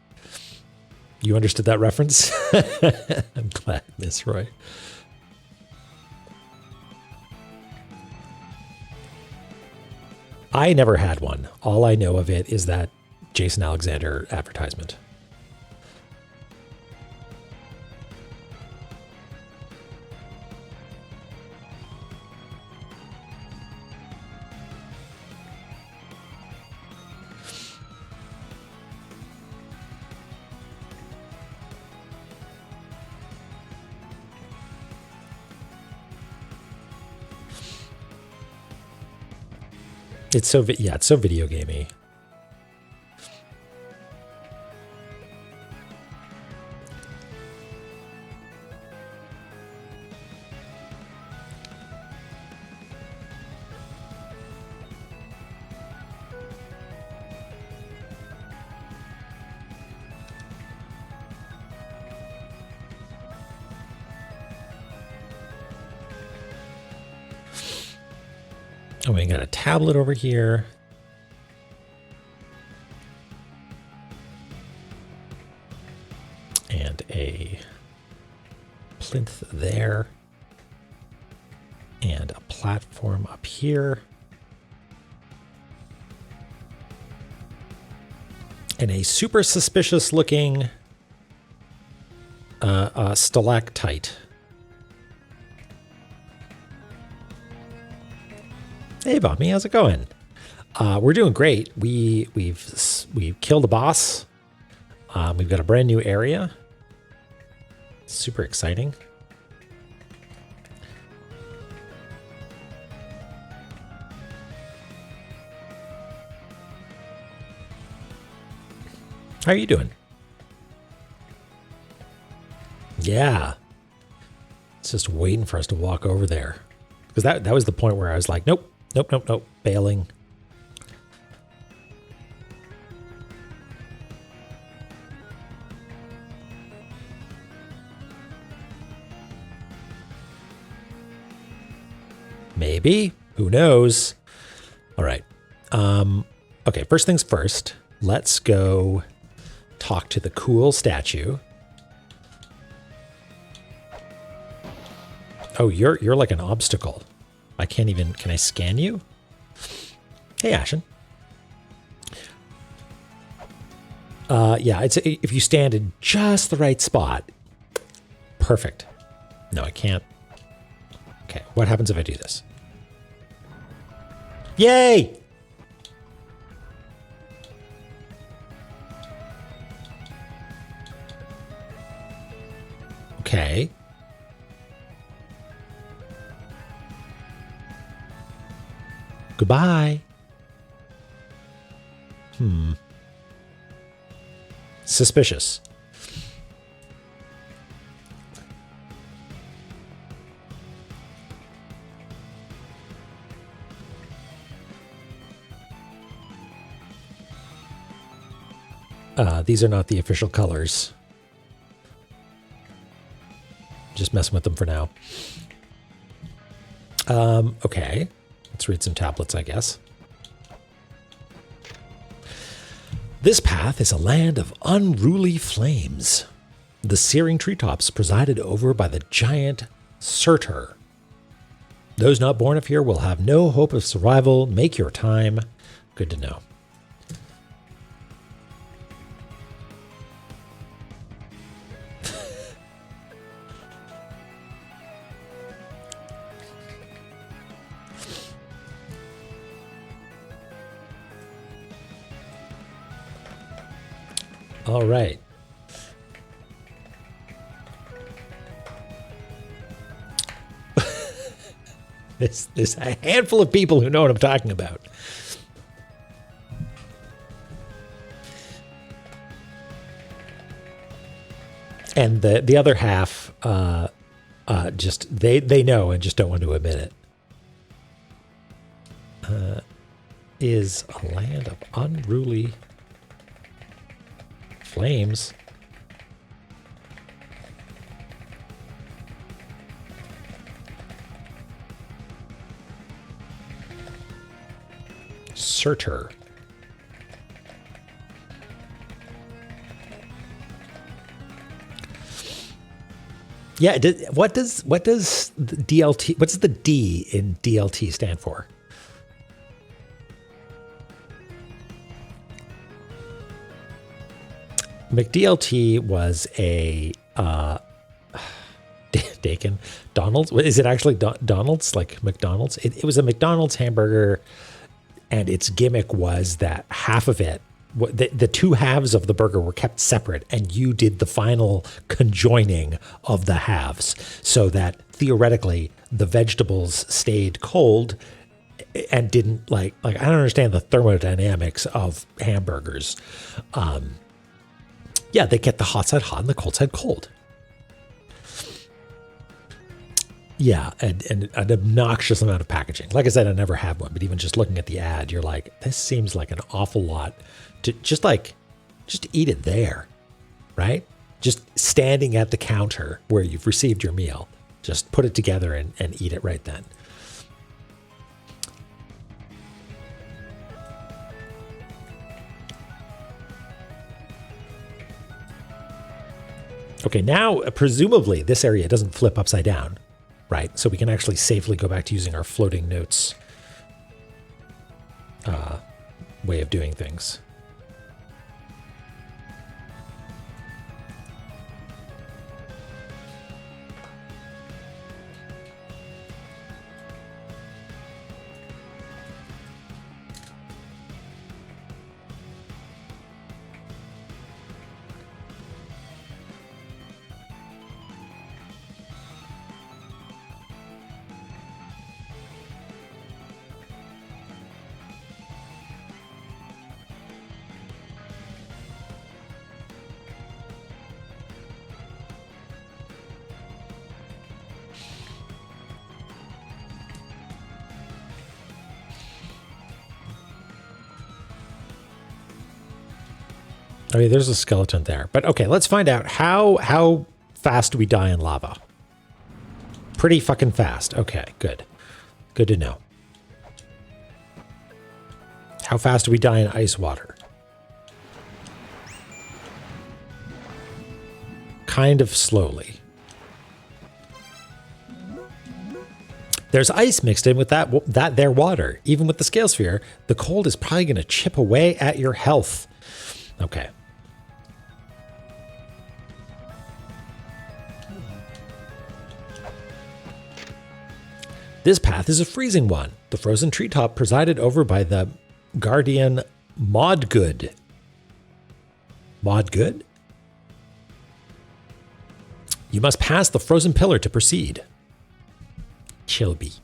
You understood that reference? I'm glad, Miss Roy. I never had one. All I know of it is that Jason Alexander advertisement. It's so it's so video gamey. Oh, we got a tablet over here. And a plinth there. And a platform up here. And a super suspicious looking stalactite. Hey, Bobby, how's it going? We're doing great. We've killed a boss. We've got a brand new area. Super exciting. How are you doing? Yeah. It's just waiting for us to walk over there. Because that was the point where I was like, nope. Nope. Bailing. Maybe. Who knows? All right. Okay, first things first. Let's go talk to the cool statue. Oh, you're like an obstacle. I can't even, can I scan you? Hey, Ashen. Yeah, it's if you stand in just the right spot. Perfect. No, I can't. Okay, what happens if I do this? Yay! Okay. Goodbye. Suspicious. These are not the official colors. Just messing with them for now. Okay. Let's read some tablets, I guess. This path is a land of unruly flames. The searing treetops presided over by the giant Surtur. Those not born of here will have no hope of survival. Make your time. Good to know. All right. There's a handful of people who know what I'm talking about. And the other half just they know and just don't want to admit it. Is a land of unruly flames. Surtur. Yeah, what does the DLT, what's the D in DLT stand for? McDLT was a Dakin Donald's. Is it actually Donald's, like McDonald's? It was a McDonald's hamburger, and its gimmick was that half of it, the two halves of the burger were kept separate, and you did the final conjoining of the halves, so that theoretically the vegetables stayed cold and didn't like I don't understand the thermodynamics of hamburgers. Yeah, they get the hot side hot and the cold side cold. Yeah, and an obnoxious amount of packaging. Like I said, I never had one, but even just looking at the ad, you're like, this seems like an awful lot to just eat it there, right? Just standing at the counter where you've received your meal. Just put it together and eat it right then. Okay, now presumably this area doesn't flip upside down. Right, so we can actually safely go back to using our floating notes way of doing things. I mean, there's a skeleton there. But okay, let's find out how fast do we die in lava? Pretty fucking fast. Okay, good. Good to know. How fast do we die in ice water? Kind of slowly. There's ice mixed in with that there water. Even with the scale sphere, the cold is probably going to chip away at your health. Okay. This path is a freezing one. The frozen treetop presided over by the guardian Maudgood. Maudgood? You must pass the frozen pillar to proceed. Chilby.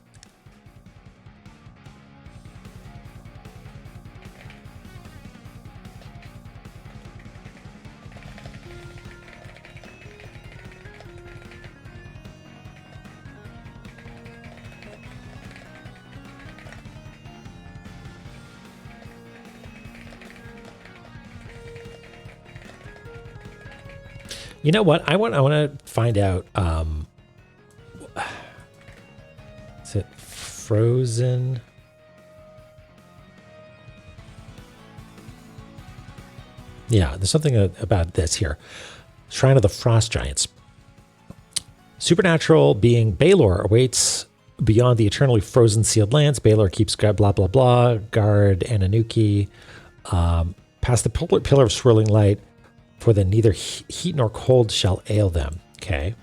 You know what? I want to find out. Is it frozen? Yeah, there's something about this here. Shrine of the Frost Giants. Supernatural being Baylor awaits beyond the eternally frozen sealed lands. Baylor keeps blah blah blah. Guard Ananuki. Past the pillar of swirling light. For then neither heat nor cold shall ail them. Okay.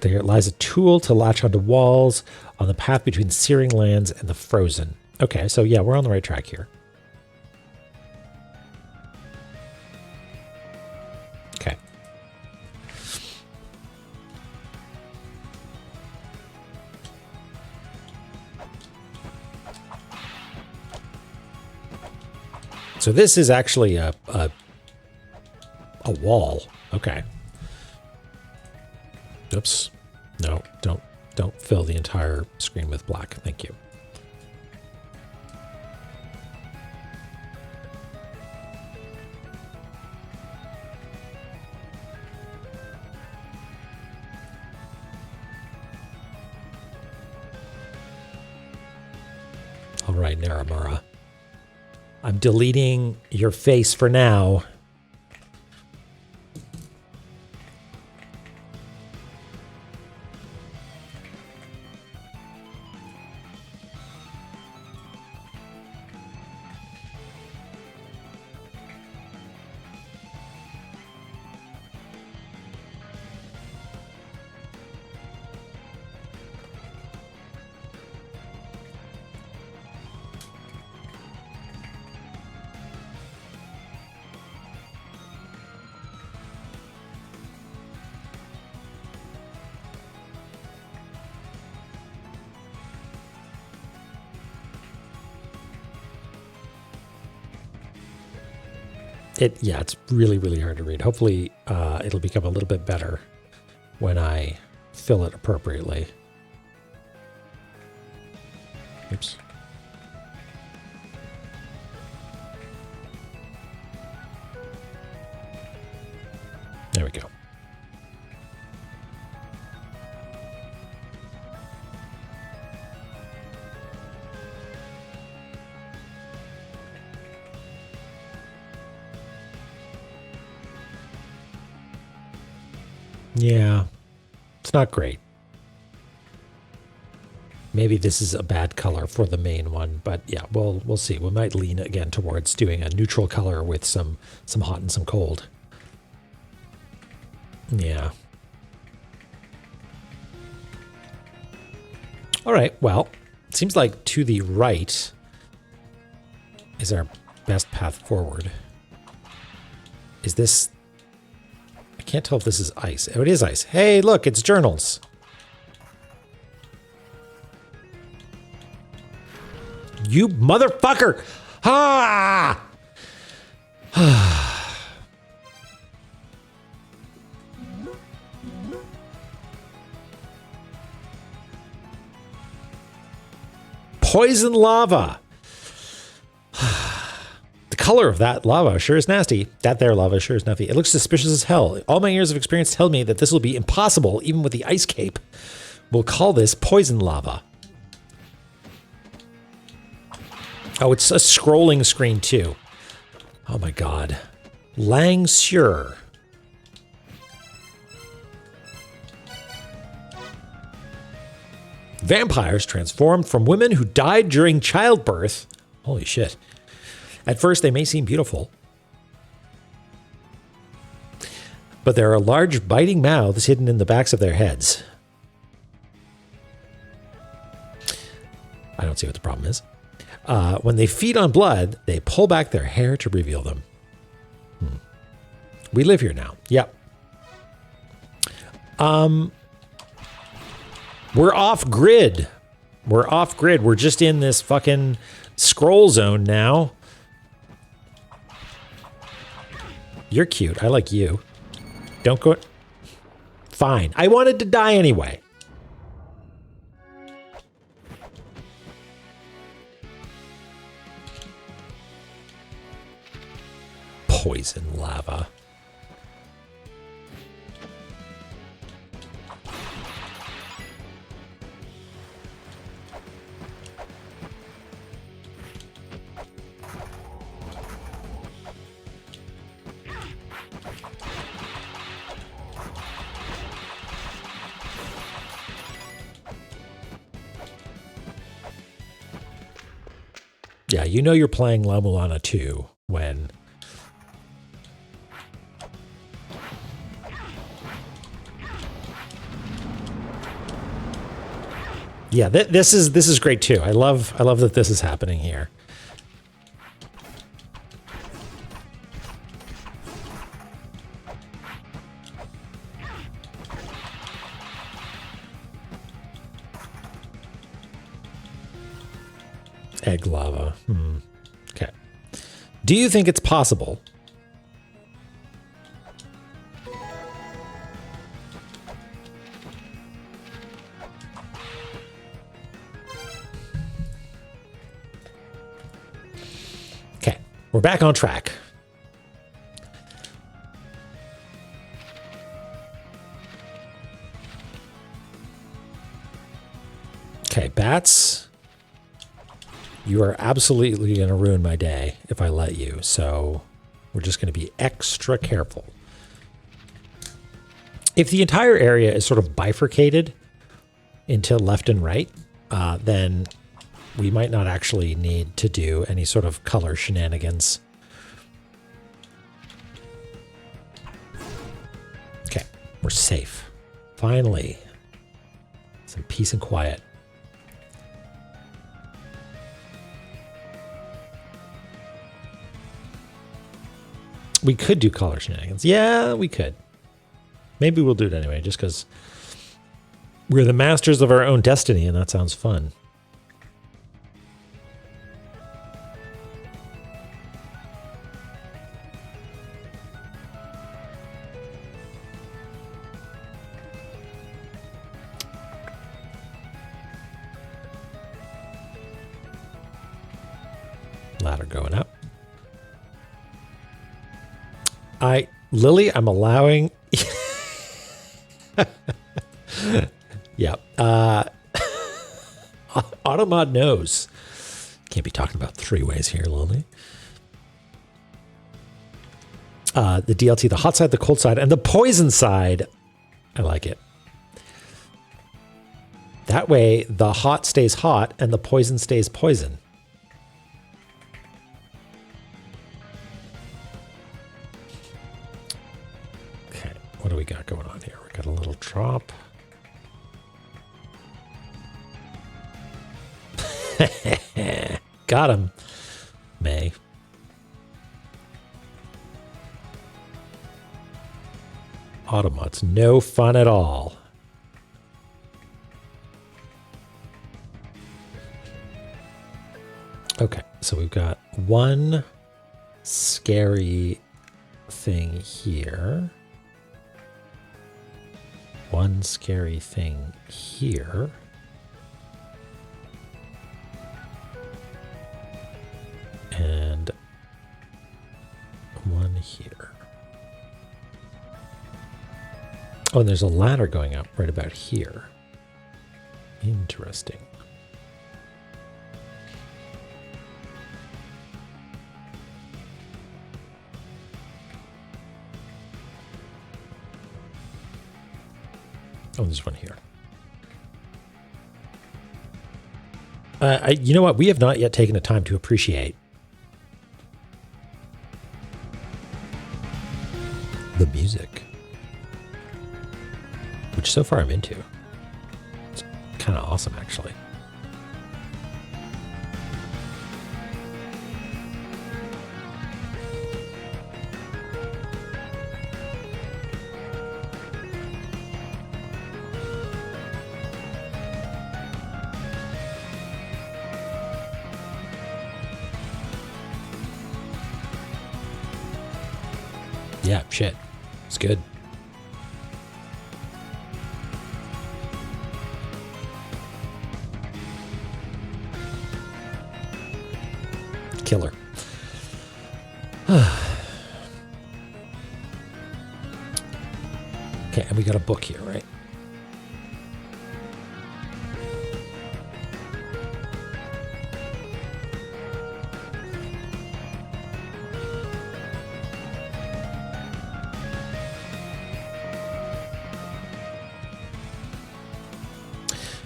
There lies a tool to latch onto walls on the path between searing lands and the frozen. Okay, so yeah, we're on the right track here. Okay. So this is actually a wall. Okay. Oops. No, don't fill the entire screen with black. Thank you. All right, Naramura. I'm deleting your face for now. Yeah, it's really, really hard to read. Hopefully it'll become a little bit better when I fill it appropriately. Oops. There we go. Yeah, it's not great. Maybe this is a bad color for the main one, but yeah, we'll see. We might lean again towards doing a neutral color with some hot and some cold. Yeah. All right, well, it seems like to the right is our best path forward. Is this... I can't tell if this is ice. Oh, it is ice. Hey, look, it's journals. You motherfucker! Ah! Poison lava. The color of that lava sure is nasty. That there lava sure is nasty. It looks suspicious as hell. All my years of experience tell me that this will be impossible, even with the ice cape. We'll call this poison lava. Oh, it's a scrolling screen too. Oh my god. Lang Sur. Vampires transformed from women who died during childbirth. Holy shit. At first, they may seem beautiful, but there are large biting mouths hidden in the backs of their heads. I don't see what the problem is. When they feed on blood, they pull back their hair to reveal them. We live here now. Yep. We're off grid. We're off grid. We're just in this fucking scroll zone now. You're cute. I like you. Don't go. Fine. I wanted to die anyway. Poison lava. Yeah, you know you're playing La-Mulana 2 when... Yeah, this is great too. I love that this is happening here. Egg lava. Okay. Do you think it's possible? Okay, we're back on track. Okay, bats. You are absolutely going to ruin my day if I let you, so we're just going to be extra careful. If the entire area is sort of bifurcated into left and right, then we might not actually need to do any sort of color shenanigans. Okay, we're safe. Finally, some peace and quiet. We could do color shenanigans. Yeah, we could. Maybe we'll do it anyway, just because we're the masters of our own destiny, and that sounds fun. Ladder going up. Lily, I'm allowing. Yeah. Automod knows. Can't be talking about three ways here, Lily. The DLT, the hot side, the cold side, and the poison side. I like it. That way, the hot stays hot and the poison stays poison. Okay, what do we got going on here? We got a little drop. Got him, May. Automots, no fun at all. Okay, so we've got one scary thing here. One scary thing here. And one here. Oh, and there's a ladder going up right about here. Interesting. Oh, there's one here. You know what? We have not yet taken the time to appreciate the music, which so far I'm into. It's kind of awesome, actually. Yeah, shit. It's good. Killer. Okay, and we got a book here, right?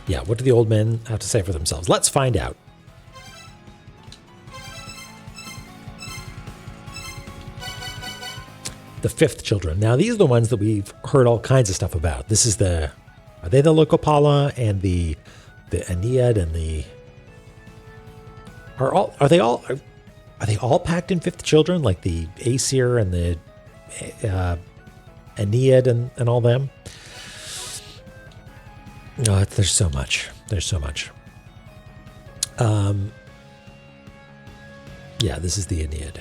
Yeah, what do the old men have to say for themselves? Let's find out. The fifth children. Now, these are the ones that we've heard all kinds of stuff about. This is the, are they the Locopala and the Aeneid and the, are they all packed in fifth children, like the Aesir and the Aeneid and all them? Oh, there's so much. There's so much. Yeah, this is the Aeneid.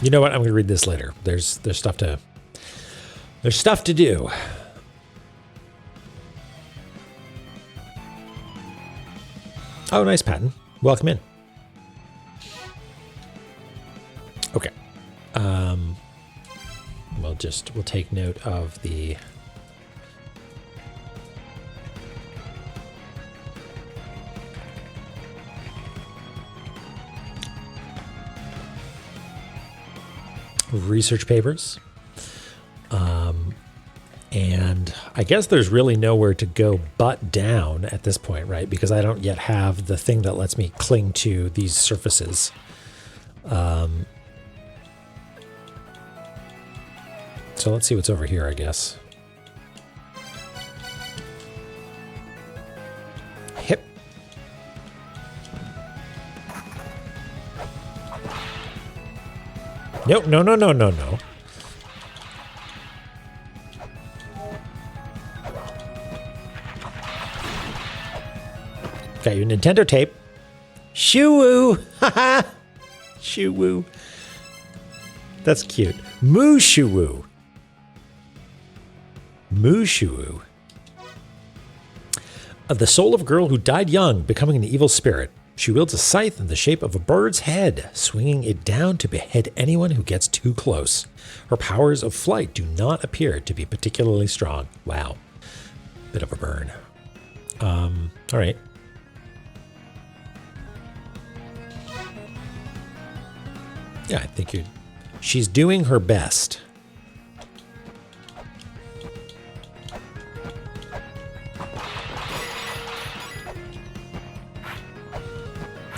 You know what? I'm going to read this later. There's stuff to do. Oh, nice, Patton. Welcome in. Okay. We'll take note of the research papers. And I guess there's really nowhere to go but down at this point, right? Because I don't yet have the thing that lets me cling to these surfaces. So let's see what's over here, I guess. Hip. Nope, no. Got your Nintendo tape. Shoo-woo! Haha! Shoo-woo. That's cute. Moo-shoo-woo. Moo-shoo-woo. The soul of a girl who died young, becoming an evil spirit. She wields a scythe in the shape of a bird's head, swinging it down to behead anyone who gets too close. Her powers of flight do not appear to be particularly strong. Wow. Bit of a burn. All right. Yeah, I think she's doing her best.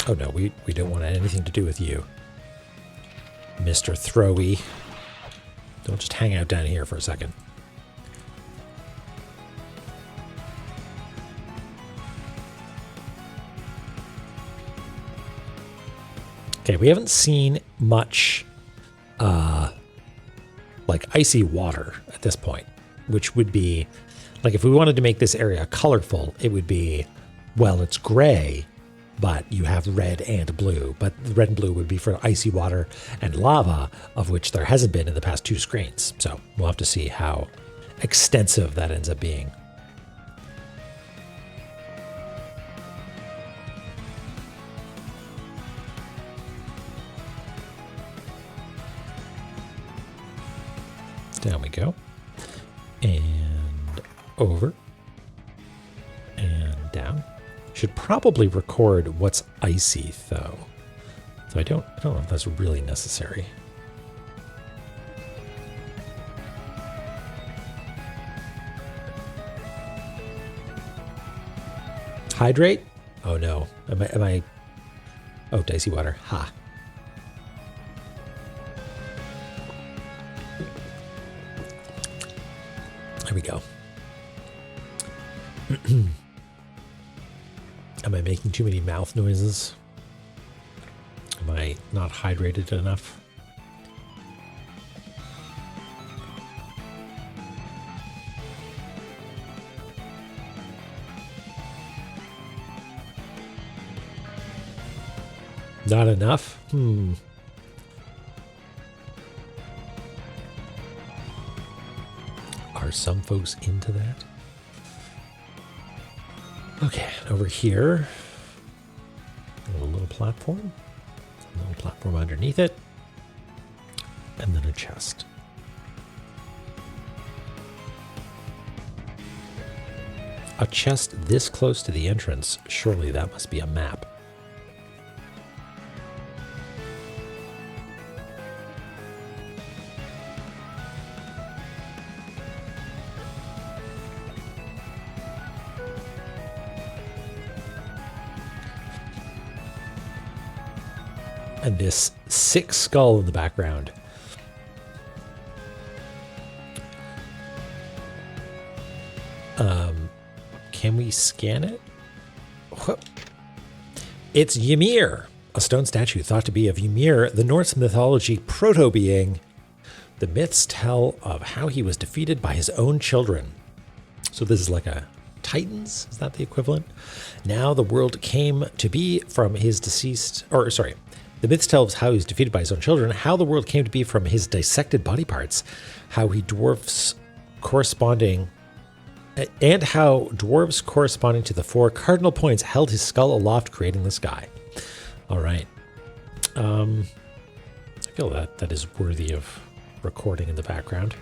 Oh no, we don't want anything to do with you, Mr. Throwy. Don't just hang out down here for a second. Okay, we haven't seen much like icy water at this point, which would be like if we wanted to make this area colorful, it would be, well, it's gray, but you have red and blue. But the red and blue would be for icy water and lava, of which there hasn't been in the past 2 screens. So we'll have to see how extensive that ends up being. Down we go. And over. And down. Should probably record what's icy, though. So I don't know if that's really necessary. Hydrate? Oh no. Am I? Oh, dicey water. Ha. There we go. Am I making too many mouth noises? Am I not hydrated enough? Not enough? Are some folks into that? Okay, over here, a little platform underneath it, and then a chest. A chest this close to the entrance, surely that must be a map. And this sick skull in the background. Can we scan it? It's Ymir, a stone statue thought to be of Ymir, the Norse mythology proto-being. The myths tell of how he was defeated by his own children. So this is like a Titans? Is that the equivalent? Now the world came to be from his deceased, or sorry, the myths tell us how he was defeated by his own children, how the world came to be from his dissected body parts, how he dwarfs corresponding, and how dwarves corresponding to the 4 cardinal points held his skull aloft, creating the sky. All right. I feel that is worthy of recording in the background.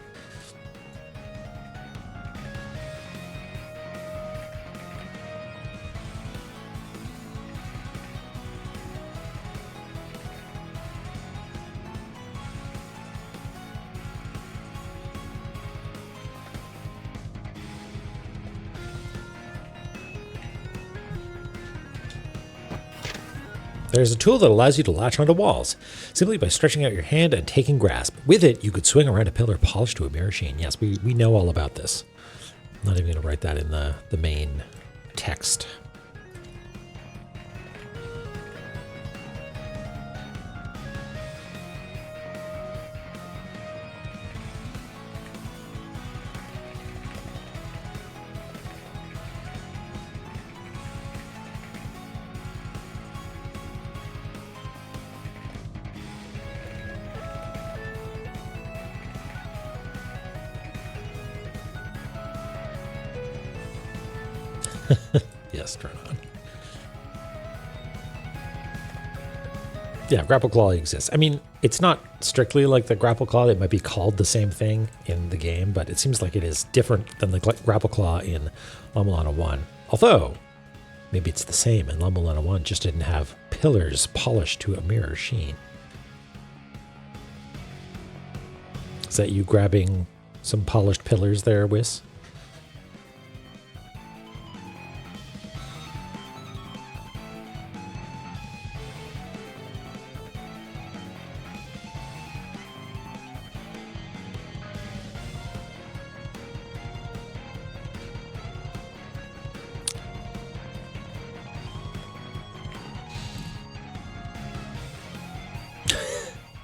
There's a tool that allows you to latch onto walls, simply by stretching out your hand and taking grasp. With it, you could swing around a pillar polished to a mirror sheen. Yes, we know all about this. I'm not even going to write that in the main text. Yes, turn on. Yeah, grapple claw exists. I mean, it's not strictly like the grapple claw. It might be called the same thing in the game, but it seems like it is different than the grapple claw in La-Mulana 1. Although, maybe it's the same in La-Mulana 1, just didn't have pillars polished to a mirror sheen. Is that you grabbing some polished pillars there, Whis?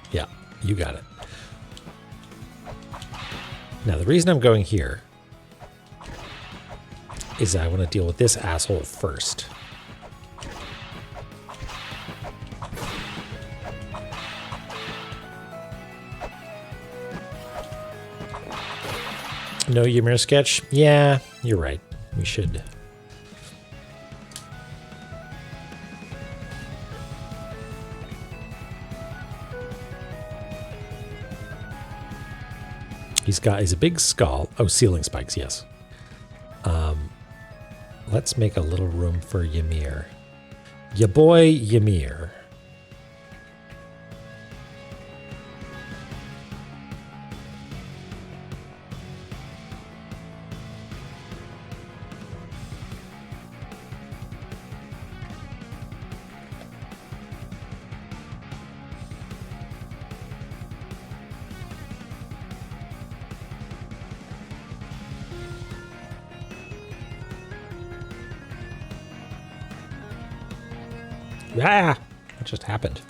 Yeah, you got it. Now, the reason I'm going here is I want to deal with this asshole first. No Ymir sketch? Yeah, you're right. We should. He's a big skull. Oh, ceiling spikes, yes. Let's make a little room for Ymir. Ya boy Ymir. Ah! What just happened?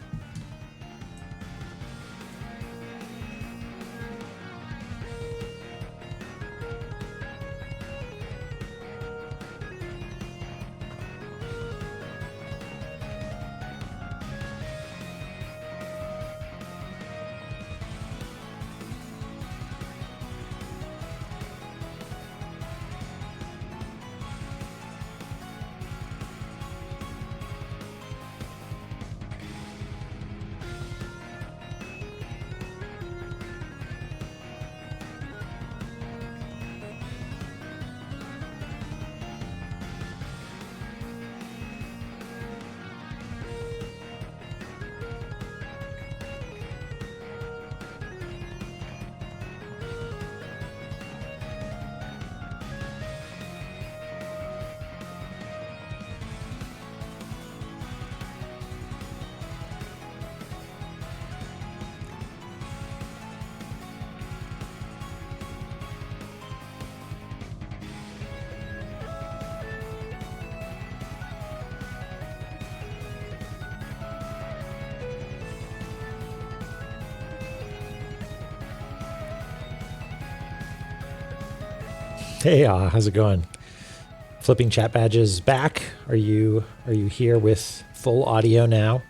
Hey, how's it going? Flipping chat badges back. Are you here with full audio now?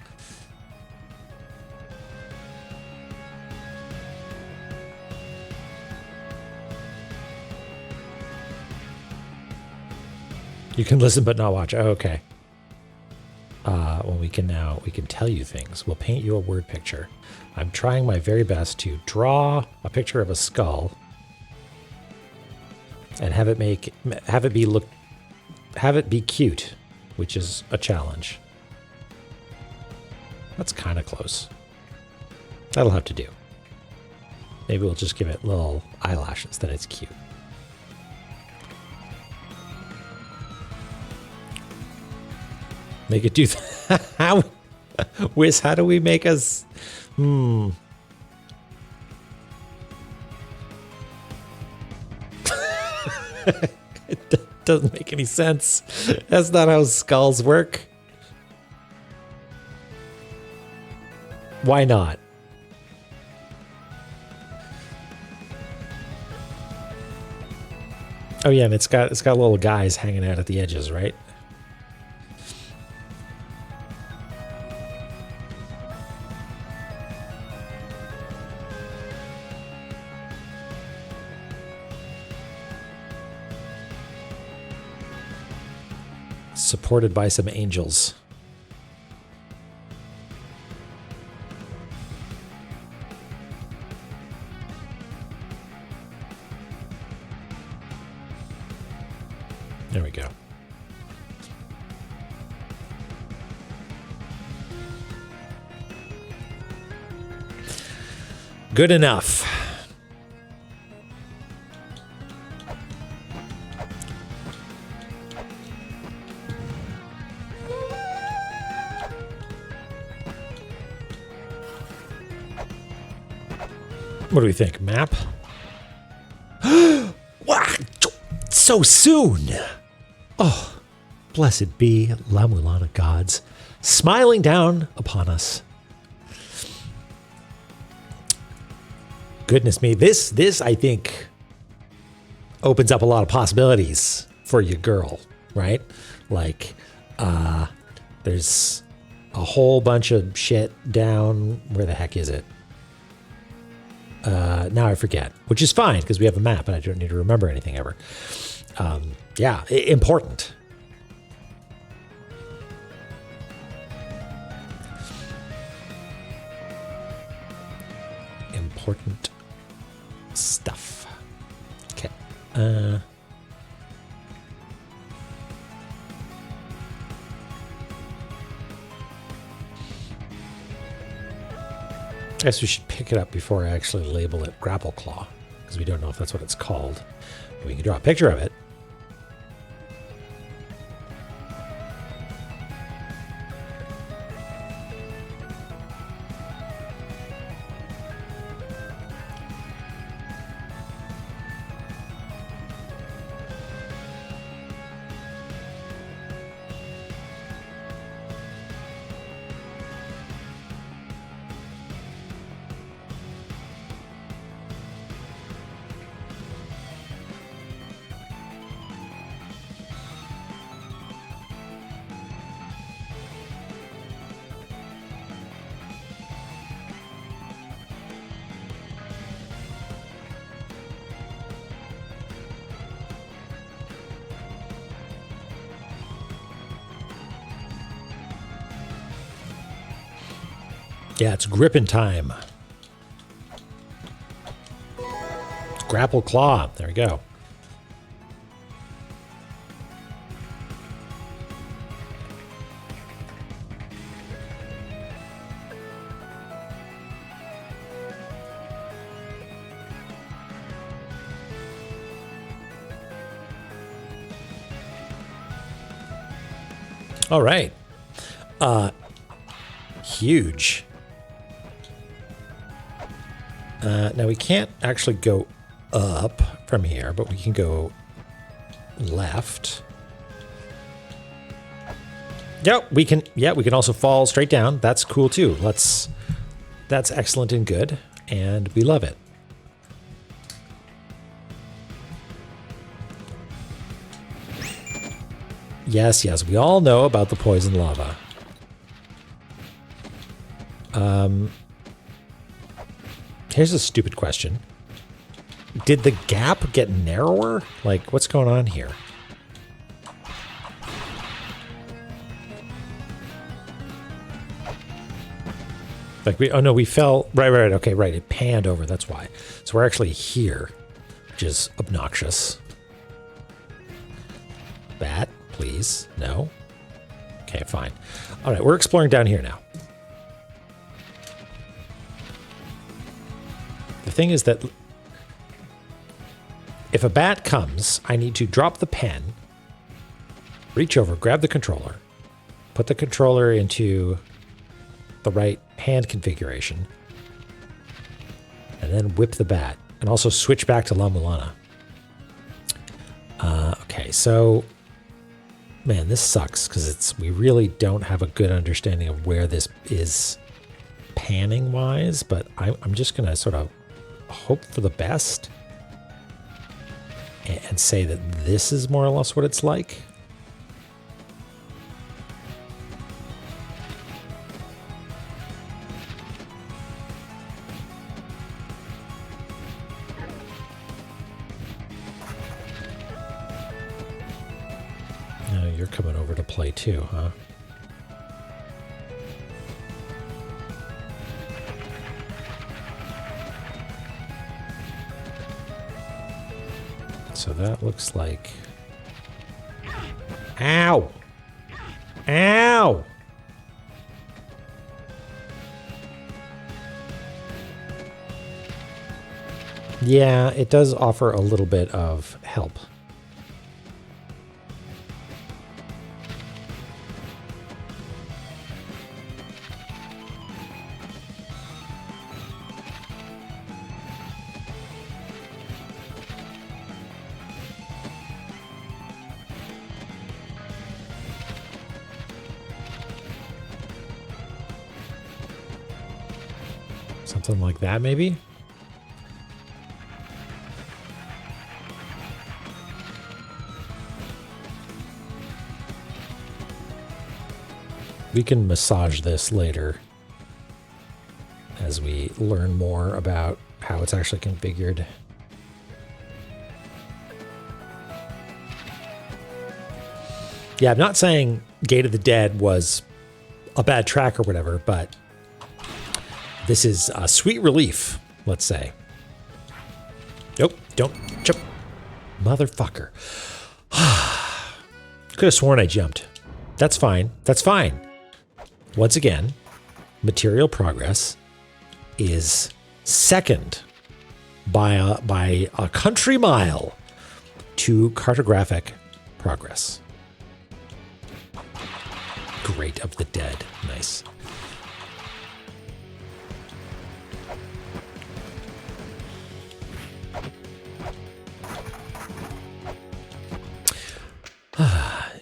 You can listen but not watch. Oh, okay. Well, we can tell you things. We'll paint you a word picture. I'm trying my very best to draw a picture of a skull and have it be cute, which is a challenge. That's kind of close. That'll have to do. Maybe we'll just give it little eyelashes that it's cute. Make it do that. How? Wiz, how do we make us? It doesn't make any sense. That's not how skulls work. Why not? Oh yeah, and it's got little guys hanging out at the edges, right? Supported by some angels. There we go. Good enough. What do we think? Map? Wow, so soon! Oh, blessed be La-Mulana gods, smiling down upon us. Goodness me, this I think opens up a lot of possibilities for your girl, right? Like, there's a whole bunch of shit down. Where the heck is it? Now I forget, which is fine because we have a map and I don't need to remember anything ever. Yeah, important. Important stuff. Okay. I guess we should pick it up before I actually label it Grapple Claw, because we don't know if that's what it's called. We can draw a picture of it. Yeah, it's gripping time. Grapple Claw. There we go. All right. Huge. Now we can't actually go up from here, but we can go left. Yep, we can. Yeah, we can also fall straight down. That's cool too. That's excellent and good, and we love it. Yes, yes, we all know about the poison lava. Here's a stupid question. Did the gap get narrower? Like, what's going on here? Like oh no, we fell, right, okay, right, it panned over, that's why. So we're actually here, which is obnoxious. Bat, please, no? Okay, fine. All right, we're exploring down here now. The thing is that if a bat comes, I need to drop the pen, reach over, grab the controller, put the controller into the right hand configuration, and then whip the bat, and also switch back to La-Mulana. Okay, so, man, this sucks because we really don't have a good understanding of where this is panning wise, but I'm just gonna sort of hope for the best and say that this is more or less what it's like. You're coming over to play too, huh? So that looks like Ow. Ow. Yeah, it does offer a little bit of help. Something like that, maybe? We can massage this later as we learn more about how it's actually configured. Yeah, I'm not saying Gate of the Dead was a bad track or whatever, but this is a sweet relief, let's say. Nope, don't jump. Motherfucker. Could have sworn I jumped. That's fine. That's fine. Once again, material progress is second by a country mile to cartographic progress. Great of the Dead. Nice.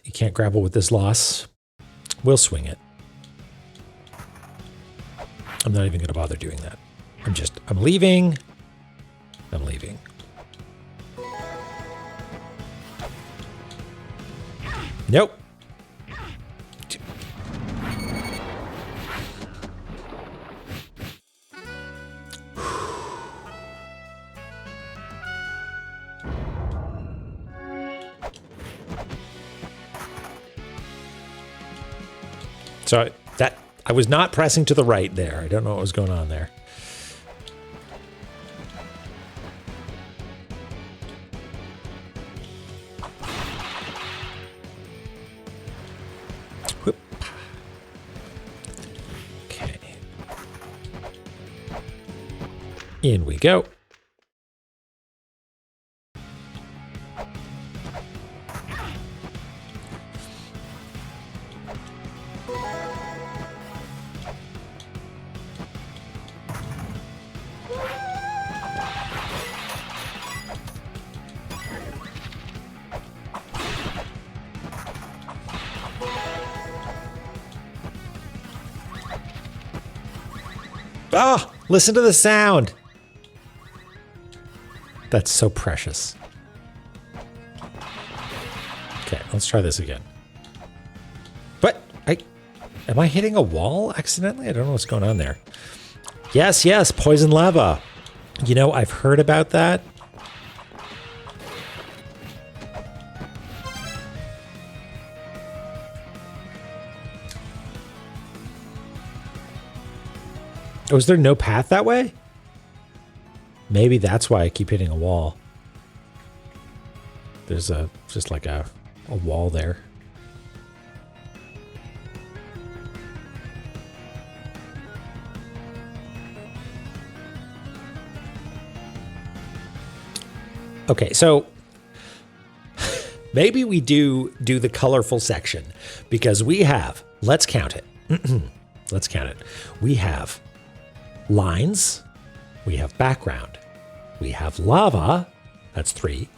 You can't grapple with this loss. We'll swing it. I'm not even going to bother doing that. I'm leaving. I'm leaving. Nope. So that I was not pressing to the right there. I don't know what was going on there. Whoop. Okay. In we go. Ah, listen to the sound. That's so precious. Okay, let's try this again. What? Am I hitting a wall accidentally? I don't know what's going on there. Yes, yes, poison lava. You know, I've heard about that. Oh, is there no path that way? Maybe that's why I keep hitting a wall. There's just like a wall there. Okay, so maybe we do the colorful section because we have, let's count it. Let's count it. We have lines, we have background, we have lava, that's 3.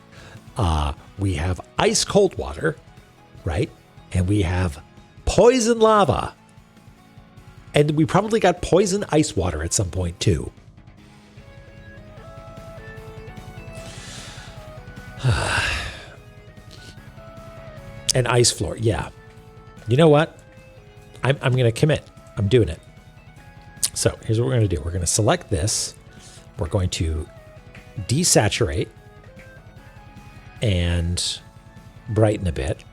We have ice cold water, right? And we have poison lava. And we probably got poison ice water at some point too. And ice floor, yeah. You know what? I'm going to commit. I'm doing it. So here's what we're going to do. We're going to select this. We're going to desaturate and brighten a bit.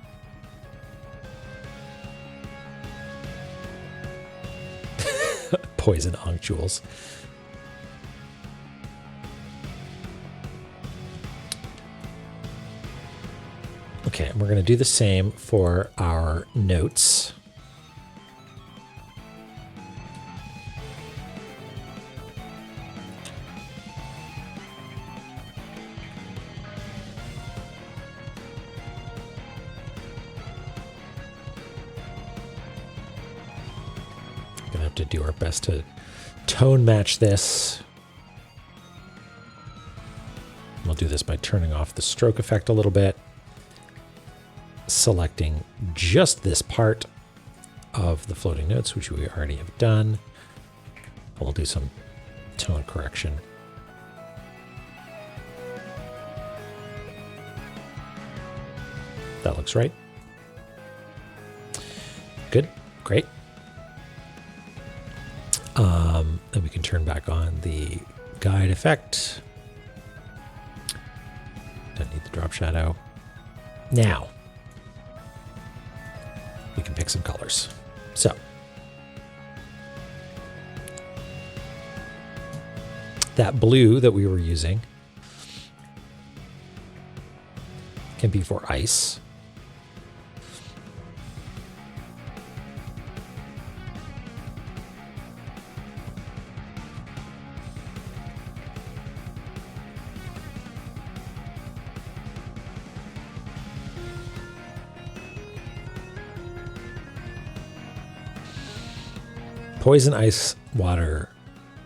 Poison unctuals. Okay, and we're going to do the same for our notes. Gonna have to do our best to tone match this. We'll do this by turning off the stroke effect a little bit, selecting just this part of the floating notes, which we already have done. We'll do some tone correction. That looks right. Good, great. Then we can turn back on the guide effect. Don't need the drop shadow. Now, we can pick some colors. So, that blue that we were using can be for ice. Poison ice water,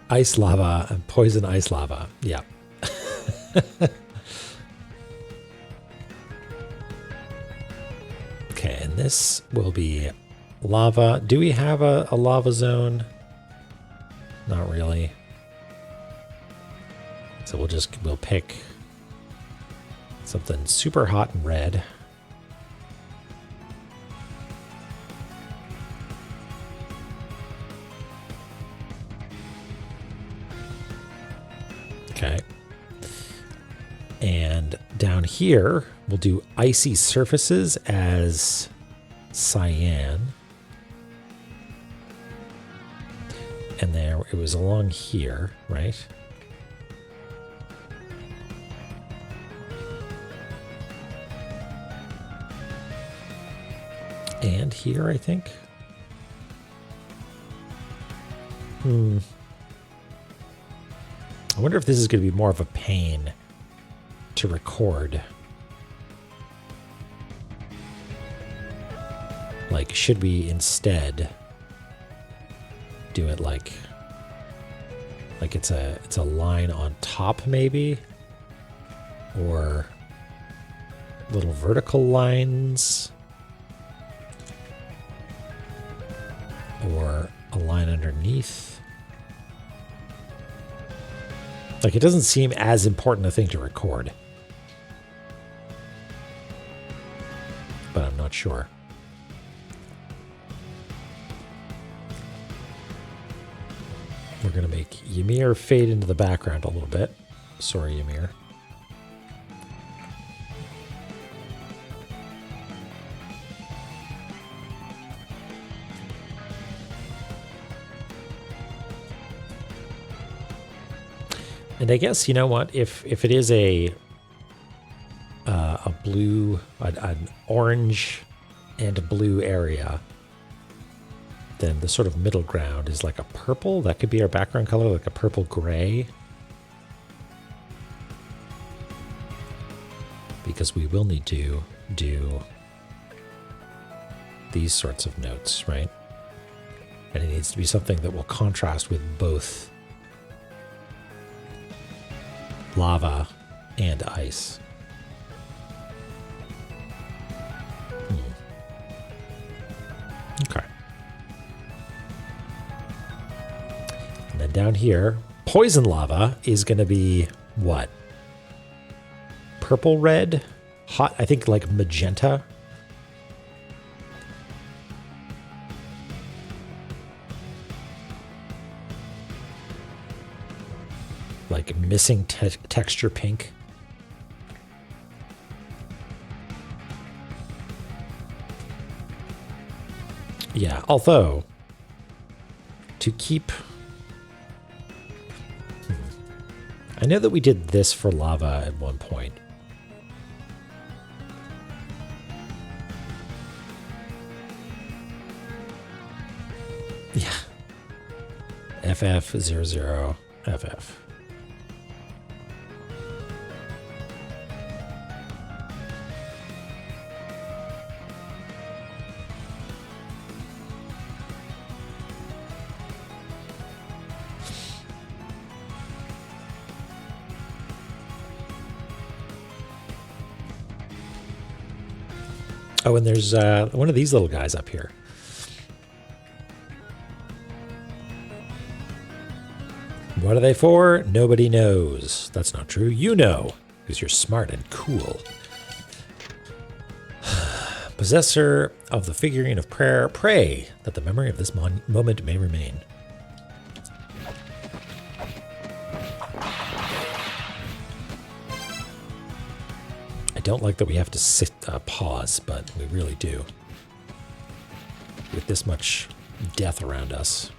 ice lava, and poison ice lava. Yeah. Okay, and this will be lava. Do we have a lava zone? Not really. So we'll pick something super hot and red. Okay. And down here, we'll do icy surfaces as cyan. And there, it was along here, right? And here, I think. I wonder if this is going to be more of a pain to record. Like, should we instead do it like it's a line on top maybe? Or little vertical lines? Or a line underneath? Like, it doesn't seem as important a thing to record. But I'm not sure. We're going to make Ymir fade into the background a little bit. Sorry, Ymir. And I guess, you know what, if it is a blue, an orange and a blue area, then the sort of middle ground is like a purple. That could be our background color, like a purple gray. Because we will need to do these sorts of notes, right? And it needs to be something that will contrast with both lava and ice. Okay. And then down here, poison lava is going to be what? Purple red? Hot, I think like magenta. Like missing texture pink. Yeah, although to keep... I know that we did this for lava at one point. FF00FF. Oh, and there's one of these little guys up here. What are they for? Nobody knows. That's not true. You know, because you're smart and cool. Possessor of the figurine of prayer, pray that the memory of this moment may remain. I don't like that we have to sit pause, but we really do. With this much death around us.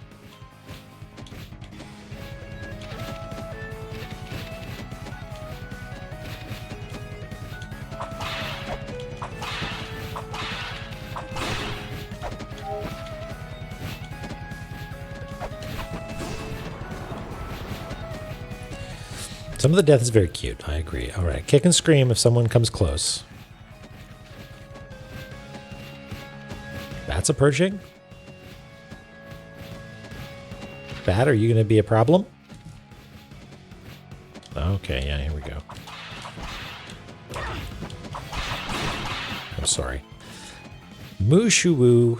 Some of the death is very cute. I agree. All right. Kick and scream if someone comes close. Bats approaching. Bat, are you going to be a problem? Okay. Yeah, here we go. I'm sorry. Mushu-woo.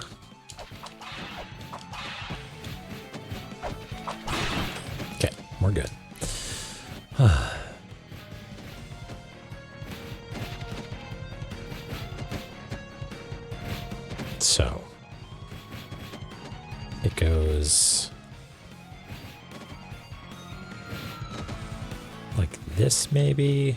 Okay. We're good. So it goes like this, maybe.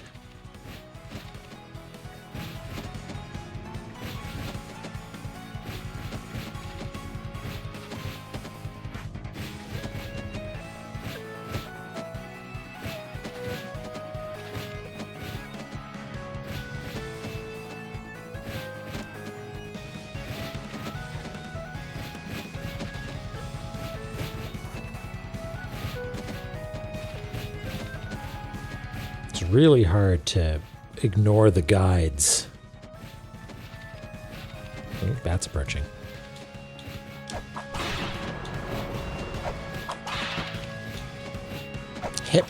It's really hard to ignore the guides. Oh, bats approaching. Hip.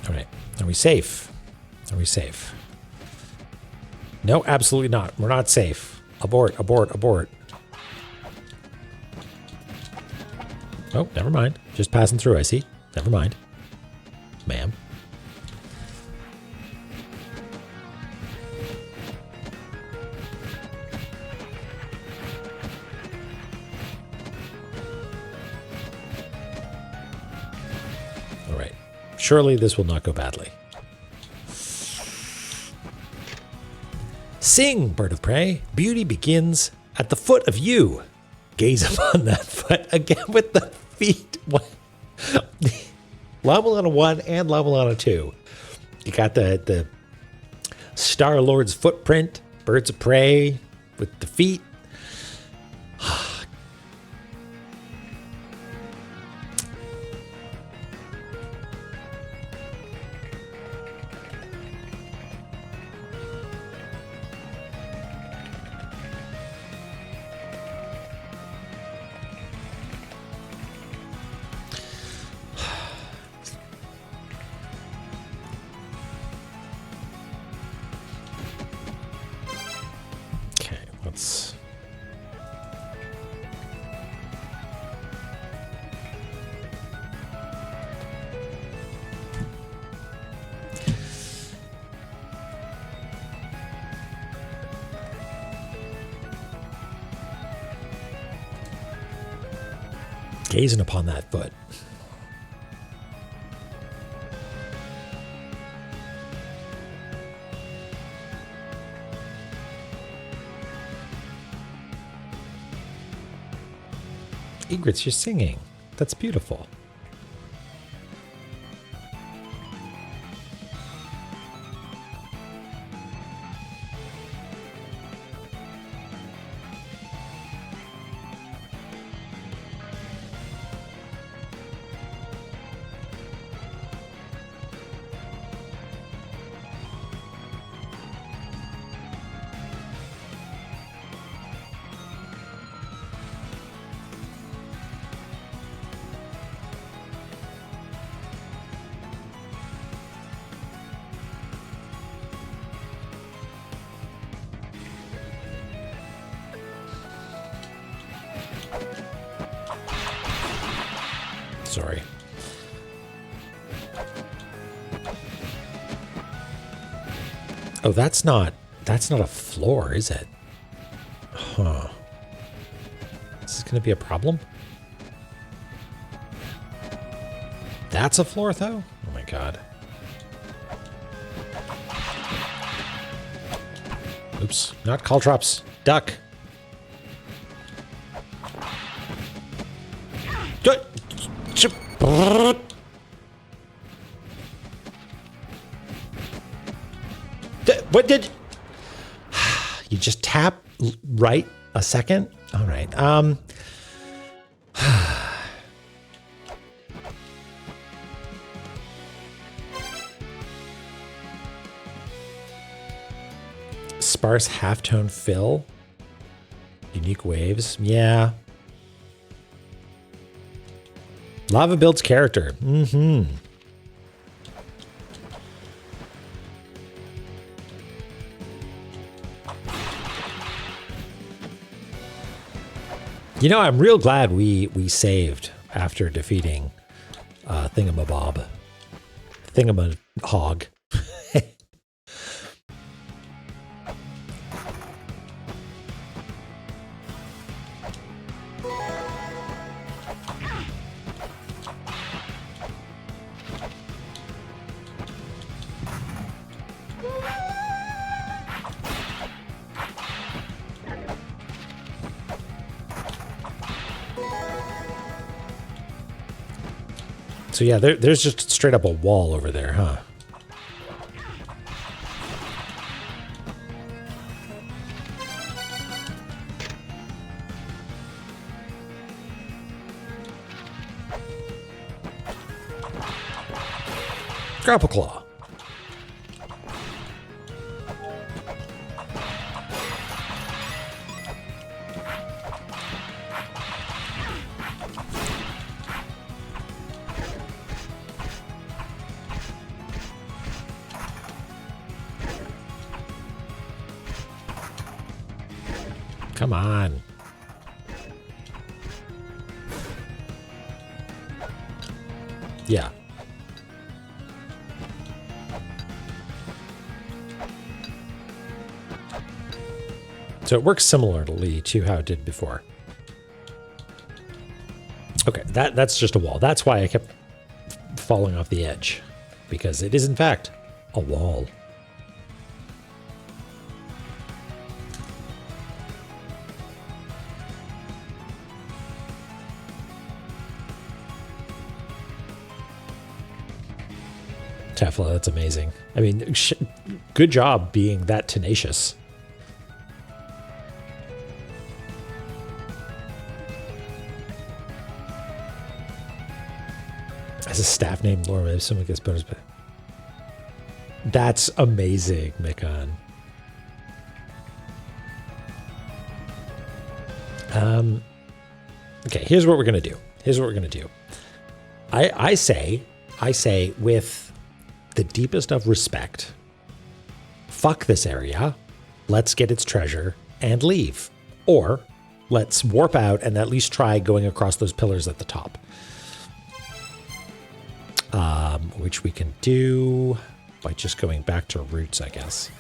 All right. Are we safe? Are we safe? No, absolutely not. We're not safe. Abort, abort, abort. Oh, never mind. Just passing through, I see. Never mind. Ma'am. All right. Surely this will not go badly. Sing, bird of prey. Beauty begins at the foot of you. Gaze upon that foot again with the feet. What? La-Mulana 1 and La-Mulana 2. You got the Star-Lord's footprint, birds of prey with the feet. Let's gazing upon that foot. Egrets, you're singing. That's beautiful. Sorry. Oh, that's not a floor, is it? Huh. Is this going to be a problem? That's a floor, though? Oh my god. Oops. Not caltrops. Duck. What did... You just tap right a second? All right. Sparse halftone fill. Unique waves. Yeah. Lava builds character. Mm-hmm. You know, I'm real glad we saved after defeating Thingamabob. Thingamahog. So yeah, there's just straight up a wall over there, huh? Grapple Claw. Come on. Yeah. So it works similarly to how it did before. Okay, that's just a wall. That's why I kept falling off the edge, because it is in fact a wall. Tefla, that's amazing. I mean, good job being that tenacious. As a staff named Laura, maybe someone gets bonus, but that's amazing, Mikon. Okay, here's what we're gonna do. I say with the deepest of respect, fuck this area, let's get its treasure and leave. Or let's warp out and at least try going across those pillars at the top. Which we can do by just going back to roots, I guess.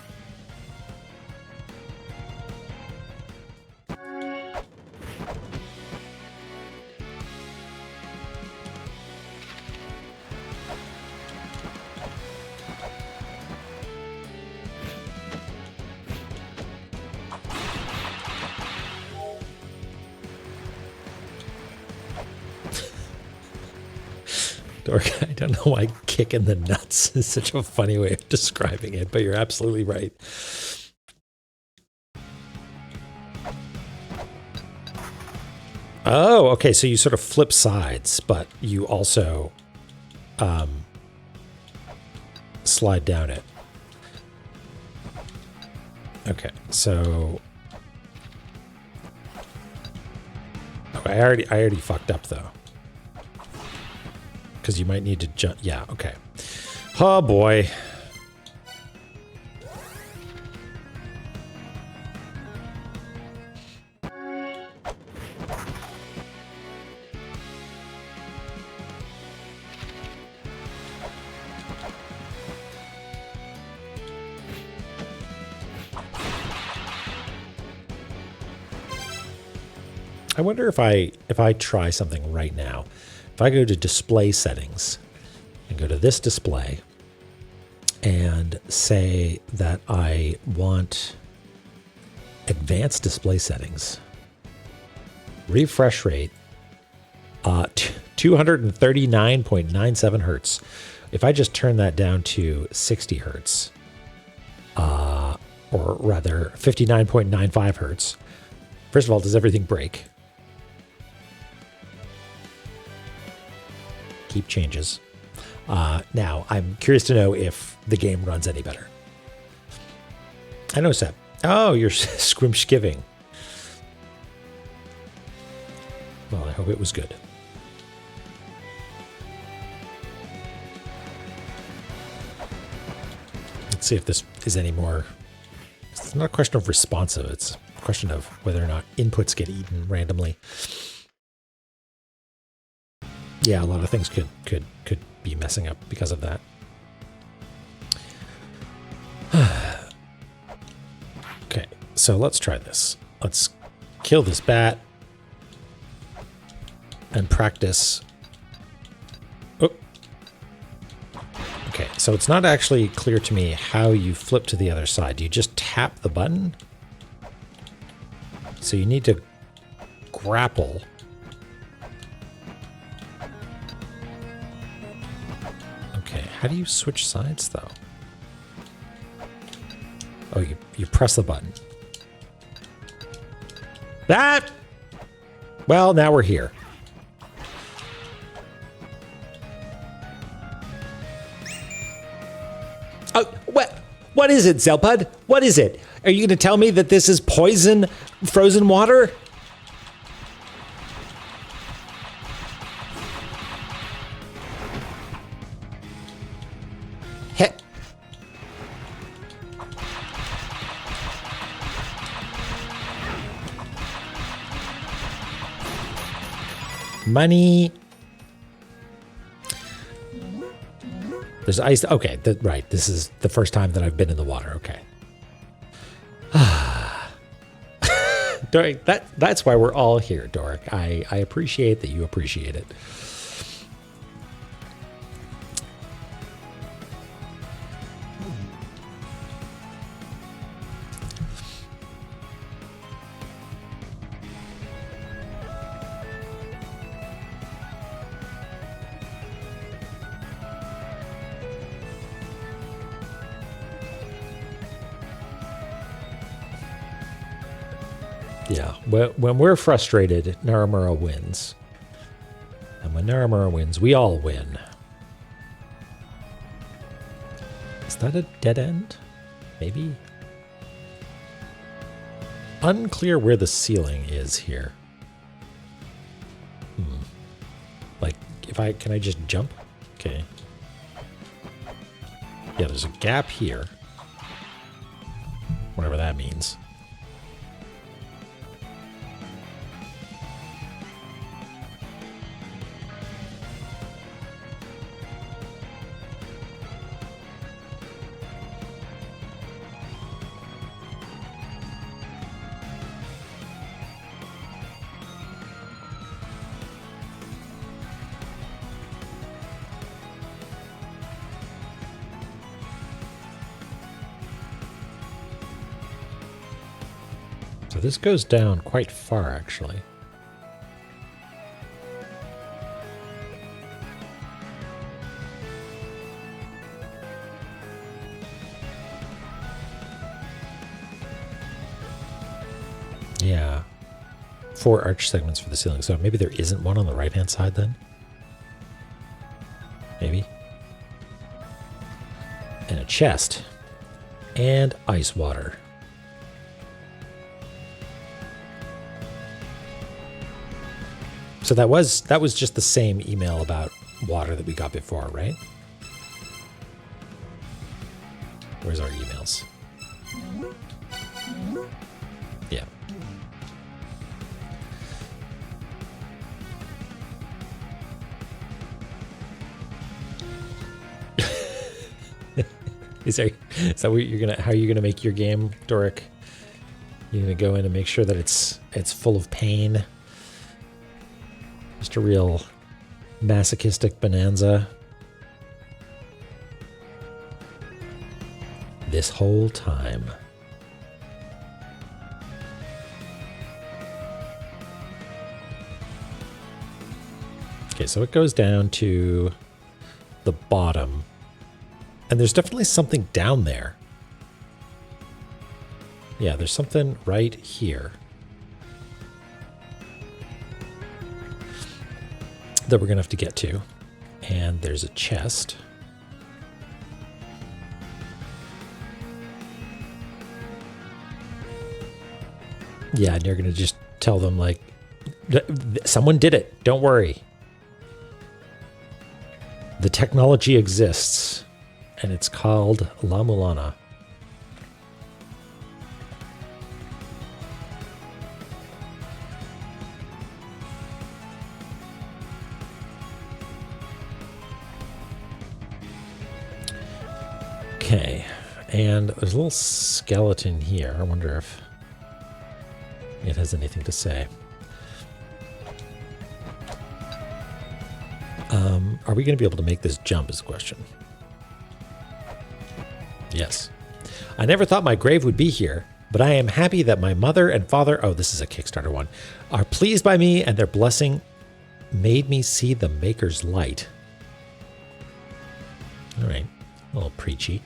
Dork, I don't know why kick in the nuts is such a funny way of describing it, but you're absolutely right. Oh, okay, so you sort of flip sides, but you also slide down it. Okay, so I already fucked up though. Because you might need to jump. Yeah, okay. Oh boy. I wonder if I try something right now. If I go to display settings and go to this display and say that I want advanced display settings, refresh rate, 239.97 hertz. If I just turn that down to 60 hertz, or rather 59.95 hertz, first of all, does everything break? Keep changes. Now, I'm curious to know if the game runs any better. I noticed that. Oh, you're scrimskiving. Well, I hope it was good. Let's see if this is any more. It's not a question of responsive. It's a question of whether or not inputs get eaten randomly. Yeah, a lot of things could be messing up because of that. Okay, so let's try this. Let's kill this bat and practice. Oh. Okay, so it's not actually clear to me how you flip to the other side. Do you just tap the button? So you need to grapple. Okay, how do you switch sides though? Oh, you press the button. That! Well, now we're here. Oh, what is it, Zelpud? What is it? Are you going to tell me that this is poison frozen water? Money. There's ice. Okay, right. This is the first time that I've been in the water. Okay. Doric, that's why we're all here, Doric. I appreciate that you appreciate it. Yeah, when we're frustrated, Naramura wins. And when Naramura wins, we all win. Is that a dead end? Maybe? Unclear where the ceiling is here. Like, can I just jump? Okay. Yeah, there's a gap here. Whatever that means. So this goes down quite far, actually. Yeah. 4 arch segments for the ceiling. So maybe there isn't one on the right-hand side then? Maybe. And a chest. And ice water. So that was just the same email about water that we got before, right? Where's our emails? Yeah. Is that what you're gonna? How are you gonna make your game, Doric? You're gonna go in and make sure that it's full of pain. Just a real masochistic bonanza. This whole time. Okay, so it goes down to the bottom. And there's definitely something down there. Yeah, there's something right here that we're going to have to get to. And there's a chest. Yeah, and you're going to just tell them, like, someone did it. Don't worry. The technology exists, and it's called La-Mulana. Okay, and there's a little skeleton here. I wonder if it has anything to say. Are we going to be able to make this jump is the question. Yes. I never thought my grave would be here, but I am happy that my mother and father, oh, this is a Kickstarter one, are pleased by me, and their blessing made me see the Maker's light. All right. A little preachy.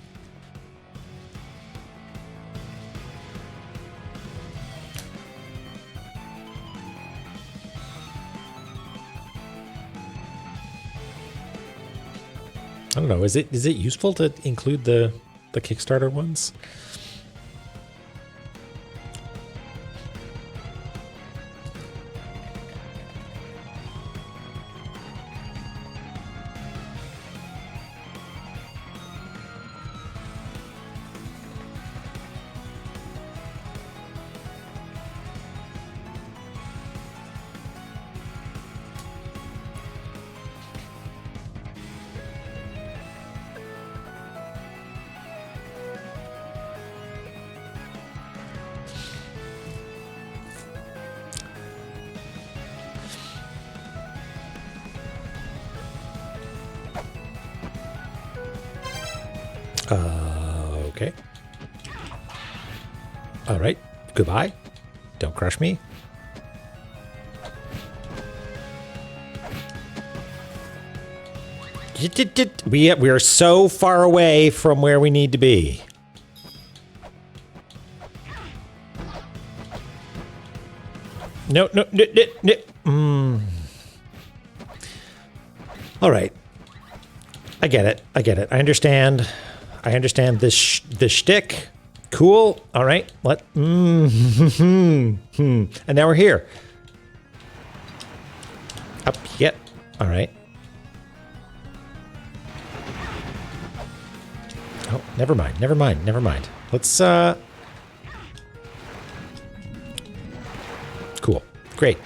I don't know. Is it useful to include the Kickstarter ones? Okay. All right. Goodbye. Don't crush me. We are so far away from where we need to be. No. All right. I get it. I understand this shtick. Cool. All right. And now we're here. Up. Yep. All right. Oh, never mind. Let's, cool. Great.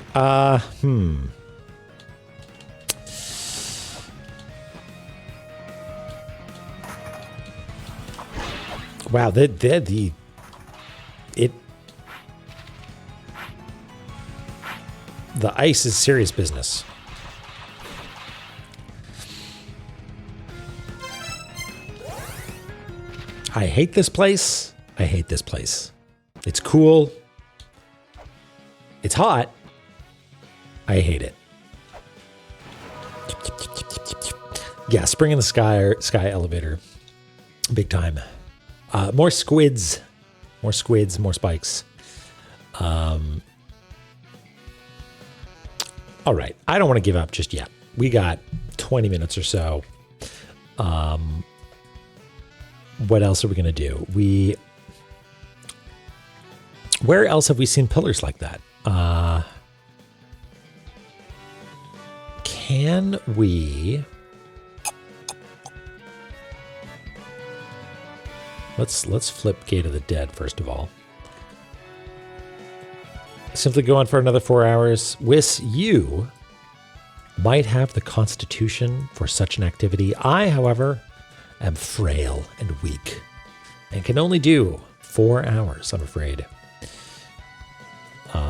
Wow, the ice is serious business. I hate this place. It's cool. It's hot. I hate it. Yeah, spring in the sky elevator. Big time. More squids, more spikes. All right. I don't want to give up just yet. We got 20 minutes or so. What else are we going to do? Where else have we seen pillars like that? Can we... Let's flip Gate of the Dead, first of all. Simply go on for another 4 hours. Whis, you might have the constitution for such an activity. I, however, am frail and weak and can only do 4 hours, I'm afraid.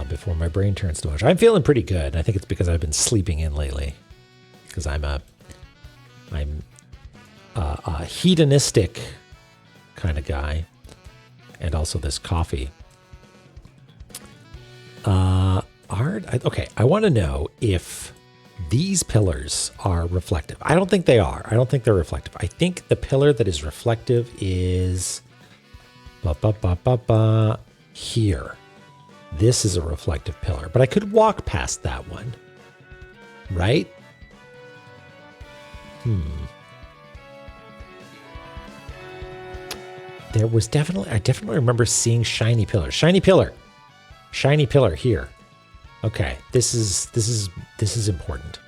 before my brain turns to mush. I'm feeling pretty good. I think it's because I've been sleeping in lately. Because I'm a hedonistic kind of guy, and also this coffee. Okay, I want to know if these pillars are reflective. I don't think they are. I don't think they're reflective. I think the pillar that is reflective is here. This is a reflective pillar, but I could walk past that one, right? There was I definitely remember seeing shiny pillars. Shiny pillar here. Okay, this is important.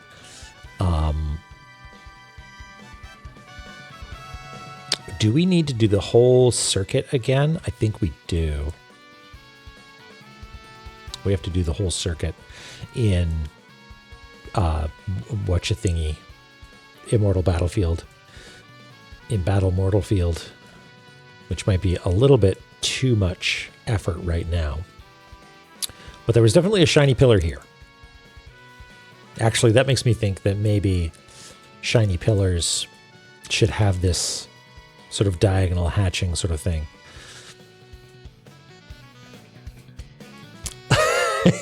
Do we need to do the whole circuit again? I think we do. We have to do the whole circuit in whatcha-thingy, Immortal Battlefield, in Battle Mortal Field, which might be a little bit too much effort right now. But there was definitely a shiny pillar here. Actually, that makes me think that maybe shiny pillars should have this sort of diagonal hatching sort of thing.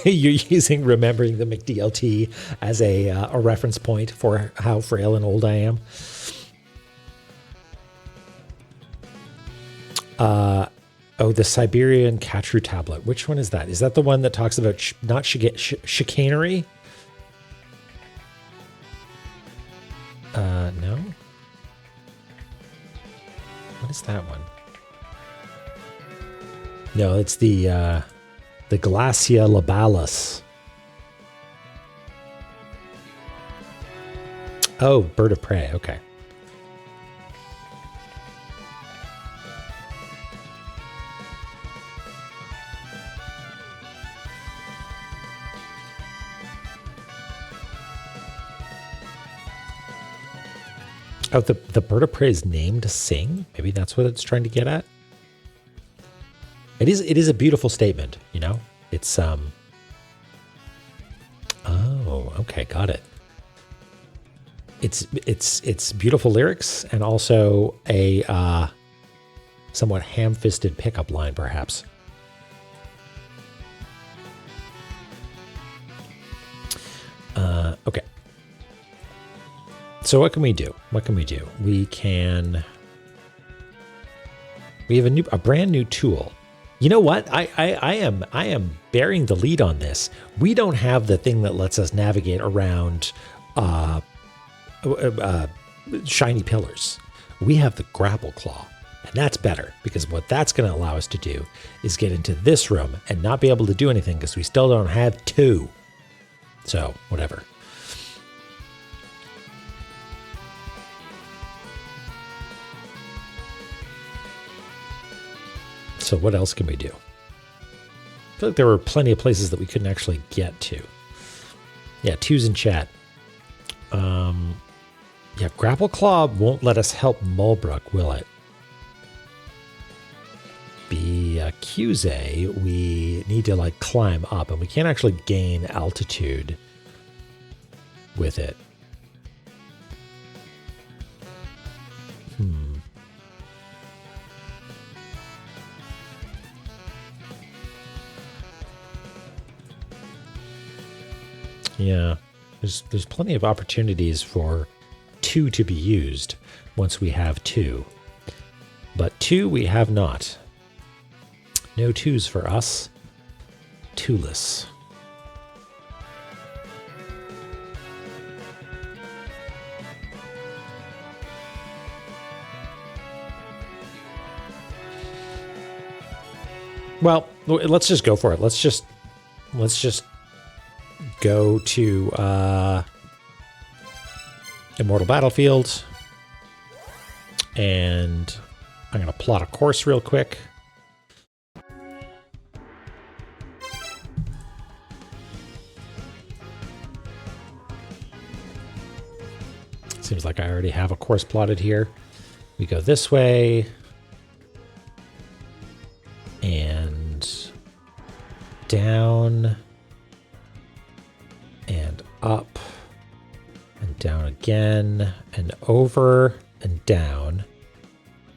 You're using remembering the McDLT as a reference point for how frail and old I am. The Siberian Katru tablet. Which one is that? Is that the one that talks about chicanery? No. What is that one? No, it's the Glacia labalis. Oh, bird of prey. Okay. Oh, the bird of prey is named Sing? Maybe that's what it's trying to get at? It is a beautiful statement, you know? It's, oh, okay, got it. It's beautiful lyrics and also a, somewhat ham-fisted pickup line, perhaps. Okay. So what can we do? What can we do? We have a brand new tool. You know what? I am bearing the lead on this. We don't have the thing that lets us navigate around shiny pillars. We have the grapple claw, and that's better because what that's going to allow us to do is get into this room and not be able to do anything because we still don't have two. So whatever. So what else can we do? I feel like there were plenty of places that we couldn't actually get to. Yeah, twos in chat. Yeah, Grapple Claw won't let us help Mulbrook, will it? Qze, we need to like climb up, and we can't actually gain altitude with it. Yeah, there's plenty of opportunities for two to be used once we have two. But two we have not. No twos for us. Two-less. Well, let's just go for it. Let's just go to Immortal Battlefield, and I'm going to plot a course real quick. Seems like I already have a course plotted here. We go this way, and down and up and down again and over and down,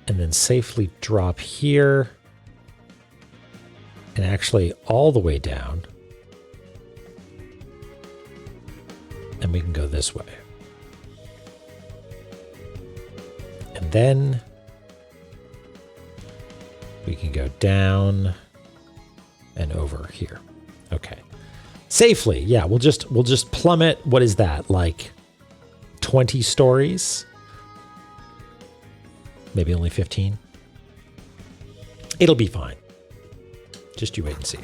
and then safely drop here and actually all the way down. And we can go this way. And then we can go down and over here. Okay. Safely. Yeah, we'll just plummet. What is that? Like 20 stories? Maybe only 15. It'll be fine. Just you wait and see.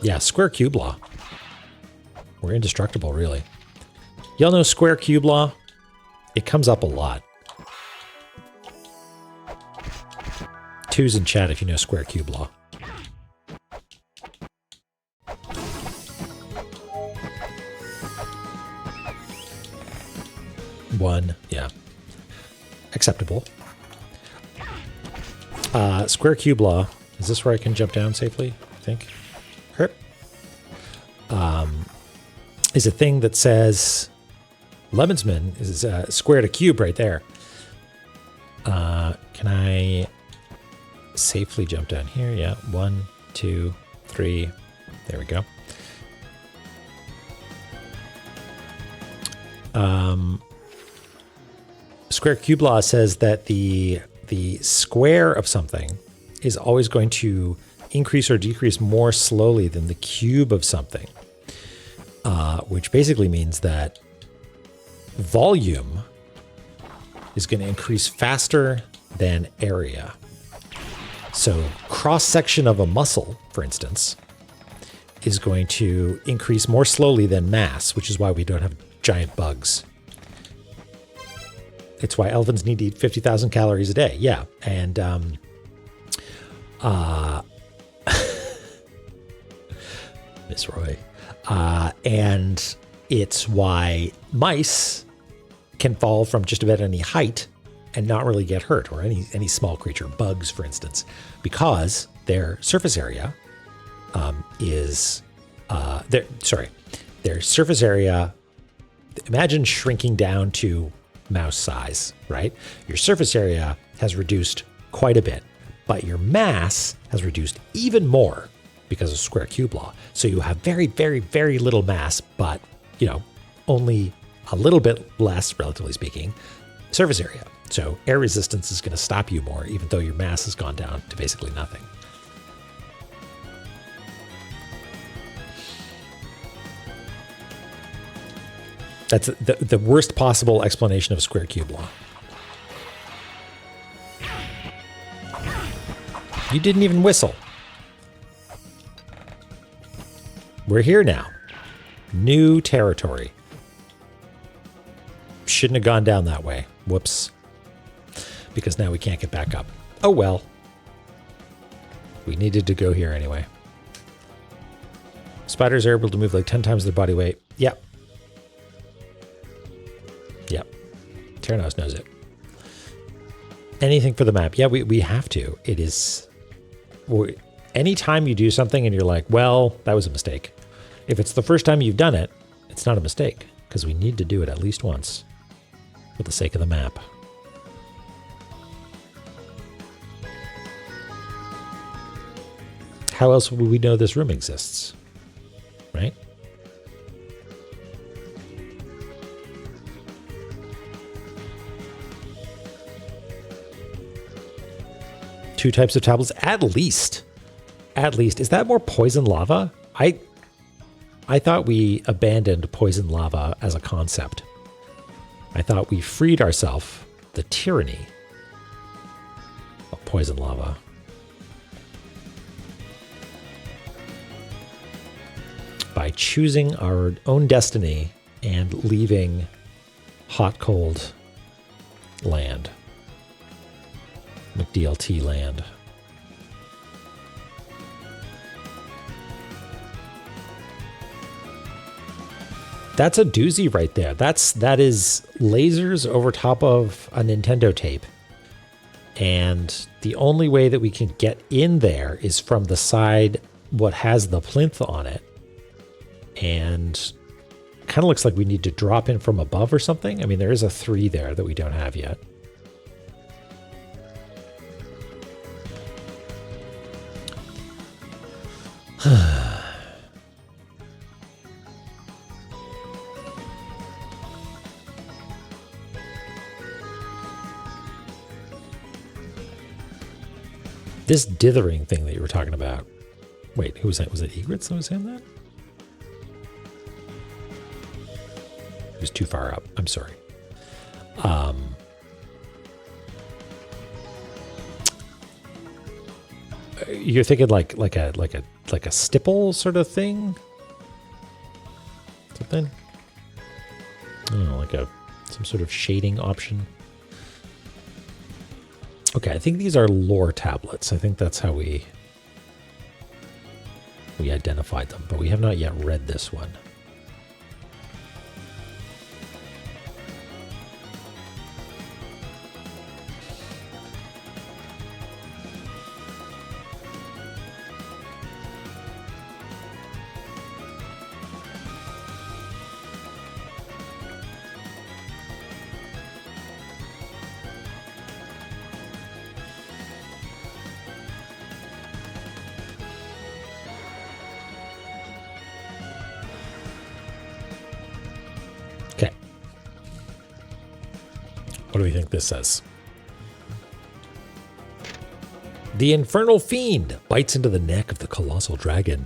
Yeah, square cube law. We're indestructible, really. Y'all know square cube law? It comes up a lot. Twos in chat if you know square cube law. One, yeah. Acceptable. Square cube law. Is this where I can jump down safely? I think. Herp. Is a thing that says Lemonsman is squared a cube right there. Can I safely jump down here? Yeah. 1, 2, 3. There we go. Square cube law says that the square of something is always going to increase or decrease more slowly than the cube of something, which basically means that volume is going to increase faster than area. So cross-section of a muscle, for instance, is going to increase more slowly than mass, which is why we don't have giant bugs. It's why elephants need to eat 50,000 calories a day. Yeah. And Miss Roy. And it's why mice can fall from just about any height and not really get hurt, or any small creature, bugs, for instance, because their surface area their surface area, imagine shrinking down to mouse size, right? Your surface area has reduced quite a bit, but your mass has reduced even more because of square cube law. So you have very, very, very little mass, but, only a little bit less, relatively speaking, surface area. So air resistance is going to stop you more, even though your mass has gone down to basically nothing. That's the worst possible explanation of square cube law. You didn't even whistle. We're here now. New territory. Shouldn't have gone down that way. Whoops. Because now we can't get back up. Oh well. We needed to go here anyway. Spiders are able to move like 10 times their body weight. Yep. Yep. Terranos knows it. Anything for the map. Yeah, we have to. It is... Anytime you do something and you're like, well, that was a mistake. If it's the first time you've done it, it's not a mistake, because we need to do it at least once for the sake of the map. How else would we know this room exists? Right? Two types of tablets, at least. At least. Is that more poison lava? I thought we abandoned poison lava as a concept. I thought we freed ourselves the tyranny of poison lava. By choosing our own destiny and leaving hot, cold land. McDLT land. That's a doozy right there. That is lasers over top of a Nintendo tape. And the only way that we can get in there is from the side what has the plinth on it. And kind of looks like we need to drop in from above or something. I mean, there is a 3 there that we don't have yet. This dithering thing that you were talking about. Wait, who was that? Was it E13 that was saying that? It was too far up. I'm sorry. You're thinking like a stipple sort of thing? Something? I don't know, like some sort of shading option. Okay, I think these are lore tablets. I think that's how we identified them, but we have not yet read this one. Okay. What do we think this says? The infernal fiend bites into the neck of the colossal dragon,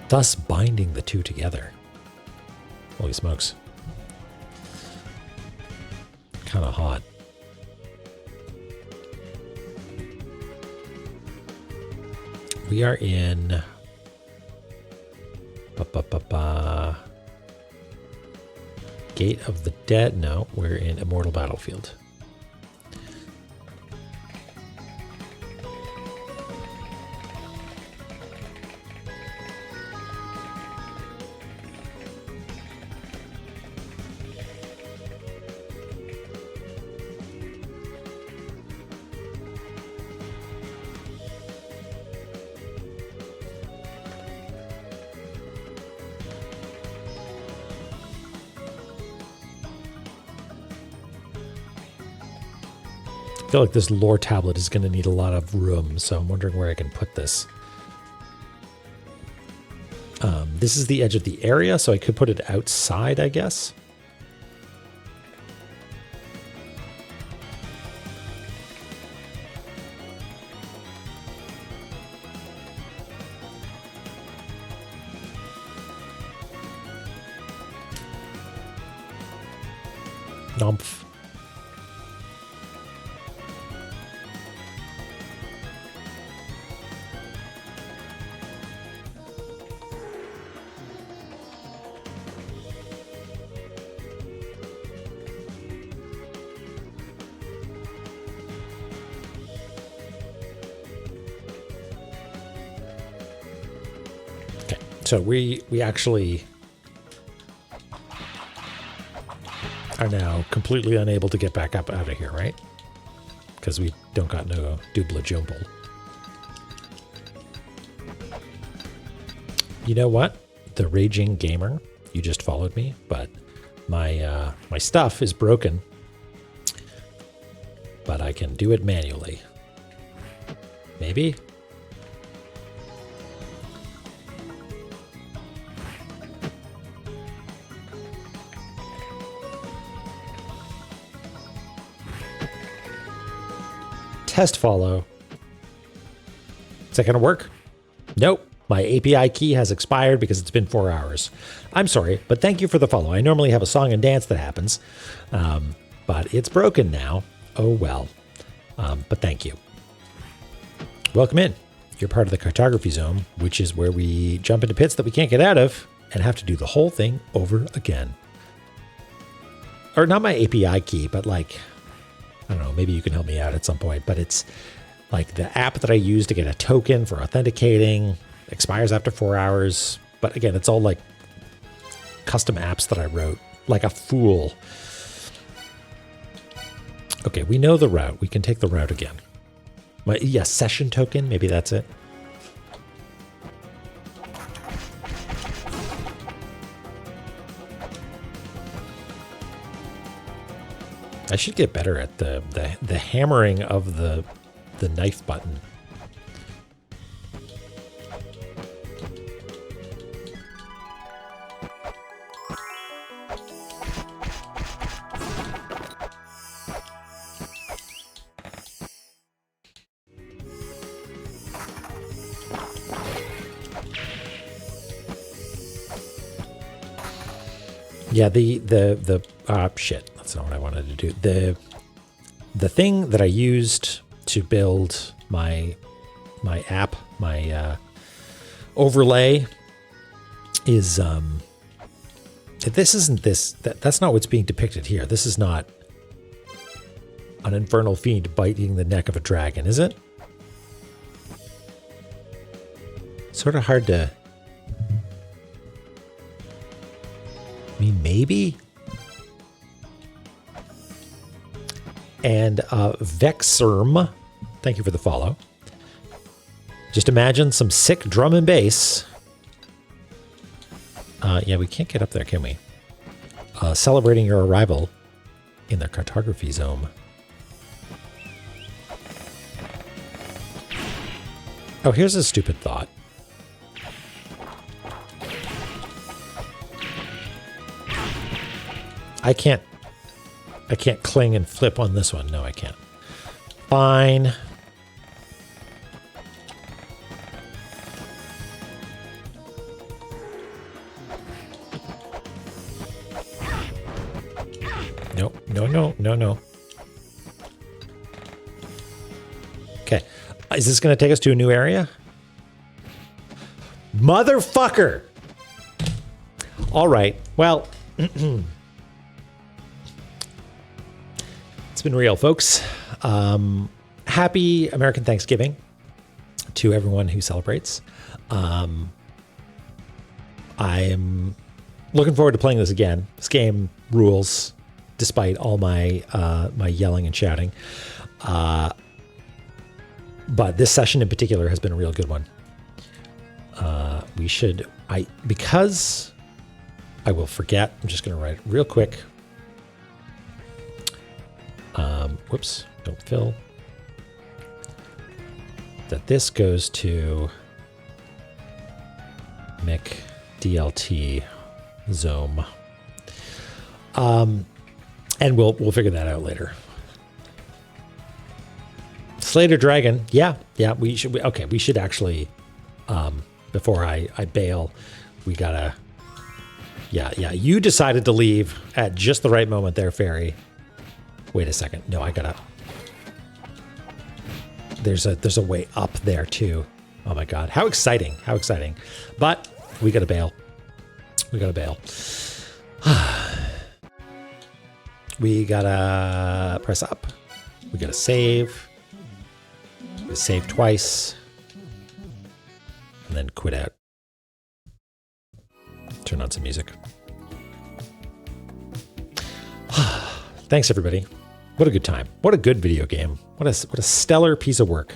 thus binding the two together. Holy smokes. Kind of hot. We are in... Gate of the Dead. No, we're in Immortal Battlefield. I feel like this lore tablet is going to need a lot of room, so I'm wondering where I can put this. This is the edge of the area, so I could put it outside, I guess. Nomph. So we actually are now completely unable to get back up out of here, right? Because we don't got no dubla jumble. You know what? The Raging Gamer, you just followed me, but my my stuff is broken. But I can do it manually. Maybe? Test follow. Is that going to work? Nope. My API key has expired because it's been 4 hours. I'm sorry, but thank you for the follow. I normally have a song and dance that happens, but it's broken now. Oh well. But thank you. Welcome in. You're part of the cartography zone, which is where we jump into pits that we can't get out of and have to do the whole thing over again. Or not my API key, but like... I don't know, maybe you can help me out at some point, but it's like the app that I use to get a token for authenticating expires after 4 hours. But again, it's all like custom apps that I wrote like a fool. Okay, we know the route. We can take the route again. Session token. Maybe that's it. I should get better at the hammering of the knife button. Yeah, shit. That's not what I wanted to do. The thing that I used to build my app, my overlay is that's not what's being depicted here. This is not an infernal fiend biting the neck of a dragon, is it? Sort of hard to. I mean, maybe. And Vexerm, thank you for the follow. Just imagine some sick drum and bass. Yeah, we can't get up there, can we? Celebrating your arrival in the cartography zone. Oh, here's a stupid thought. I can't cling and flip on this one. No, I can't. Fine. No. Okay. Is this going to take us to a new area? Motherfucker! All right. Well, it's been real, folks. Happy American Thanksgiving to everyone who celebrates. I am looking forward to playing this again. This game rules, despite all my my yelling and shouting. But this session in particular has been a real good one. Because I will forget, I'm just going to write it real quick. Whoops, don't fill. That this goes to Mick DLT Zome. And we'll figure that out later. Slater Dragon, yeah, we should actually, before I bail, we gotta, you decided to leave at just the right moment there, Fairy. Wait a second, no, I gotta, there's a way up there too. Oh my God, how exciting, but we gotta bail. We gotta press up, we gotta save. Save twice, and then quit out. Turn on some music. Thanks, everybody. What a good time. What a good video game. What a stellar piece of work.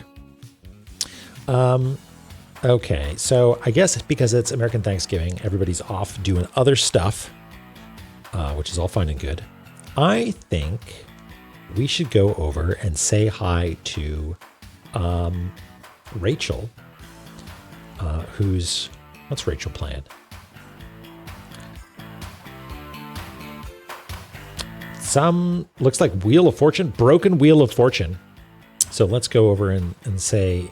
Okay, so I guess because it's American Thanksgiving, everybody's off doing other stuff, which is all fine and good. I think we should go over and say hi to Rachel, what's Rachel playing? Looks like Wheel of Fortune, Broken Wheel of Fortune. So let's go over and say,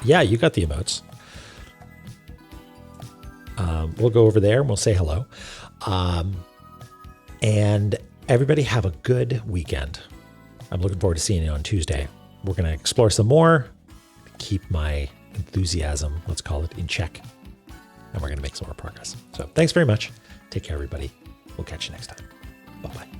yeah, you got the emotes. We'll go over there and we'll say hello. And everybody have a good weekend. I'm looking forward to seeing you on Tuesday. We're going to explore some more, keep my enthusiasm, let's call it, in check. And we're going to make some more progress. So thanks very much. Take care, everybody. We'll catch you next time. Bye-bye.